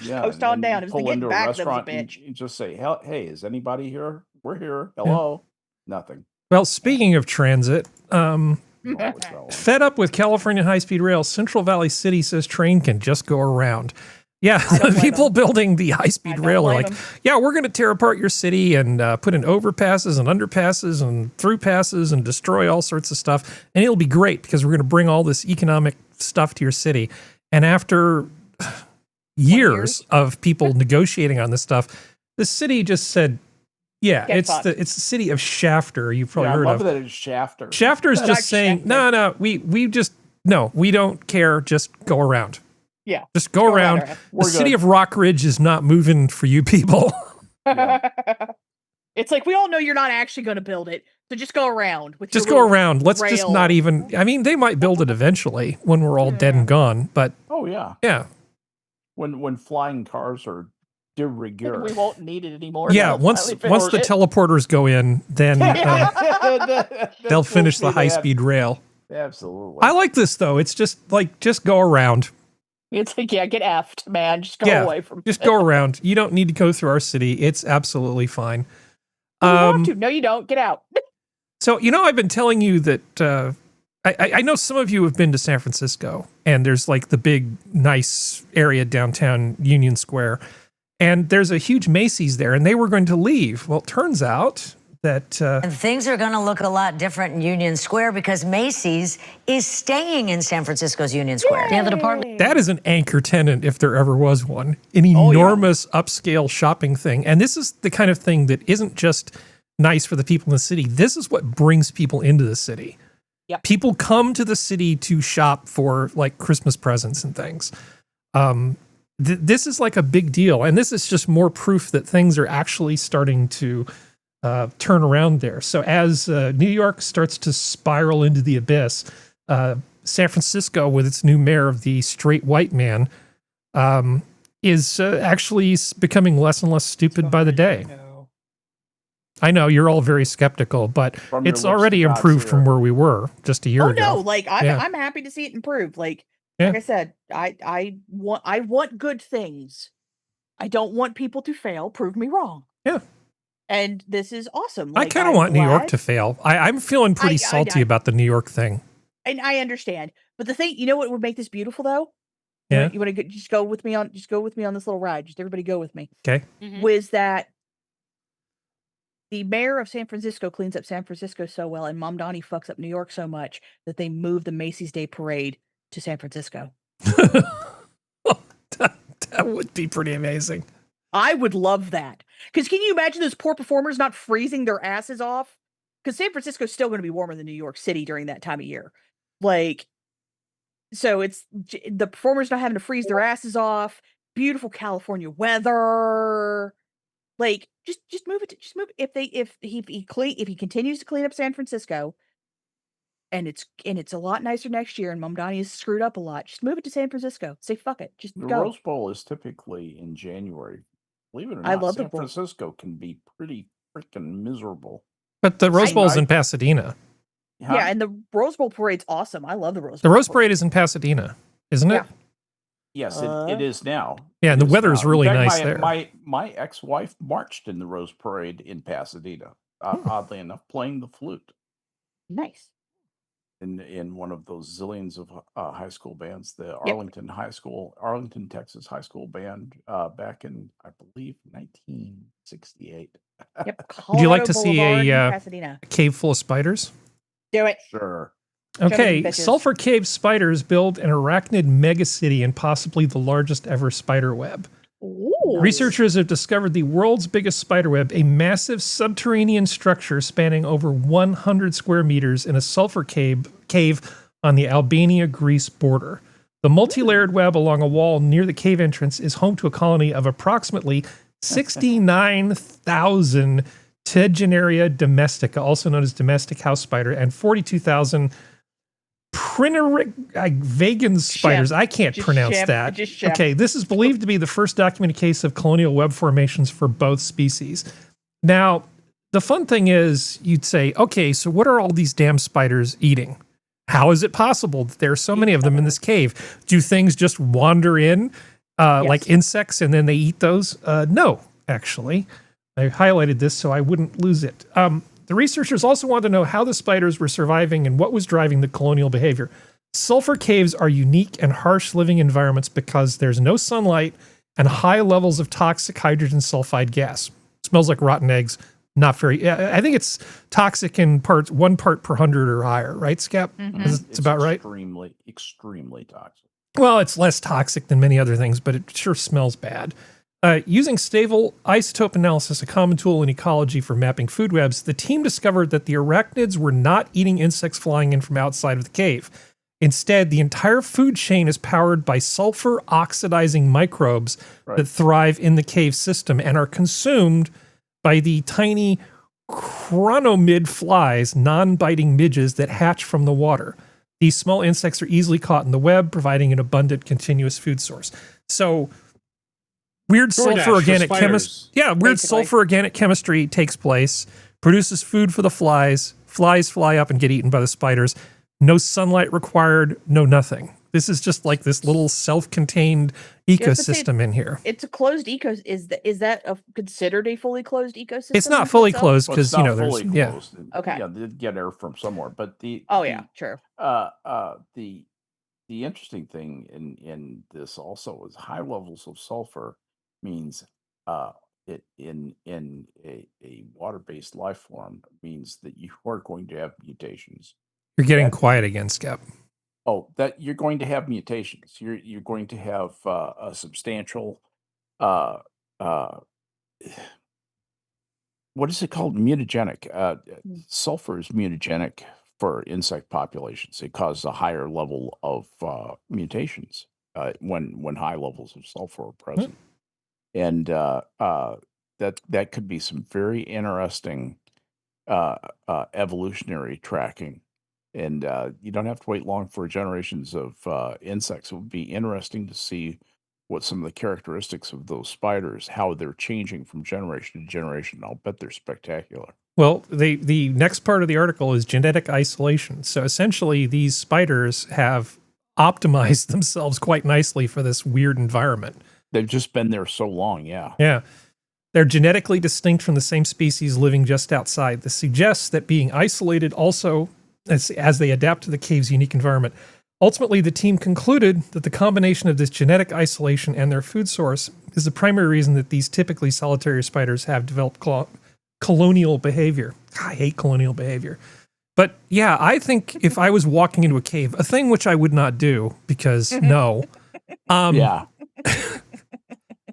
Yeah. Coast on down. It was the pull getting into a back that was a restaurant and bitch. you just say, "Hey, is anybody here? We're here. Hello." Nothing. Well, speaking of transit, Oh, it's all- fed up with California high-speed rail, Central Valley City says train can just go around. Yeah, the people building the high-speed rail are like, yeah, we're going to tear apart your city and put in overpasses and underpasses and through passes and destroy all sorts of stuff. And it'll be great because we're going to bring all this economic stuff to your city. And after years of people negotiating on this stuff, the city just said, yeah, it's the city of Shafter. You've probably heard I love of. that it's Shafter. Shafter is just saying, no, we don't care. Just go around. Yeah. Just go around. The city of Rock Ridge is not moving for you people. It's like, we all know you're not actually going to build it. So just go around. Just go around. Let's just not even, I mean, they might build it eventually when we're all dead and gone, but. Oh, yeah. Yeah. When flying cars are de rigueur. We won't need it anymore. Yeah, once the teleporters go in, then they'll finish the high-speed rail. Absolutely. I like this, though. It's just like, just go around. It's like, yeah, get effed, man. Just go away from just go around. You don't need to go through our city. It's absolutely fine. You want to. No, you don't. Get out. So, I've been telling you that I know some of you have been to San Francisco, and there's like the big, nice area downtown Union Square, and there's a huge Macy's there, and they were going to leave. Well, it turns out that... and things are going to look a lot different in Union Square because Macy's is staying in San Francisco's Union Square. Yeah, the department... That is an anchor tenant, if there ever was one. An enormous upscale shopping thing. And this is the kind of thing that isn't just nice for the people in the city. This is what brings people into the city. Yep. People come to the city to shop for like Christmas presents and things. This is like a big deal. And this is just more proof that things are actually starting to turn around there. So as New York starts to spiral into the abyss, San Francisco, with its new mayor of the straight white man, is actually becoming less and less stupid by the day. I know you're all very skeptical, but it's already improved from where we were just a year ago. No, like I'm happy to see it improve. Like I said, I want good things. I don't want people to fail. Prove me wrong. Yeah. And this is awesome. Like, I kind of want New York to fail. I'm feeling pretty salty about the New York thing. And I understand. But the thing, you know what would make this beautiful though? Yeah. You want to just go with me on this little ride. Just everybody go with me. Okay. Was that the mayor of San Francisco cleans up San Francisco so well, and Mom Donnie fucks up New York so much that they moved the Macy's Day Parade to San Francisco. That would be pretty amazing. I would love that. Because can you imagine those poor performers not freezing their asses off? Because San Francisco's still going to be warmer than New York City during that time of year. Like, so it's the performers not having to freeze their asses off. Beautiful California weather. Like, just move it. Just move it. If he continues to clean up San Francisco, and it's a lot nicer next year, and Mom Donnie is screwed up a lot, just move it to San Francisco. Say fuck it. Just the go. Rose Bowl is typically in January. Believe it or not, I love San the bowl. Francisco can be pretty freaking miserable. But the Rose Bowl's in Pasadena. Yeah, and the Rose Bowl parade's awesome. I love the Rose Bowl. The Rose Parade is in Pasadena, isn't it? Yes, it is now. Yeah, and the weather is really nice there. My ex-wife marched in the Rose Parade in Pasadena, oddly enough, playing the flute. Nice. in one of those zillions of high school bands, the Arlington, Texas high school band back in, I believe, 1968. Yep. Would you like to Colorado see Boulevard in a Pasadena. cave full of spiders? Do it. Sure. Okay, bitches. sulfur cave spiders build an arachnid megacity and possibly the largest ever spider web. Ooh. Researchers have discovered the world's biggest spider web, a massive subterranean structure spanning over 100 square meters in a sulfur cave on the Albania-Greece border. The multi-layered web along a wall near the cave entrance is home to a colony of approximately 69,000 Tegenaria domestica, also known as domestic house spider, and 42,000 Vegan spiders. I can't pronounce that. Okay, this is believed to be the first documented case of colonial web formations for both species. Now, the fun thing is, you'd say, okay, so what are all these damn spiders eating? How is it possible that there are so many of them in this cave? Do things just wander in like insects and then they eat those? No, actually. I highlighted this so I wouldn't lose it. The researchers also wanted to know how the spiders were surviving and what was driving the colonial behavior. Sulfur caves are unique and harsh living environments because there's no sunlight and high levels of toxic hydrogen sulfide gas. Smells like rotten eggs. Not very. I think it's toxic in 1 part per 100 or higher, right, Skep? Mm-hmm. It's about right. Extremely toxic. Well, it's less toxic than many other things, but it sure smells bad. Using stable isotope analysis, a common tool in ecology for mapping food webs, the team discovered that the arachnids were not eating insects flying in from outside of the cave. Instead, the entire food chain is powered by sulfur oxidizing microbes that thrive in the cave system and are consumed by the tiny chronomid flies, non-biting midges that hatch from the water. These small insects are easily caught in the web, providing an abundant continuous food source. So weird sulfur organic chemistry. Yeah, weird sulfur organic chemistry takes place, produces food for the flies. Flies fly up and get eaten by the spiders. No sunlight required, no nothing. This is just like this little self-contained ecosystem in here. It's a closed ecosystem. Is that considered a fully closed ecosystem? It's not fully closed because there's okay. Yeah, they get air from somewhere, but true. The interesting thing in this also is high levels of sulfur means it in a water-based life form means that you are going to have mutations. You're getting quiet again, Skep. Oh, that you're going to have mutations. You're going to have a substantial what is it called? Mutagenic. Sulfur is mutagenic for insect populations. It causes a higher level of mutations when high levels of sulfur are present. And that could be some very interesting evolutionary tracking. And you don't have to wait long for generations of insects. It would be interesting to see what some of the characteristics of those spiders, how they're changing from generation to generation. I'll bet they're spectacular. Well, the next part of the article is genetic isolation. So essentially, these spiders have optimized themselves quite nicely for this weird environment. They've just been there so long, yeah. Yeah. They're genetically distinct from the same species living just outside. This suggests that being isolated also, as they adapt to the cave's unique environment. Ultimately, the team concluded that the combination of this genetic isolation and their food source is the primary reason that these typically solitary spiders have developed colonial behavior. I hate colonial behavior. But yeah, I think if I was walking into a cave, a thing which I would not do because no. Yeah.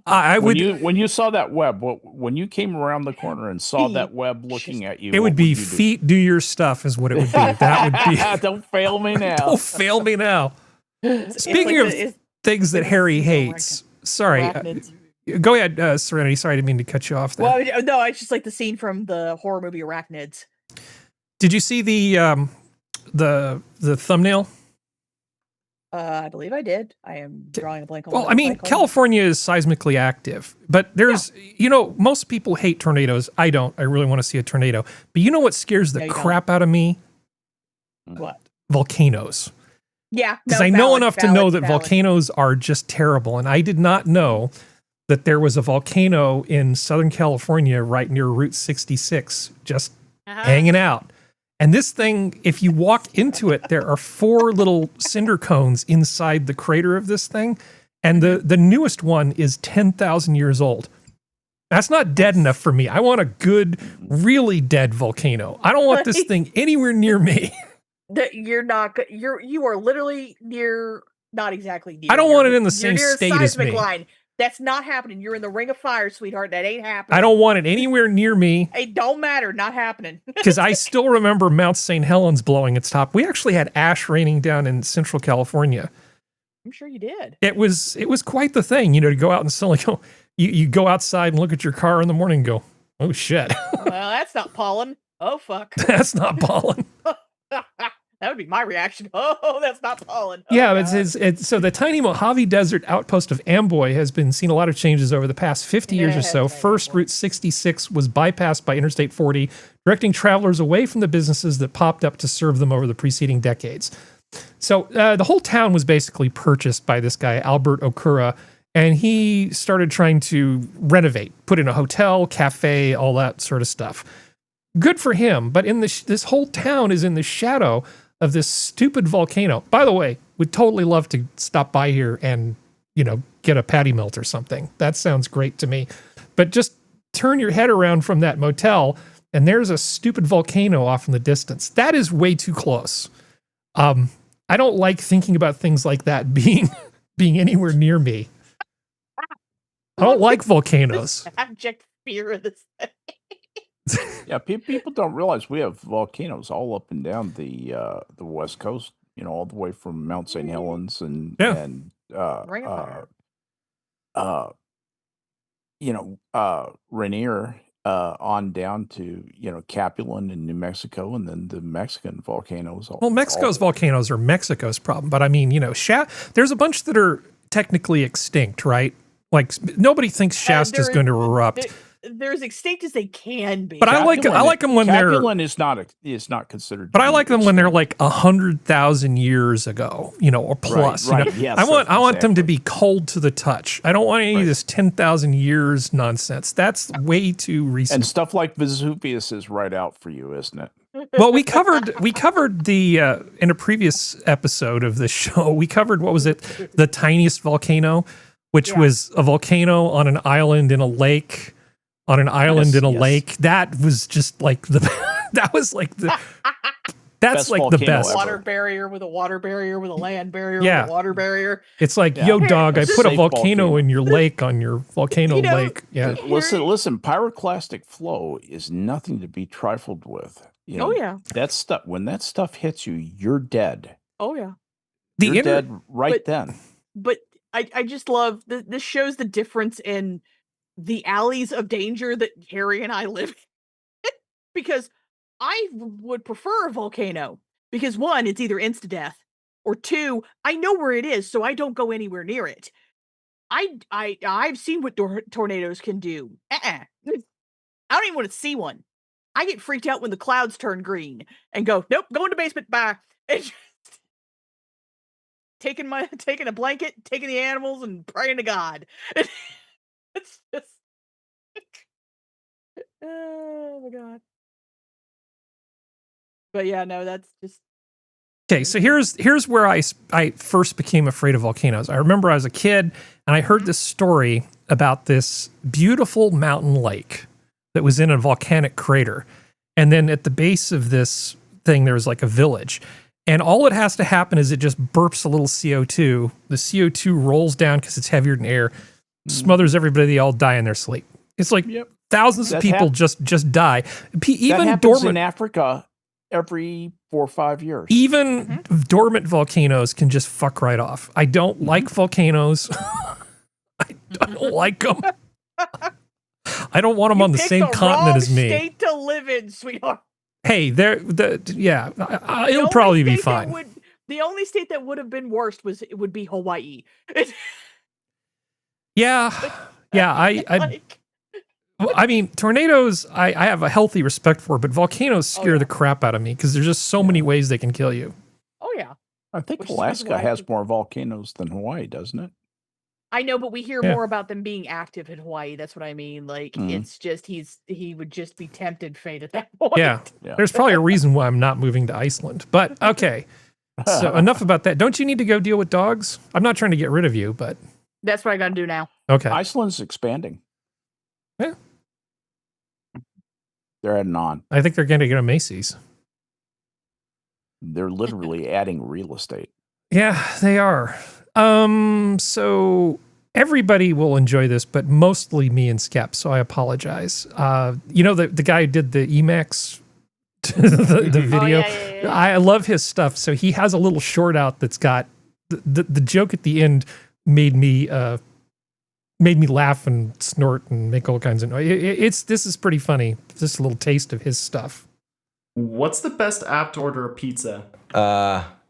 I would. When you saw that web, when you came around the corner and saw that web looking at you, it would be feet do your stuff is what it would be. That would be. Don't fail me now. Don't fail me now. Speaking of things that Harry hates, sorry. Go ahead, Serenity. Sorry, I didn't mean to cut you off there. Well, no, it's just like the scene from the horror movie Arachnids. Did you see the thumbnail? I believe I did. I am drawing a blank on. Well, I mean, California is seismically active, but there's, most people hate tornadoes. I don't. I really want to see a tornado. But you know what scares the crap out of me? What? Volcanoes. Yeah. Because I know enough to know that volcanoes are just terrible. And I did not know that there was a volcano in Southern California right near Route 66 just hanging out. And this thing, if you walk into it, there are 4 little cinder cones inside the crater of this thing. And the newest one is 10,000 years old. That's not dead enough for me. I want a good, really dead volcano. I don't want this thing anywhere near me. You are literally near, not exactly near. I don't want it in the same state as me. Line. That's not happening. You're in the ring of fire, sweetheart. That ain't happening. I don't want it anywhere near me. It don't matter. Not happening. Because I still remember Mount St. Helens blowing its top. We actually had ash raining down in Central California. I'm sure you did. It was quite the thing, to go out and suddenly go. You go outside and look at your car in the morning and go, oh shit. Well, that's not pollen. Oh fuck. That's not pollen. That would be my reaction. Oh, that's not pollen. Oh, yeah, so the tiny Mojave Desert outpost of Amboy has been seen a lot of changes over the past 50 years or so. First, Route 66 was bypassed by Interstate 40, directing travelers away from the businesses that popped up to serve them over the preceding decades. So the whole town was basically purchased by this guy, Albert Okura, and he started trying to renovate, put in a hotel, cafe, all that sort of stuff. Good for him, but this whole town is in the shadow of this stupid volcano. By the way, would totally love to stop by here and, get a patty melt or something. That sounds great to me. But just turn your head around from that motel and there's a stupid volcano off in the distance. That is way too close. I don't like thinking about things like that being anywhere near me. I don't like volcanoes. Abject fear of this thing. Yeah, people don't realize we have volcanoes all up and down the West Coast. All the way from Mount St. Helens and Rainier on down to Capulan in New Mexico, and then the Mexican volcanoes. Well, Mexico's volcanoes are Mexico's problem, but I mean, there's a bunch that are technically extinct, right? Like nobody thinks Shasta is going to erupt. They're as extinct as they can be. But I like them when they're. Capulan is not considered. But I like them when they're like 100,000 years ago, or plus. Right. Yes, I want them to be cold to the touch. I don't want any of this 10,000 years nonsense. That's way too recent. And stuff like Vesuvius is right out for you, isn't it? Well, we covered the in a previous episode of the show. We covered, what was it, the tiniest volcano, which was a volcano on an island in a lake. On an island in a lake. That was just like the that's like the best. Water barrier with a water barrier with a land barrier with a water barrier. It's like, yo, dog, I put a volcano in your lake on your volcano lake. Yeah. Listen, pyroclastic flow is nothing to be trifled with. That stuff, when that stuff hits you, you're dead. Oh yeah. You're dead then. But I just love this shows the difference in the alleys of danger that Harry and I live in. Because I would prefer a volcano because 1, it's either insta-death, or 2, I know where it is, so I don't go anywhere near it. I've seen what tornadoes can do. I don't even want to see one. I get freaked out when the clouds turn green and go, nope, go in the basement, bye. Taking a blanket, taking the animals, and praying to God. It's just, oh my God. But yeah, no, that's just. Okay, so here's where I first became afraid of volcanoes. I remember I was a kid and I heard this story about this beautiful mountain lake that was in a volcanic crater. And then at the base of this thing, there was like a village. And all that has to happen is it just burps a little CO2. The CO2 rolls down because it's heavier than air. Smothers everybody, they all die in their sleep. It's like thousands of people just die. Even that happens dormant in Africa every 4 or 5 years. Even dormant volcanoes can just fuck right off. I don't like volcanoes. I don't like them. I don't want them on the same continent as me. State to live in, sweetheart. Hey, it'll probably be fine. The only state that would have been worse would be Hawaii. Yeah. I mean, tornadoes, I have a healthy respect for, but volcanoes scare the crap out of me because there's just so many ways they can kill you. Oh, yeah. I think Alaska has more volcanoes than Hawaii, doesn't it? I know, but we hear Yeah. more about them being active in Hawaii. That's what I mean. Like, it's just he would just be tempted fate at that point. Yeah. There's probably a reason why I'm not moving to Iceland. But okay. So enough about that. Don't you need to go deal with dogs? I'm not trying to get rid of you, but That's what I got to do now. okay. Iceland's expanding. Yeah. They're adding on. I think they're going to get a Macy's. They're literally adding real estate. Yeah, they are. So everybody will enjoy this, but mostly me and Skep, so I apologize. You know, the guy who did the Emacs, the video? Yeah. I love his stuff. So he has a little short out that's got the joke at the end made me laugh and snort and make all kinds of noise. This is pretty funny. Just a little taste of his stuff. What's the best app to order a pizza?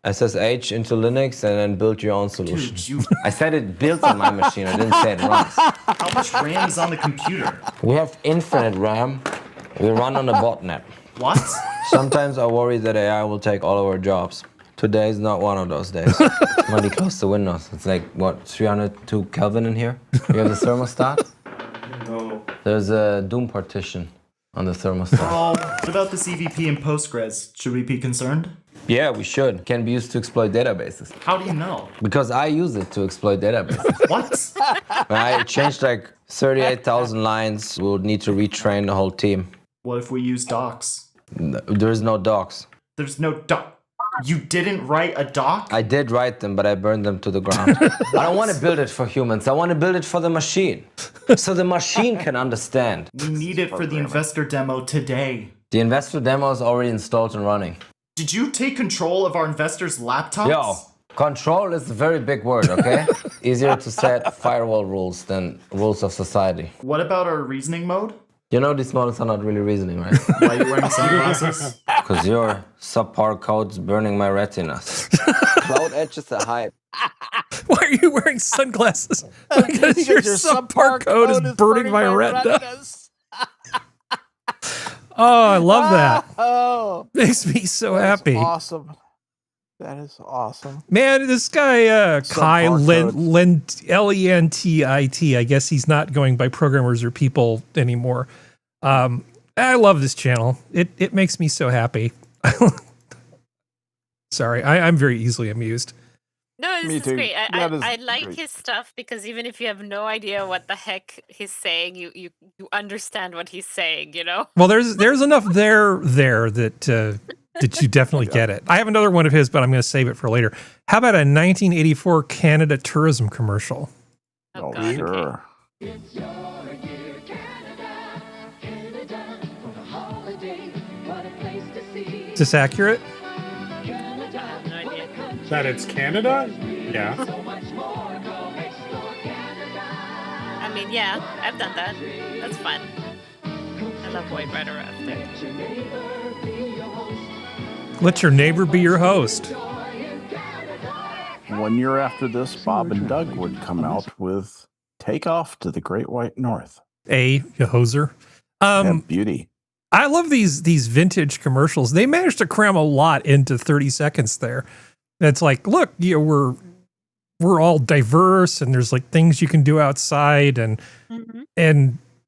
SSH into Linux and then build your own solution. I said it builds on my machine. I didn't say it runs. How much RAM is on the computer? We have infinite RAM. We run on a botnet. What? Sometimes I worry that AI will take all of our jobs. Today is not one of those days. Somebody close the windows. It's like, what, 302 Kelvin in here? You have the thermostat? No. There's a Doom partition on the thermostat. Oh, what about the CVP and Postgres? Should we be concerned? Yeah, we should. Can be used to exploit databases. How do you know? Because I use it to exploit databases. What? When I changed like 38,000 lines, we'll need to retrain the whole team. What if we use docs? There is no docs. There's no doc. You didn't write a doc? I did write them, but I burned them to the ground. I don't want to build it for humans. I want to build it for the machine. So the machine can understand. We need it for the investor demo today. The investor demo is already installed and running. Did you take control of our investors' laptops? Yo, control is a very big word, okay? Easier to set firewall rules than rules of society. What about our reasoning mode? You know these models are not really reasoning, right? Why are you wearing sunglasses? Because your subpar code's burning my retinas. Cloud Edge is a hype. Why are you wearing sunglasses? Because your subpar code is burning my retinas. Oh, I love that. Oh, makes me so happy. Awesome. That is awesome. Man, this guy, Kai Lentit, I guess he's not going by programmers or people anymore. I love this channel. It makes me so happy. Sorry, I'm very easily amused. No, this Me is too. great. That is I like great. his stuff because even if you have no idea what the heck he's saying, you understand what he's saying, you know? Well, there's enough there that that you definitely get it. I have another one of his, but I'm going to save it for later. How about a 1984 Canada tourism commercial? Oh, God. Sure. Is this accurate? I have no idea. That it's Canada? Yeah. I mean, yeah, I've done that. That's fun. I love White Rider Rafting. Let your neighbor be your host. 1 year after this, Bob and Doug would come out with Take Off to the Great White North. You hoser. Yeah, beauty. I love these vintage commercials. They managed to cram a lot into 30 seconds there. It's like, look, you know, we're all diverse and there's like things you can do outside and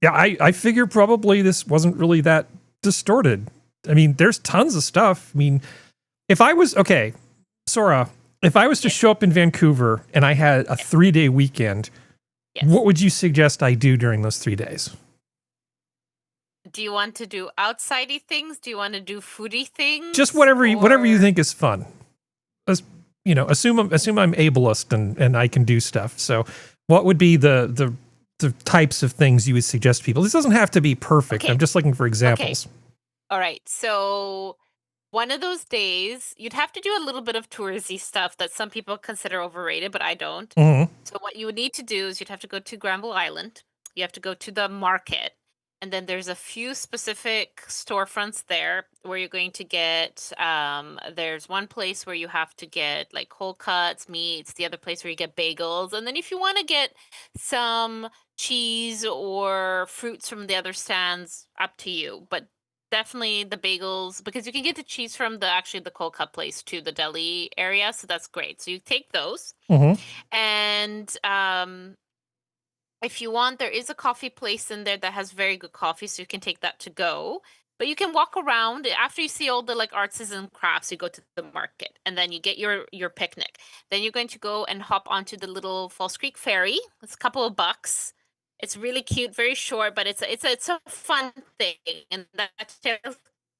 yeah, I figure probably this wasn't really that distorted. I mean, there's tons of stuff. I mean, if I was Sora, if I was to show up in Vancouver and I had a 3-day weekend, what would you suggest I do during those 3 days? Do you want to do outsidey things? Do you want to do foodie things? Just whatever you think is fun. You know, assume I'm ableist and I can do stuff. So, what would be the types of things you would suggest people? This doesn't have to be perfect. Okay. I'm just looking for examples. All right. So one of those days, you'd have to do a little bit of touristy stuff that some people consider overrated, but I don't. Mhm. So what you would need to do is you'd have to go to Granville Island. You have to go to the market. And then there's a few specific storefronts there where you're going to get, there's one place where you have to get like whole cuts, meats, the other place where you get bagels. And then if you want to get some cheese or fruits from the other stands, up to you. But definitely the bagels, because you can get the cheese from the cold cut place to the deli area, so that's great. So you take those, and if you want, there is a coffee place in there that has very good coffee, so you can take that to go. But you can walk around after you see all the like arts and crafts. You go to the market, and then you get your picnic. Then you're going to go and hop onto the little Falls Creek ferry. It's a couple of bucks. It's really cute, very short, but it's a fun thing, and that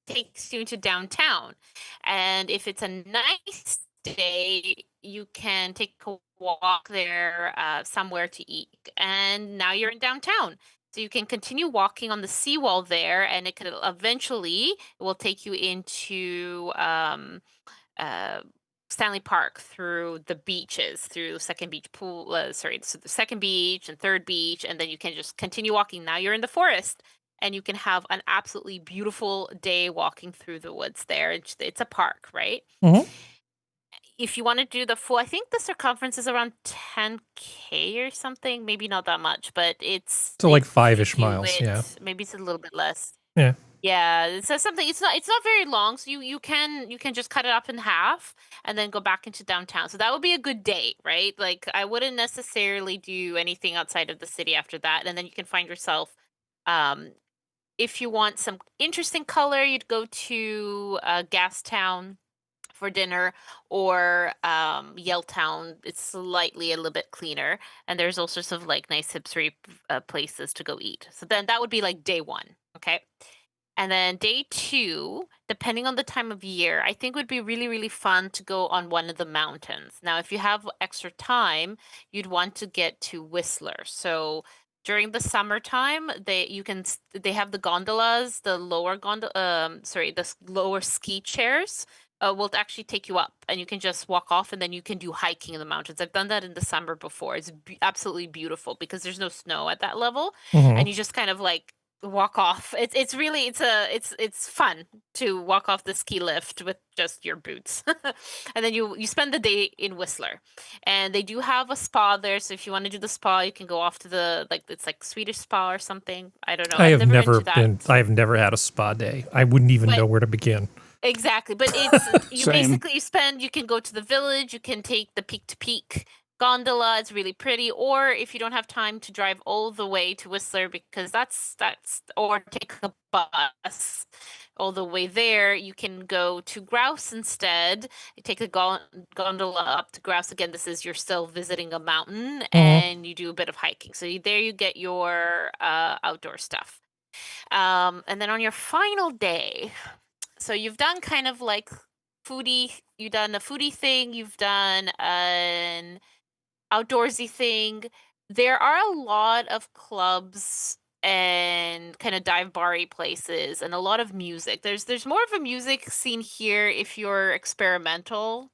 takes you to downtown. And if it's a nice day, you can take a walk there somewhere to eat, and now you're in downtown. So you can continue walking on the seawall there, and it could eventually it will take you into Stanley Park through the beaches, through Second Beach Pool. So the Second Beach and Third Beach, and then you can just continue walking. Now you're in the forest, and you can have an absolutely beautiful day walking through the woods there. It's a park, right? If you want to do the full, I think the circumference is around 10K or something. Maybe not that much, but it's So like 5-ish miles, yeah. Maybe it's a little bit less. Yeah. Yeah, it says something. It's not very long, so you can just cut it up in half and then go back into downtown. So that would be a good day, right? Like I wouldn't necessarily do anything outside of the city after that, and then you can find yourself. If you want some interesting color, you'd go to Gastown for dinner, or Yaletown. It's slightly a little bit cleaner, and there's all sorts of like nice hipstery places to go eat. So then that would be like day one, okay? And then day two, depending on the time of year, I think would be really, really fun to go on one of the mountains. Now, if you have extra time, you'd want to get to Whistler. So during the summertime, they have the gondolas, the lower the lower ski chairs. Will actually take you up, and you can just walk off, and then you can do hiking in the mountains. I've done that in the summer before. It's absolutely beautiful because there's no snow at that level, and you just kind of like walk off. It's really fun to walk off the ski lift with just your boots, and then you spend the day in Whistler, and they do have a spa there. So if you want to do the spa, you can go off to it's like Swedish spa or something. I don't know. I have never had a spa day. I wouldn't even know where to begin. Exactly, but it's you can go to the village, you can take the peak to peak gondola, it's really pretty, or if you don't have time to drive all the way to Whistler, because that's or take a bus all the way there, you can go to Grouse instead. You take the gondola up to Grouse. Again, you're still visiting a mountain, and you do a bit of hiking. So there you get your outdoor stuff. And then on your final day, so you've done kind of like you've done a foodie thing, you've done an outdoorsy thing. There are a lot of clubs and kind of dive bar-y places, and a lot of music. There's more of a music scene here if you're experimental.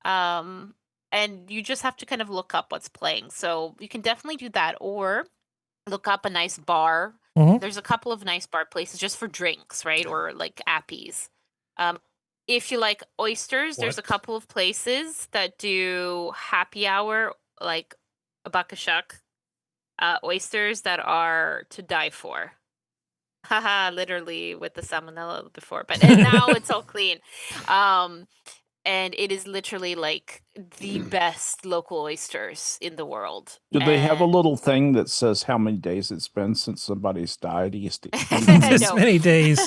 And you just have to kind of look up what's playing. So you can definitely do that, or look up a nice bar. There's a couple of nice bar places just for drinks, right? Or like appies. If you like oysters, there's a couple of places that do happy hour, like a bakashak oysters that are to die for. Haha, literally with the salmonella before, but now it's all clean. And it is literally like the best local oysters in the world. Do they have a little thing that says how many days it's been since somebody's died? He used to This many days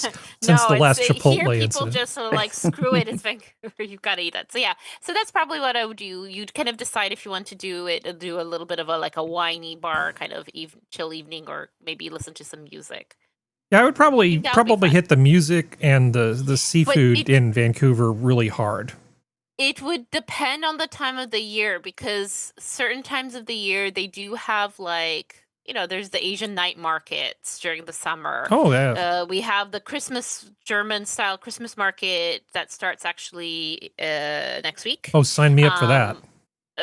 since the last Chipotle here people incident. just are like, screw it, it's Vancouver, you've got to eat it. So yeah, so that's probably what I would do. You'd kind of decide if you want to do a little bit of a whiny bar kind of chill evening, or maybe listen to some music. Yeah, I would probably hit the music and the seafood in Vancouver really hard. It would depend on the time of the year, because certain times of the year they do have there's the Asian night markets during the summer. Oh, yeah. We have the German style Christmas market that starts actually next week. Oh, sign me up for that.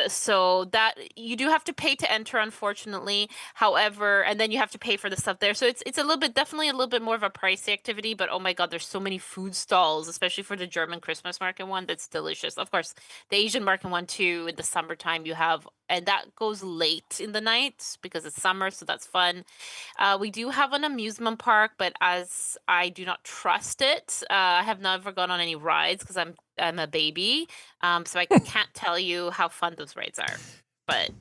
So that you do have to pay to enter, unfortunately. However, and then you have to pay for the stuff there. So it's a little bit, definitely a little bit more of a pricey activity. But oh my god, there's so many food stalls, especially for the German Christmas market one. That's delicious. Of course, the Asian market one too. In the summertime, you have, and that goes late in the night because it's summer, so that's fun. We do have an amusement park, but as I do not trust it, I have never gone on any rides because I'm a baby, so I can't tell you how fun those rides are. But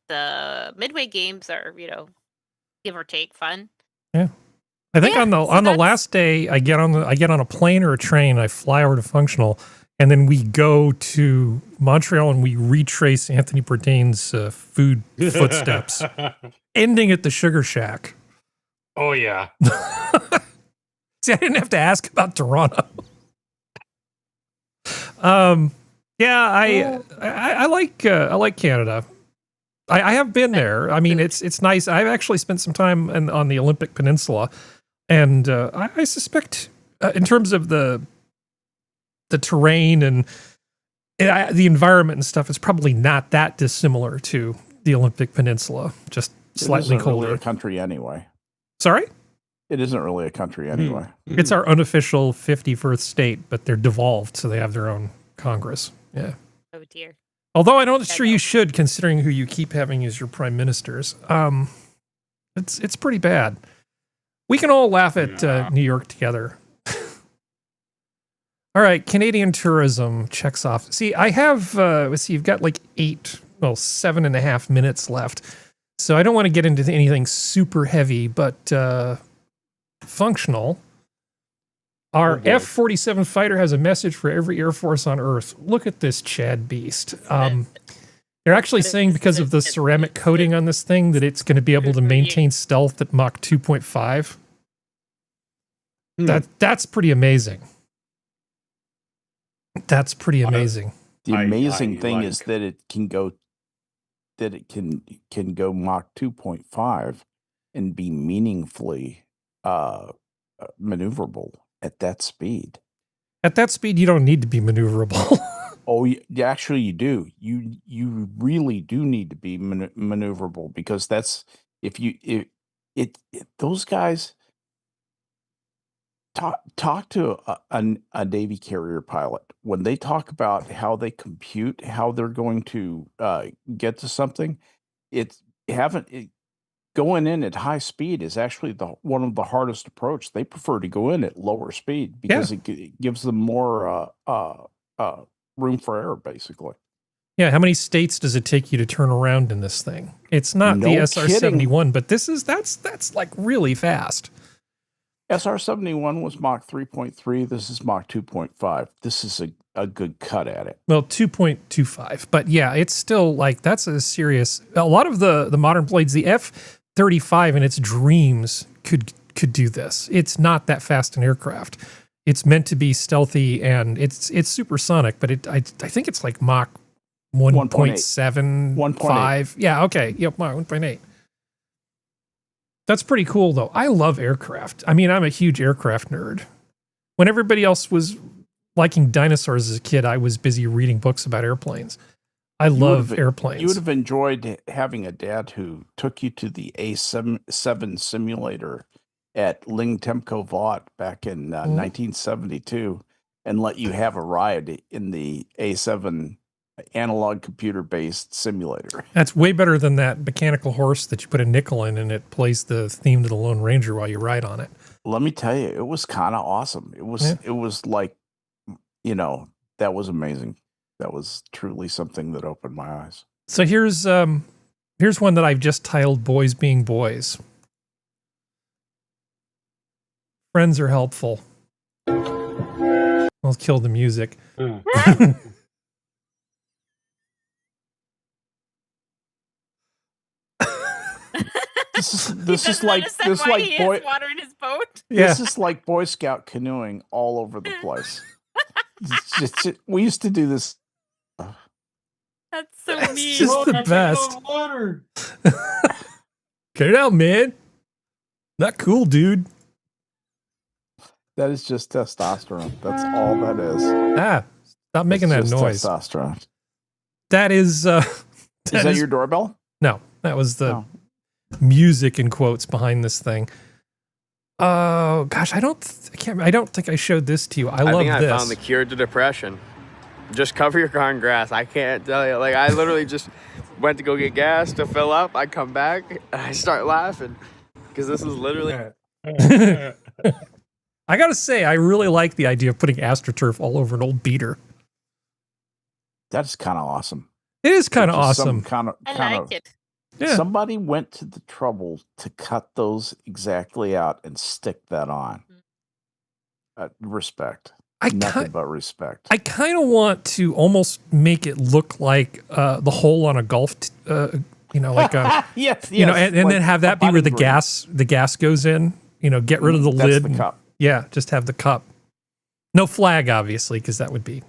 the Midway games are, give or take, fun. Yeah. I think on the last day, I get on a plane or a train. I fly over to Functional, and then we go to Montreal and we retrace Anthony Bourdain's food footsteps, ending at the Sugar Shack. Oh yeah. See, I didn't have to ask about Toronto. Yeah, I like Canada. I have been there. I mean, it's nice. I've actually spent some time on the Olympic Peninsula, and I suspect in terms of the terrain and the environment and stuff, it's probably not that dissimilar to the Olympic Peninsula, just slightly colder. Really a country anyway. Sorry? It isn't really a country anyway. It's our unofficial 51st state, but they're devolved, so they have their own Congress. Yeah. Oh dear. Although I'm not sure you should, considering who you keep having as your prime ministers. It's pretty bad. We can all laugh at New York together. All right, Canadian tourism checks off. See, I have, let's see, you've got like 7.5 minutes left. So I don't want to get into anything super heavy, but Functional. Our F-47 fighter has a message for every Air Force on Earth. Look at this Chad beast. They're actually saying because of the ceramic coating on this thing that it's going to be able to maintain stealth at Mach 2.5. That's pretty amazing. That's pretty amazing. The amazing thing is that it can go Mach 2.5 and be meaningfully maneuverable at that speed. At that speed, you don't need to be maneuverable. Oh, actually, you do. You really do need to be maneuverable, because that's those guys. Talk to a Navy carrier pilot when they talk about how they compute how they're going to get to something. Going in at high speed is actually one of the hardest approach. They prefer to go in at lower speed because it gives them more room for error, basically. Yeah, how many states does it take you to turn around in this thing? It's not the SR-71, but that's like really fast. SR-71 was Mach 3.3. This is Mach 2.5. This is a good cut at it. Well, 2.25. But yeah, it's still like, that's a serious... A lot of the modern blades, the F-35 in its dreams could do this. It's not that fast an aircraft. It's meant to be stealthy, and it's supersonic, but I think it's like Mach 1.7, 1.5. Yeah, okay. Yep, Mach 1.8. That's pretty cool, though. I love aircraft. I mean, I'm a huge aircraft nerd. When everybody else was liking dinosaurs as a kid, I was busy reading books about airplanes. I love airplanes. You would have enjoyed having a dad who took you to the A7 simulator at Ling Temco Vought back in 1972 and let you have a ride in the A7 analog computer-based simulator. That's way better than that mechanical horse that you put a nickel in and it plays the theme to the Lone Ranger while you ride on it. Let me tell you, it was kind of awesome. It was like, that was amazing. That was truly something that opened my eyes. So here's one that I've just titled Boys Being Boys. Friends are helpful. I'll kill the music. This is like water in his boat. Yeah. This is like Boy Scout canoeing all over the place. We used to do this. That's so mean. It's just the best. Get it out, man. Not cool, dude. That is just testosterone. That's all that is. Stop making that just noise. Testosterone. That is. Is that your doorbell? No, that was the music in quotes behind this thing. Oh gosh, I don't think I showed this to you. I love think this. I found the cure to depression. Just cover your car in grass. I can't tell you. Like, I literally just went to go get gas to fill up. I come back and I start laughing because this is literally. I gotta say, I really like the idea of putting AstroTurf all over an old beater. That's kind of awesome. It is kind of awesome. I like it. Yeah. Somebody went to the trouble to cut those exactly out and stick that on. Respect. Nothing but respect. I kind of want to almost make it look like the hole on a golf, like a yes, and like then have that be where the gas goes in. Get rid of the lid. The cup. Yeah, just have the cup. No flag, obviously, because that would be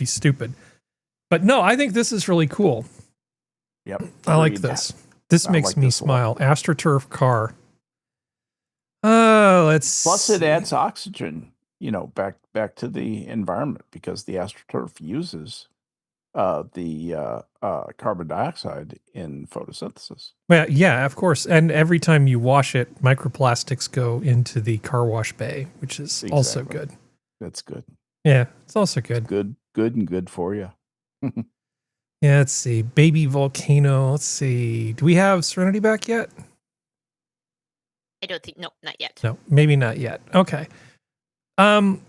stupid. But no, I think this is really cool. Yep, I like this. This makes me smile. AstroTurf car. Let's. Plus, it adds oxygen. Back to the environment because the AstroTurf uses the carbon dioxide in photosynthesis. Well, yeah, of course. And every time you wash it, microplastics go into the car wash bay, which is also good. That's good. Yeah, it's also good. Good and good for you. Yeah, let's see. Baby Volcano. Let's see. Do we have Serenity back yet? I don't think. No, not yet. No, maybe not yet. Okay. I'm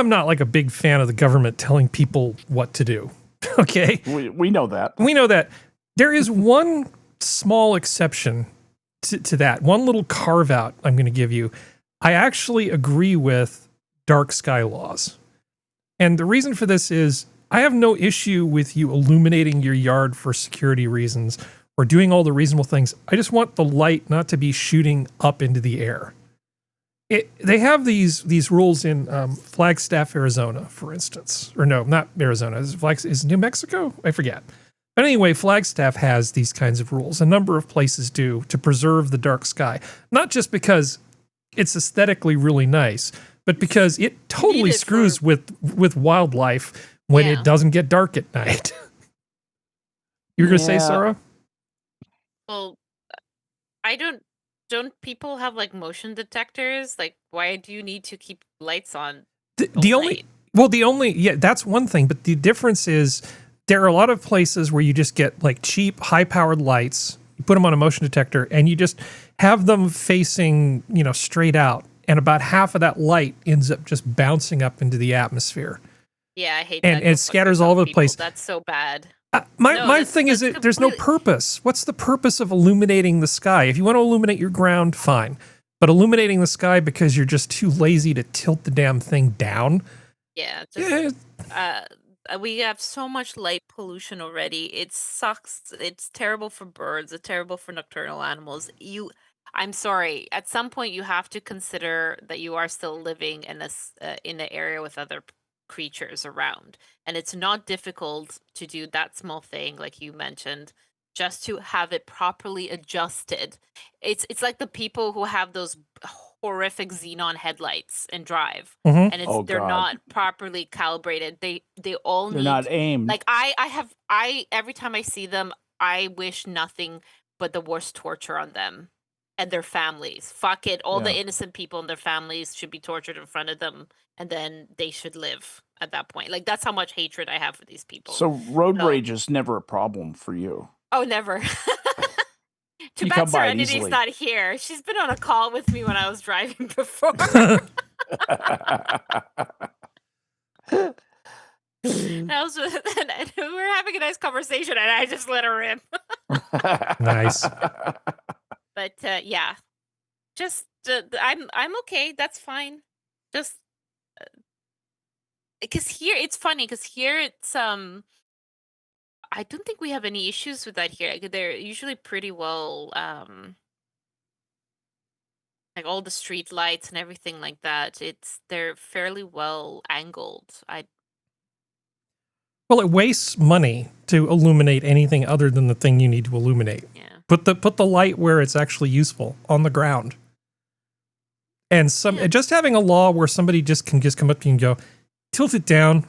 not like a big fan of the government telling people what to do. Okay. We know that. We know that. There is one small exception to that. One little carve out I'm going to give you. I actually agree with dark sky laws. And the reason for this is I have no issue with you illuminating your yard for security reasons or doing all the reasonable things. I just want the light not to be shooting up into the air. They have these rules in Flagstaff, Arizona, for instance. Or no, not Arizona. Is New Mexico? I forget. But anyway, Flagstaff has these kinds of rules. A number of places do to preserve the dark sky. Not just because it's aesthetically really nice, but because it totally screws with wildlife when it doesn't get dark at night. You were going to say, Sora? Well, I don't people have like motion detectors? Like, why do you need to keep lights on? That's one thing. But the difference is there are a lot of places where you just get like cheap, high powered lights. You put them on a motion detector and you just have them facing, straight out. And about half of that light ends up just bouncing up into the atmosphere. Yeah, I hate that. And it scatters all over the place. That's so bad. My thing is that there's no purpose. What's the purpose of illuminating the sky? If you want to illuminate your ground, fine. But illuminating the sky because you're just too lazy to tilt the damn thing down. Yeah. We have so much light pollution already. It sucks. It's terrible for birds. It's terrible for nocturnal animals. I'm sorry. At some point, you have to consider that you are still living in an area with other creatures around, and it's not difficult to do that small thing, like you mentioned, just to have it properly adjusted. It's like the people who have those horrific xenon headlights in Drive, and they're not properly calibrated. They're not aimed. Like I every time I see them, I wish nothing but the worst torture on them and their families. Fuck it. All the innocent people and their families should be tortured in front of them, and then they should live at that point. Like, that's how much hatred I have for these people. So road rage is never a problem for you. Oh, never. Too bad Serenity's not here. She's been on a call with me when I was driving before. And we were having a nice conversation, and I just let her in. Nice. But yeah, just I'm okay. That's fine. Just because here it's funny because here it's I don't think we have any issues with that here. They're usually pretty well like all the street lights and everything like that. They're fairly well angled. Well, it wastes money to illuminate anything other than the thing you need to illuminate. Yeah. Put the light where it's actually useful, on the ground. And just having a law where somebody just can come up to you and go, tilt it down,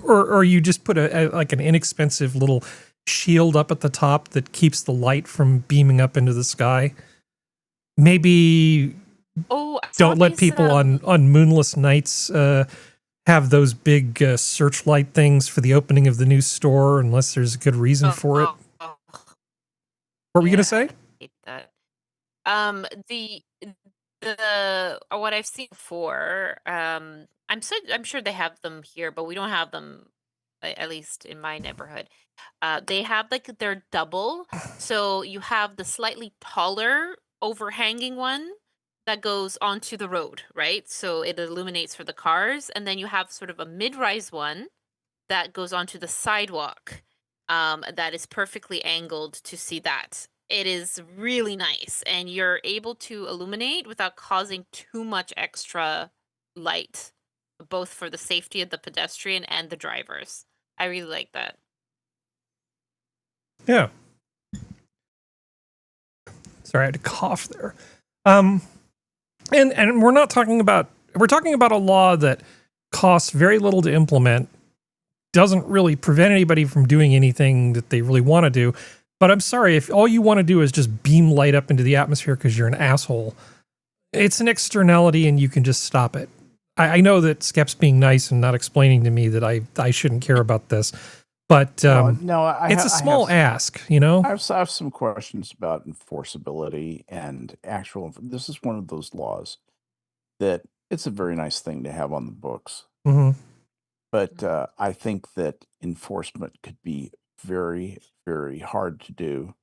or you just put like an inexpensive little shield up at the top that keeps the light from beaming up into the sky. Maybe don't let people on moonless nights have those big searchlight things for the opening of the new store unless there's a good reason for it. What were we gonna say? I hate that. The what I've seen before, I'm sure they have them here, but we don't have them, at least in my neighborhood. They have like they're double, so you have the slightly taller overhanging one that goes onto the road, right? So it illuminates for the cars, and then you have sort of a mid-rise one that goes onto the sidewalk, that is perfectly angled to see that. It is really nice, and you're able to illuminate without causing too much extra light, both for the safety of the pedestrian and the drivers. I really like that. Yeah. Sorry, I had to cough there. And we're talking about a law that costs very little to implement, doesn't really prevent anybody from doing anything that they really want to do. But I'm sorry, if all you want to do is just beam light up into the atmosphere because you're an asshole, it's an externality and you can just stop it. I know that Skep's being nice and not explaining to me that I shouldn't care about this, but it's a small ask, you know? I have some questions about enforceability and actual. This is one of those laws that it's a very nice thing to have on the books. Mm-hmm. But I think that enforcement could be very, very hard to do.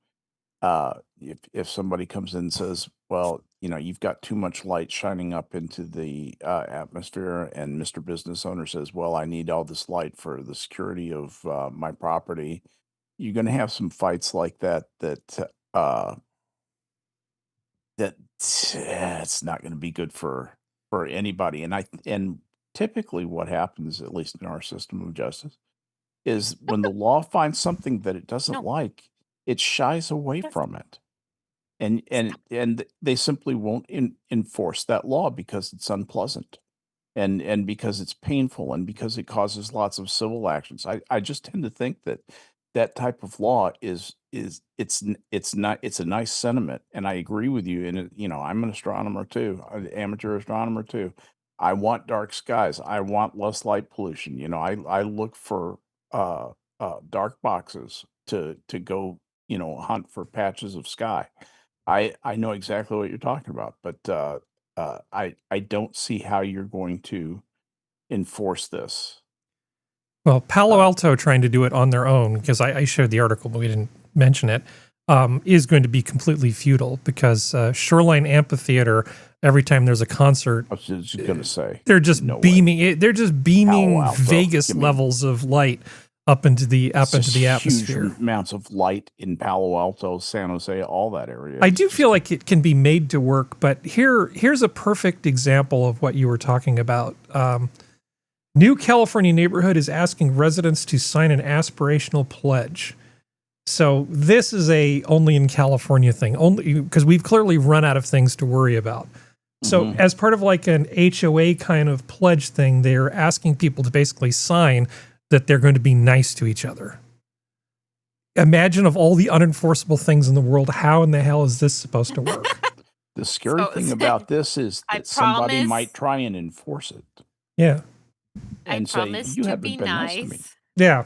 If somebody comes in and says, well, you know, you've got too much light shining up into the atmosphere, and Mr. Business Owner says, well, I need all this light for the security of my property, you're going to have some fights like that it's not going to be good for anybody. And typically what happens, at least in our system of justice, is when the law finds something that it doesn't like, it shies away from it. And they simply won't enforce that law because it's unpleasant and because it's painful and because it causes lots of civil actions. I just tend to think that type of law it's a nice sentiment, and I agree with you. And you know, I'm an astronomer too, an amateur astronomer too. I want dark skies. I want less light pollution. You know, I look for dark boxes to go, you know, hunt for patches of sky. I know exactly what you're talking about, but I don't see how you're going to enforce this. Well, Palo Alto trying to do it on their own, because I shared the article, but we didn't mention it, is going to be completely futile because Shoreline Amphitheater, every time there's a concert, I was just going to say they're just beaming. They're just beaming Vegas levels of light up into the atmosphere. Huge amounts of light in Palo Alto, San Jose, all that area. I do feel like it can be made to work, but here's a perfect example of what you were talking about. New California neighborhood is asking residents to sign an aspirational pledge. So this is a only in California thing, only because we've clearly run out of things to worry about. So as part of like an HOA kind of pledge thing, they're asking people to basically sign that they're going to be nice to each other. Imagine of all the unenforceable things in the world, how in the hell is this supposed to work? The scary thing about this is that somebody might try and enforce it. Yeah. And say, you haven't been nice to me. Yeah.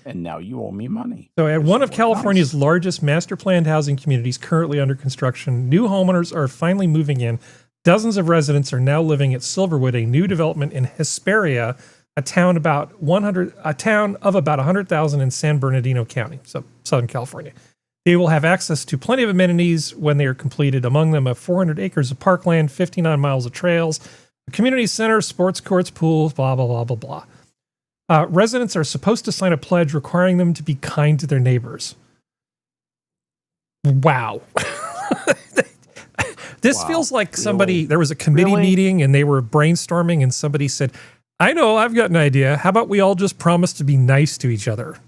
And now you owe me money. So at one of California's largest master planned housing communities currently under construction, new homeowners are finally moving in. Dozens of residents are now living at Silverwood, a new development in Hesperia, a town of about 100,000 in San Bernardino County, so Southern California. They will have access to plenty of amenities when they are completed, among them 400 acres of parkland, 59 miles of trails, a community center, sports courts, pools, blah, blah, blah, blah, blah. Residents are supposed to sign a pledge requiring them to be kind to their neighbors. Wow. This feels like somebody, there was a committee meeting and they were brainstorming and somebody said, I know, I've got an idea. How about we all just promise to be nice to each other?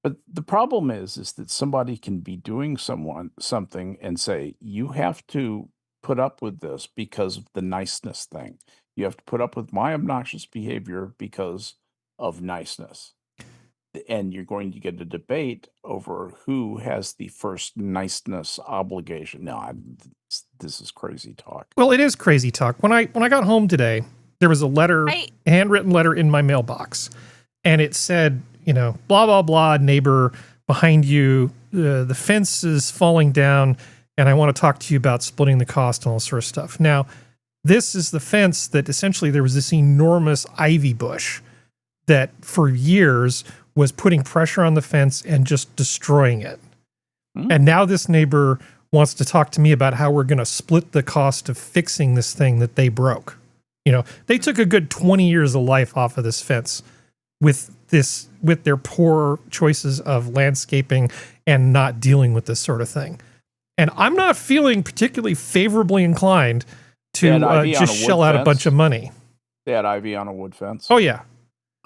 But the problem is that somebody can be doing something and say, you have to put up with this because of the niceness thing. You have to put up with my obnoxious behavior because of niceness. And you're going to get a debate over who has the first niceness obligation. No, this is crazy talk. Well, it is crazy talk. When I got home today, there was a letter, handwritten letter in my mailbox, and it said, you know, blah blah blah, neighbor behind you, the fence is falling down, and I want to talk to you about splitting the cost and all sort of stuff. Now, this is the fence that essentially there was this enormous ivy bush that for years was putting pressure on the fence and just destroying it. And now this neighbor wants to talk to me about how we're going to split the cost of fixing this thing that they broke. You know, they took a good 20 years of life off of this fence with their poor choices of landscaping and not dealing with this sort of thing. And I'm not feeling particularly favorably inclined to just shell out a bunch of money. They had ivy on a wood fence. Oh yeah.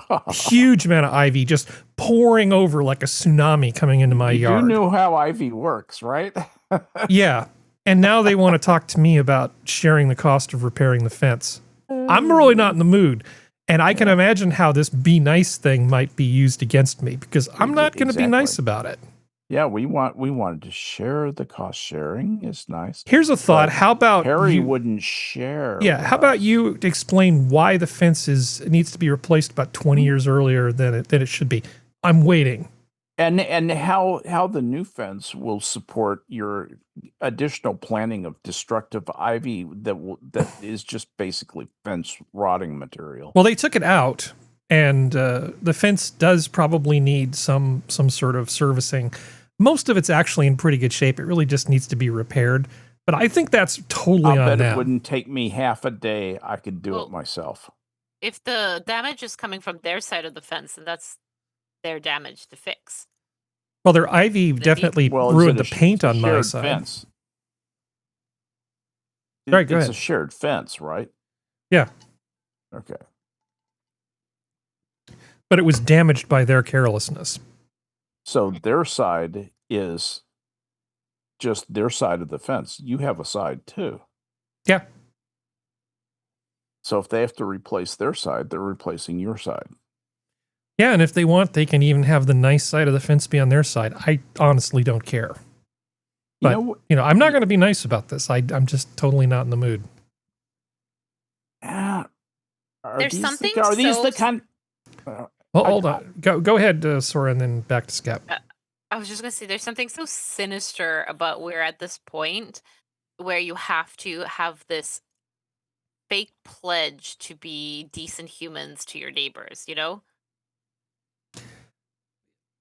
A huge amount of ivy just pouring over like a tsunami coming into my yard. You knew how ivy works, right? Yeah. And now they want to talk to me about sharing the cost of repairing the fence. I'm really not in the mood. And I can imagine how this be nice thing might be used against me because I'm not going to be nice about it. Yeah, we wanted to share the cost. Sharing is nice. Here's a thought. How about Harry wouldn't share? Yeah. How about you explain why the fence needs to be replaced about 20 years earlier than it should be? I'm waiting. And how the new fence will support your additional planting of destructive ivy that is just basically fence rotting material. Well, they took it out, and the fence does probably need some sort of servicing. Most of it's actually in pretty good shape. It really just needs to be repaired. But I think that's totally on them. It wouldn't take me half a day. I could do it myself. If the damage is coming from their side of the fence, then that's their damage to fix. Well, their ivy definitely ruined the paint on my side. Fence? Right, go it's ahead. A shared fence, right? Yeah. Okay. But it was damaged by their carelessness. So their side is just their side of the fence. You have a side too. Yeah. So if they have to replace their side, they're replacing your side. Yeah, and if they want, they can even have the nice side of the fence be on their side. I honestly don't care. But, you know I'm not going to be nice about this. I'm just totally not in the mood. There's something Are these the kind... Well, hold on. Go ahead, Sora, and then back to Skep. I was just going to say, there's something so sinister about we're at this point where you have to have this fake pledge to be decent humans to your neighbors, you know?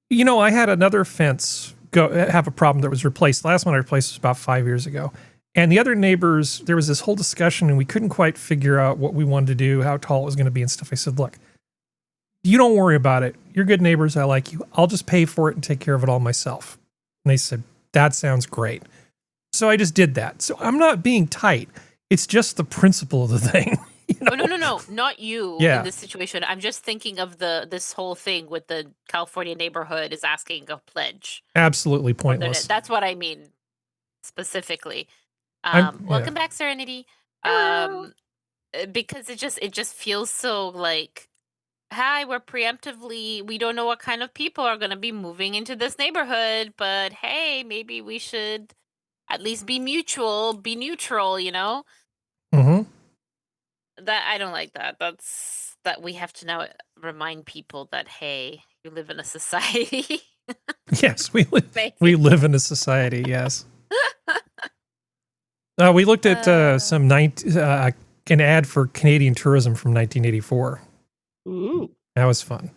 You know, I had another fence have a problem that was replaced. The last one I replaced was about 5 years ago. And the other neighbors, there was this whole discussion, and we couldn't quite figure out what we wanted to do, how tall it was going to be and stuff. I said, look, you don't worry about it. You're good neighbors. I like you. I'll just pay for it and take care of it all myself. And they said, that sounds great. So I just did that. So I'm not being tight. It's just the principle of the thing. You know? Oh, no, not you in this situation. I'm just thinking of this whole thing with the California neighborhood is asking a pledge. Absolutely pointless. That's what I mean specifically. Yeah. Welcome back, Serenity. Because it just feels so like, hi, we don't know what kind of people are going to be moving into this neighborhood, but hey, maybe we should at least be neutral, you know? Mm-hmm. That I don't like that. That we have to now remind people that, hey, you live in a society. Yes, we live in a society, yes. We looked at an ad for Canadian tourism from 1984. Ooh. That was fun.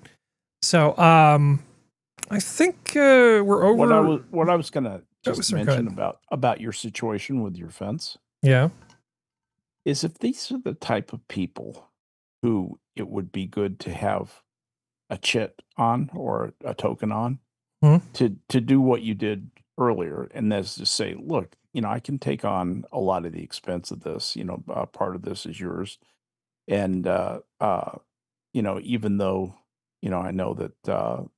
So, I think we're over. What I was going to just mention about your situation with your fence. Yeah. Is if these are the type of people who it would be good to have a chit on or a token on to do what you did earlier. And that's to say, look, I can take on a lot of the expense of this, part of this is yours. And, even though, I know that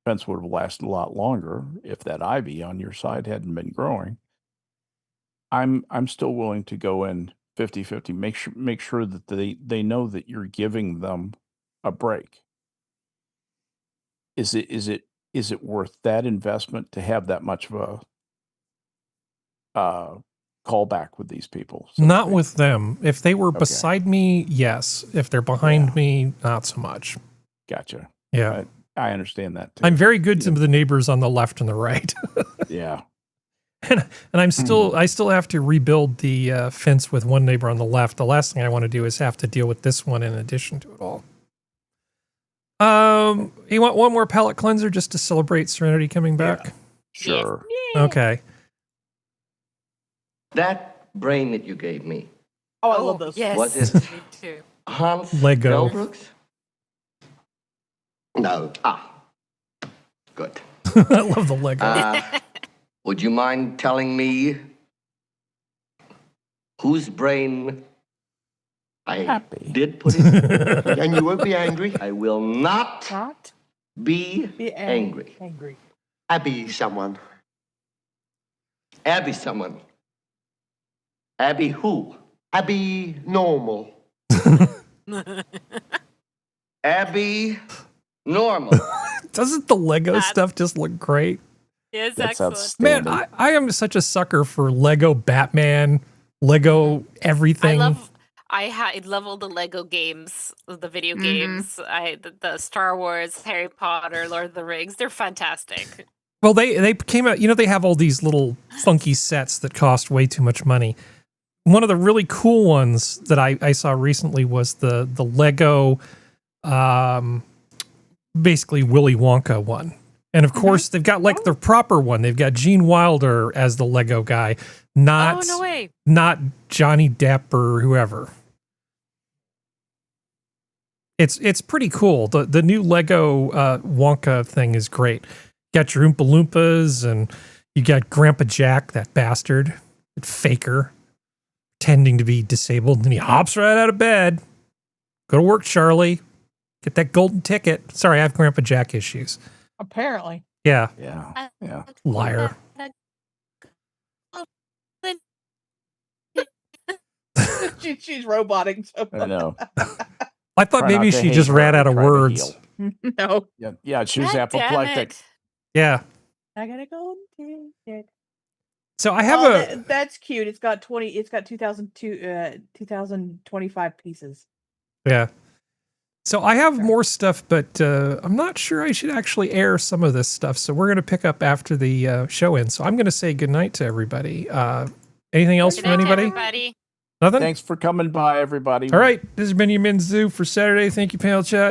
fence would have lasted a lot longer if that ivy on your side hadn't been growing, I'm still willing to go in 50-50, make sure that they know that you're giving them a break. is it worth that investment to have that much of a callback with these people? Not with them. If they were beside me, yes. If they're behind me, not so much. Gotcha. Yeah. I understand that too. I'm very good to the neighbors on the left and the right. Yeah. And I still have to rebuild the fence with one neighbor on the left. The last thing I want to do is have to deal with this one in addition to it all. You want one more palate cleanser just to celebrate Serenity coming back? Yeah. Sure. Yeah. Okay. That brain that you gave me. Oh, I love those. Yes. Was it Me too. Hans Lego. Delbrooks? No. Good. I love the Lego. Would you mind telling me whose brain I did put in? And you won't be angry? I will not be angry. Abby someone. Abby someone. Abby who? Abby normal. Abby normal. Doesn't the Lego stuff just look great? Yes, That's excellent. outstanding. Man, I am such a sucker for Lego Batman, Lego everything. I love all the Lego games, the video games. The Star Wars, Harry Potter, Lord of the Rings. They're fantastic. Well, they came out, they have all these little funky sets that cost way too much money. One of the really cool ones that I saw recently was the Lego, basically Willy Wonka one. And of course, they've got like the proper one. They've got Gene Wilder as the Lego guy, not Johnny Depp or whoever. It's pretty cool. The new Lego Wonka thing is great. You got your Oompa Loompas, and you got Grandpa Jack, that bastard, that faker, pretending to be disabled. And then he hops right out of bed. Go to work, Charlie. Get that golden ticket. Sorry, I have Grandpa Jack issues. Apparently. Yeah. Yeah. Liar. She's roboting. So I know. I thought maybe she just ran out of words. No. Yeah, she was God damn apoplectic. it. Yeah. I gotta go ticket. So I have that's cute. It's got 2025 pieces. Yeah. So I have more stuff, but I'm not sure I should actually air some of this stuff. So we're going to pick up after the show ends. So I'm going to say goodnight to everybody. Anything else from anybody? Everybody. Nothing? Thanks for coming by, everybody. All right. This has been your MotZ for Saturday. Thank you, panel chat.